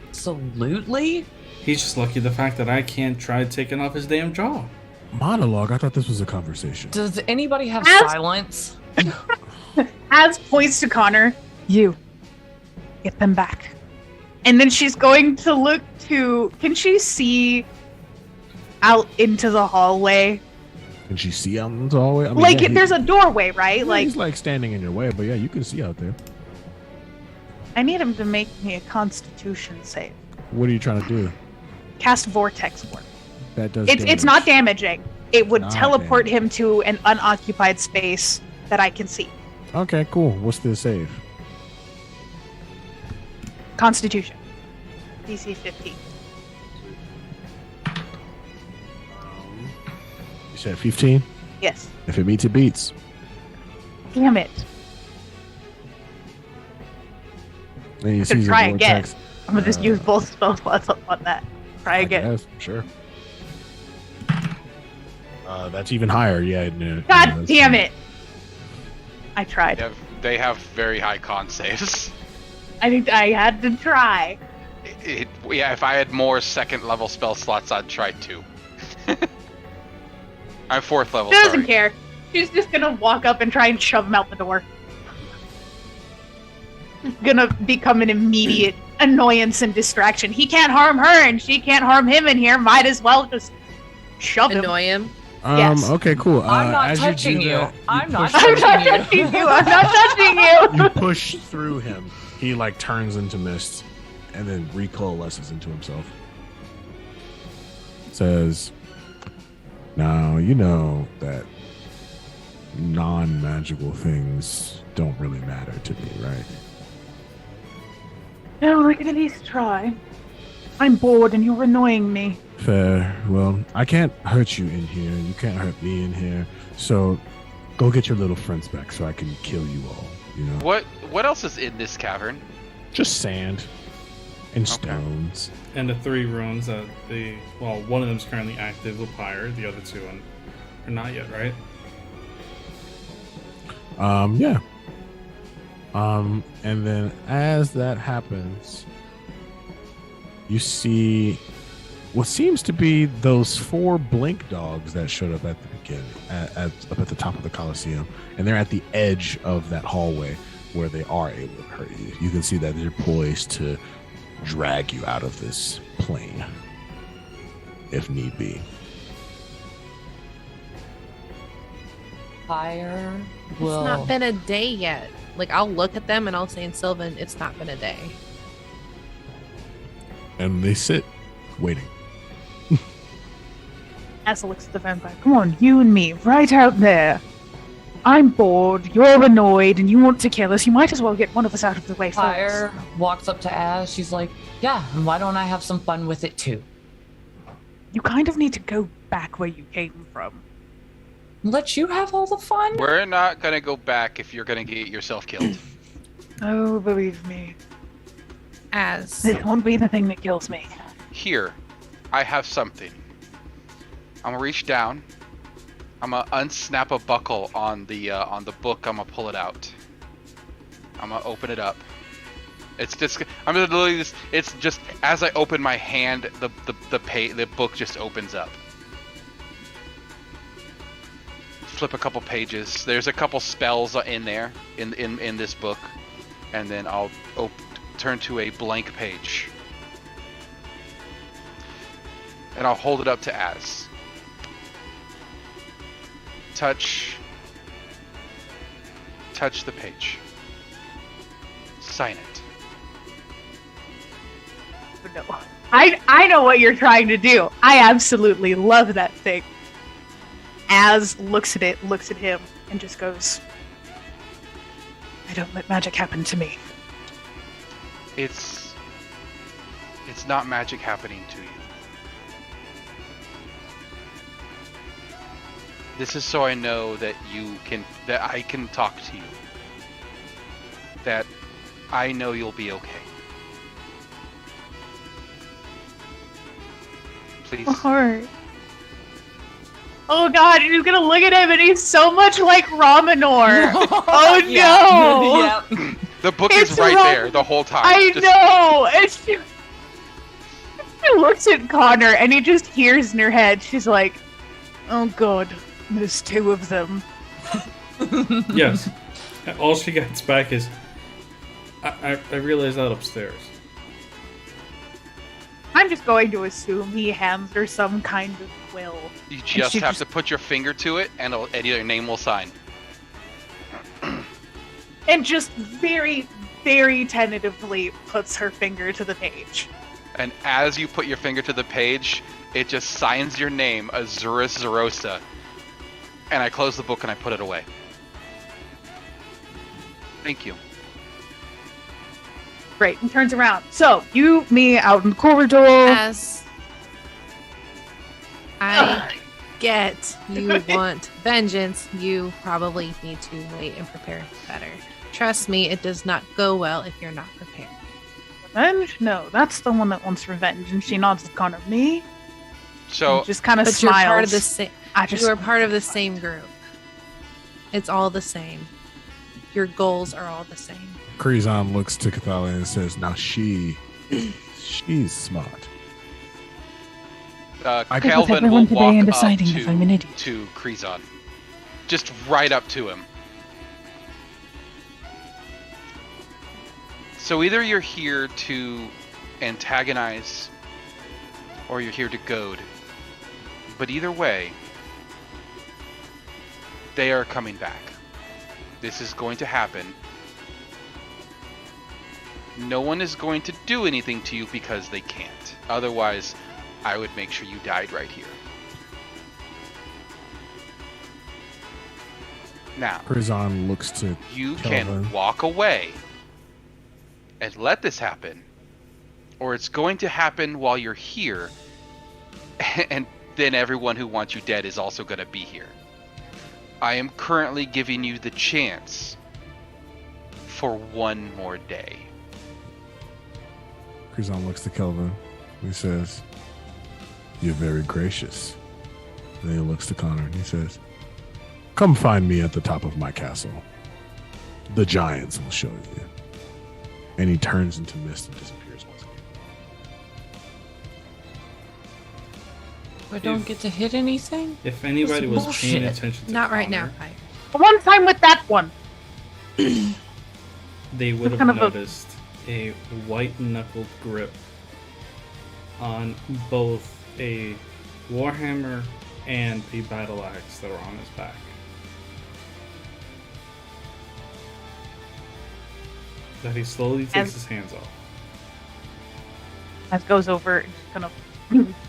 Absolutely. He's just lucky the fact that I can't try taking off his damn jaw. Monologue? I thought this was a conversation. Does anybody have As- silence? Az points to Connor. You. Get them back. And then she's going to look to... Can she see out into the hallway? Can she see out in the hallway? I mean, Like, yeah, there's a doorway, right? yeah, Like, he's like standing in your way, but yeah, you can see out there. I need him to make me a constitution save. What are you trying to do? Cast Vortex Warp. That does It's damage. not damaging. It would Not teleport damage. him to an unoccupied space that I can see. Okay, cool. What's the save? Constitution. DC 15. You said 15? Yes. If it meets, it beats. Damn it. And you Could see try the again. vortex. I'm gonna just use both spell slots on that. Try I again. guess, sure. That's even higher. Yeah. God damn it! I tried. They have very high con saves. I think I had to try. Yeah, if I had more second level spell slots, I'd try too. I'm 4th level. She doesn't Sorry. care. She's just gonna walk up and try and shove him out the door. It's gonna become an immediate annoyance and distraction. He can't harm her, and she can't harm him in here. Might as well just shove him. Annoy him. Yes. Okay, cool. I'm not as touching do you. that, I'm not push- I'm not touching you. touching you. I'm not touching you. You push through him. He like turns into mist, and then recoalesces into himself. Says, "Now you know that non-magical things don't really matter to me, right?" No, I can at least try. I'm bored, and you're annoying me. Fair. Well, I can't hurt you in here. You can't hurt me in here. So, go get your little friends back so I can kill you all. You know, What else is in this cavern? just sand and stones. And the 3 runes that one of them's currently active with Pyre, the other 2 are not yet, right? Yeah. And then as that happens, you see what seems to be those 4 blink dogs that showed up at the beginning, up at the top of the Colosseum, and they're at the edge of that hallway where they are able to hurt you. You can see that they're poised to drag you out of this plane, if need be. Pyre It's will. not been a day yet. Like, I'll look at them and I'll say in Sylvan, it's not been a day. And they sit, waiting. Asa looks at the vampire. Come on, you and me, right out there. I'm bored, you're annoyed, and you want to kill us. You might as well get one of us out of the way first. Pyre walks up to Az. She's like, "Yeah, and why don't I have some fun with it too?" You kind of need to go back where you came from. Let you have all the fun. We're not gonna go back if you're gonna get yourself killed. Oh, believe me. As This won't be the thing that kills me. Here, I have something. I'm gonna reach down. I'm gonna unsnap a buckle on the book. I'm gonna pull it out. I'm gonna open it up. It's just I'm gonna literally just. It's just as I open my hand, the book just opens up. Flip a couple pages. There's a couple spells in there in this book, and then I'll turn to a blank page, and I'll hold it up to Az. Touch the page. Sign it. No. I know what you're trying to do. I absolutely love that thing. Az looks at it, looks at him, and just goes, I don't let magic happen to me. It's not magic happening to you. This is so I know that I can talk to you. That I know you'll be okay. Please. Alright. Oh god, he's gonna look at him and he's so much like Ramanor. Oh no! Yep. The book It's is right wrong. there the whole time. I Just- know! It's just... She looks at Connor and he just hears in her head, she's like, oh god, there's 2 of them. Yes. All she gets back is, I realized that upstairs. I'm just going to assume he hands her some kind of will. You just she have just- to put your finger to it, and your name will sign. And just very, very tentatively puts her finger to the page. And as you put your finger to the page, it just signs your name, Azurus Zerosa. And I close the book and I put it away. Thank you. Great, and turns around. So, you, me, out in the corridor. As I get you want vengeance, you probably need to wait and prepare better. Trust me, it does not go well if you're not prepared. Revenge? No, that's the one that wants revenge, and she nods at Connor. Me? So, Just kind of But smiles. you're part of the same. I just You are part of the same group. It's all the same. your goals are all the same. Krizan looks to Cathalia and says, "Now she's smart." with Calvin will everyone today walk and up deciding if I'm an idiot. to Krizan. Just right up to him. So either you're here to antagonize or you're here to goad. But either way, they are coming back. This is going to happen. No one is going to do anything to you because they can't. Otherwise, I would make sure you died right here. Now, Krizan looks to you Kelvin. can walk away and let this happen, or it's going to happen while you're here, and then everyone who wants you dead is also going to be here. I am currently giving you the chance for one more day. Krizan looks to Kelvin. He says, "You're very gracious." Then he looks to Connor and he says, "Come find me at the top of my castle. The giants will show you." And he turns into mist and disappears once again. I don't get to hit anything? If anybody was paying bullshit. attention to Not right now, Connor, Pyre. One time with that one. they would have Kind of a- noticed a white-knuckled grip on both a warhammer and a battle axe that were on his back. That he slowly takes And- his hands off. As goes over and just kind of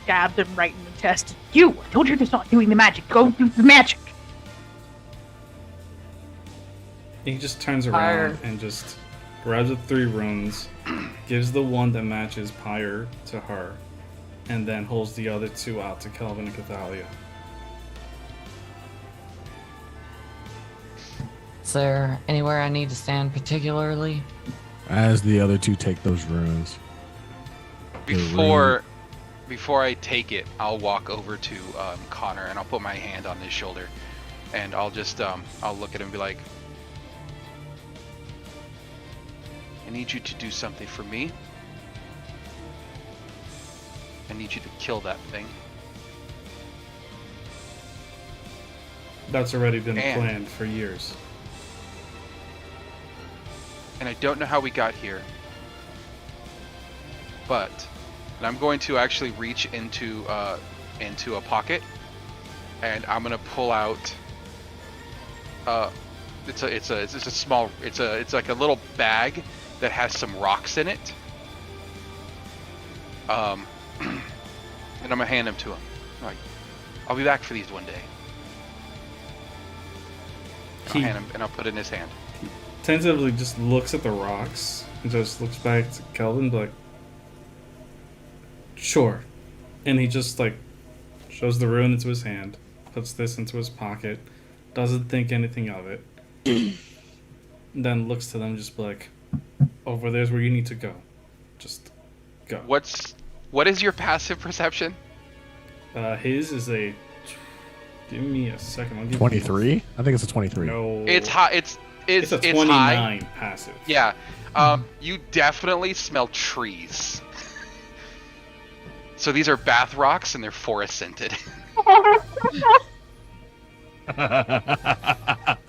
stabs him right in the chest. You! I told you to stop doing the magic. Go do the magic! He just turns Pyre. around and just grabs the 3 runes, gives the one that matches Pyre to her, and then holds the other 2 out to Kelvin and Cathalia. Is there anywhere I need to stand particularly? As the other 2 take those runes, Before I take it, I'll walk over to Connor and I'll put my hand on his shoulder, and I'll just I'll look at him and be like, "I need you to do something for me. I need you to kill that thing." That's already been And- planned for years. And I don't know how we got here, but and I'm going to actually reach into a pocket, and I'm gonna pull out. It's like a little bag that has some rocks in it. And I'm gonna hand them to him. Like, I'll be back for these one day. I'll He- hand him, and I'll put it in his hand. Tentatively just looks at the rocks and just looks back to Kelvin like, "Sure." And he just like shows the rune into his hand, puts this into his pocket, doesn't think anything of it, then looks to them just like, "Over there's where you need to go. Just go." What is your passive perception? His is a. Give me a second. I'll give 23? I think it's a 23. You, no. It's high. It's a it's 29 high. passive. Yeah. You definitely smell trees. So these are bath rocks and they're forest scented.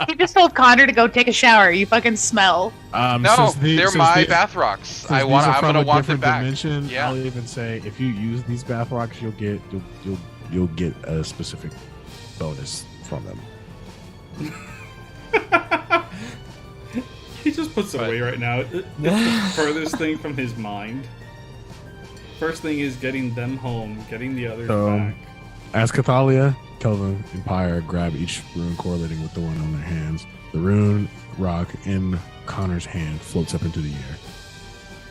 You just told Connor to go take a shower. You fucking smell. No, they're my bath rocks. I'm gonna want them back. Dimension, Yeah. I'll even say if you use these bath rocks, you'll get a specific bonus from them. He just puts it away right now. It's the furthest thing from his mind. First thing is getting them home, getting the others back. As Cathalia, Kelvin, and Pyre grab each rune correlating with the one on their hands, the rune rock in Connor's hand floats up into the air.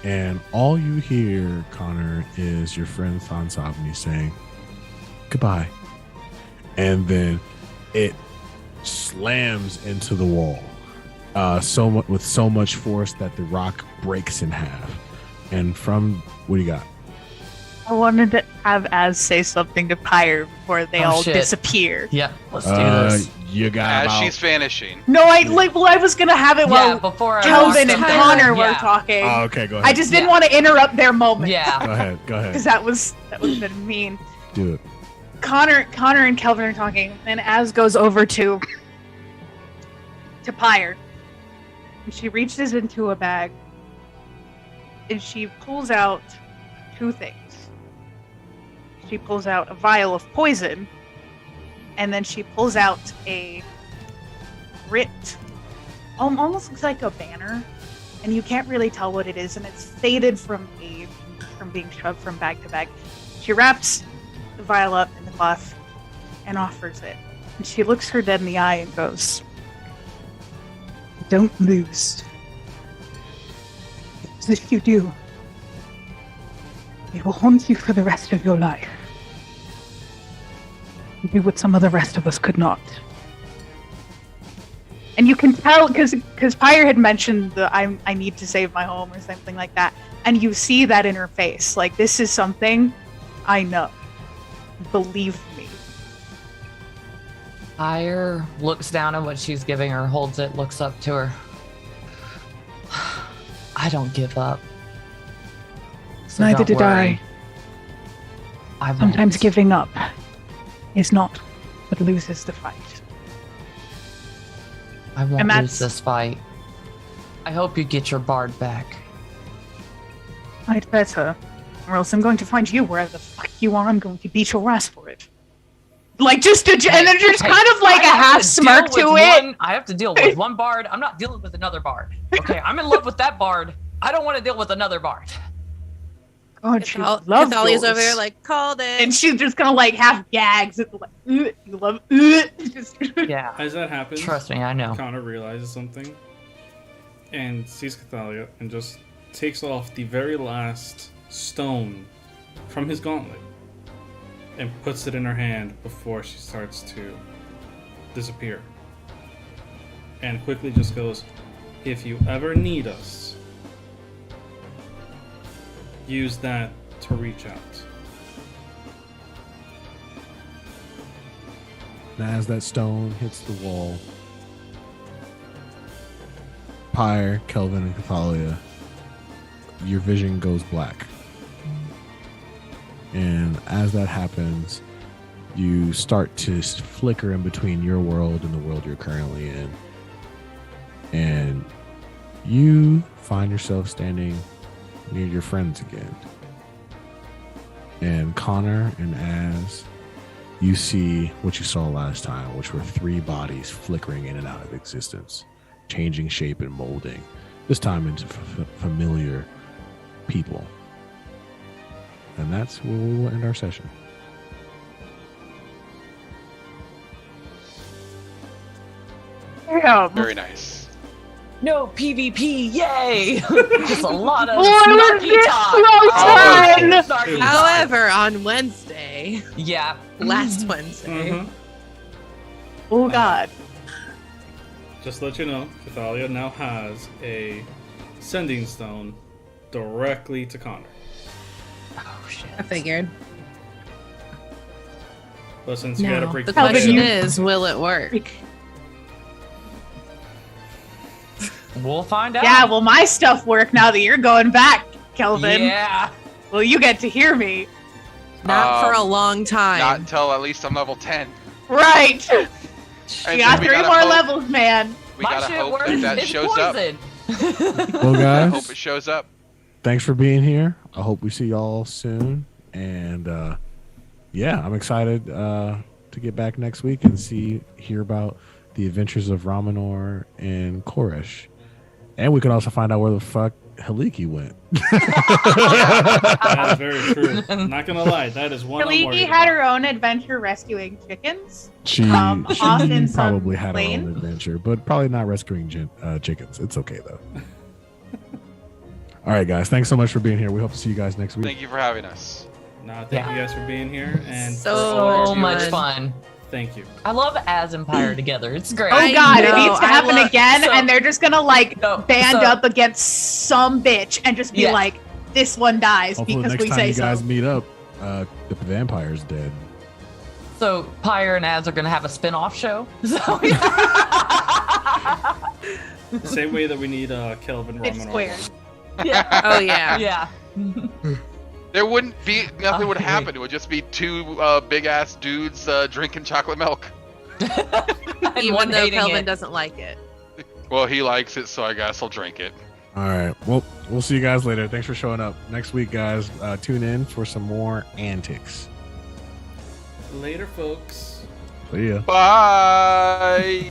And all you hear, Connor, is your friend Thansavni saying, "Goodbye." And then it slams into the wall with so much force that the rock breaks in half. And from, what do you got? I wanted to have Az say something to Pyre before they all shit. disappear. Yeah, let's do this. You got As about she's vanishing. No, I was gonna have it Yeah, while before I Kelvin walked and up there. Connor were Yeah. talking. Oh, okay, go ahead. I just didn't Yeah. want to interrupt their moment. Yeah. Go ahead. Go Because ahead. that was a bit mean. Do it. Connor and Kelvin are talking, and Az goes over to Pyre. And she reaches into a bag and she pulls out two things. She pulls out a vial of poison, and then she pulls out a ripped, almost looks like a banner, and you can't really tell what it is, and it's faded from being shoved from bag to bag. She wraps the vial up in the cloth and offers it. And she looks her dead in the eye and goes, "Don't lose. Because if you do, it will haunt you for the rest of your life. You do what some of the rest of us could not." And you can tell, because Pyre had mentioned the I need to save my home or something like that. And you see that in her face. Like, this is something I know. Believe me. Pyre looks down at what she's giving her, holds it, looks up to her. I don't give up. So Neither don't did worry. I won't. Sometimes giving up is not what loses the fight. I won't and lose that's- this fight. I hope you get your bard back. I'd better, or else I'm going to find you wherever the fuck you are. I'm going to beat your ass for it. Like, just and then just Hey, kind of like I a have half to smirk deal to with it. I have to deal with one bard. I'm not dealing with another bard. Okay, I'm in love with that bard. I don't want to deal with another bard. God, she Cathal- loves Cathalia's yours. over there like, called it. And she's just gonna like half gags at the like, you love, just Yeah. As that happens, Trust me, I know. Connor realizes something and sees Cathalia and just takes off the very last stone from his gauntlet and puts it in her hand before she starts to disappear. And quickly just goes, "If you ever need us, use that to reach out." And as that stone hits the wall, Pyre, Kelvin, and Cathalia, your vision goes black. And as that happens, you start to flicker in between your world and the world you're currently in. And you find yourself standing near your friends again. And Connor and Az, you see what you saw last time, which were three bodies flickering in and out of existence, changing shape and molding, this time into familiar people. And that's where we will end our session. damn. Very nice. No PvP, yay! Just a lot of Boy, snarky this talk. slow Oh, time. snarky talk. However, on Wednesday, Yeah. last Wednesday, Mhm. Oh god. Just to let you know, Cathalia now has a sending stone directly to Connor. Oh shit. I figured. But since you had to Now, break the Kelvin, question you- is, will it work? We'll find out. Yeah, well, my stuff work now that you're going back, Kelvin. Yeah. Well, you get to hear me. Not for a Um, long time. Not until at least I'm level 10. Right. And You got we 3 gotta more hope- levels, man. We My gotta shit hope works. that It's shows up. poison. Well, I guys, hope it shows up. thanks for being here. I hope we see y'all soon. And yeah, I'm excited to get back next week and hear about the adventures of Ramanor and Koresh. And we can also find out where the fuck Haliki went. That is very true. Not gonna lie, that is one I'm Kaliki worried had about. her own adventure rescuing chickens. She off in some probably had her lane. own adventure, but probably not rescuing chickens. It's okay though. All right, guys. Thanks so much for being here. We hope to see you guys next week. Thank you for having us. Nah, thank you guys for being here, and So for all our So much viewers, fun. Thank you. I love Az and Pyre together. It's great. Oh I god, it know, needs to I happen love- again, so- and they're just gonna like No, band so- up against some bitch and just be Yeah. like, this one dies Hopefully because next we time say you so. guys meet up, the vampire's dead. So Pyre and Az are gonna have a spin-off show. So The same way that we need Kelvin It's Romanov. squared. yeah, Oh yeah. yeah. There wouldn't be nothing would Okay. happen. It would just be two big ass dudes drinking chocolate milk. And Even one though hating Kelvin it. doesn't like it. Well, he likes it, so I guess I'll drink it. All right. Well, we'll see you guys later. Thanks for showing up. Next week, guys, tune in for some more antics. Later, folks. See ya. Bye.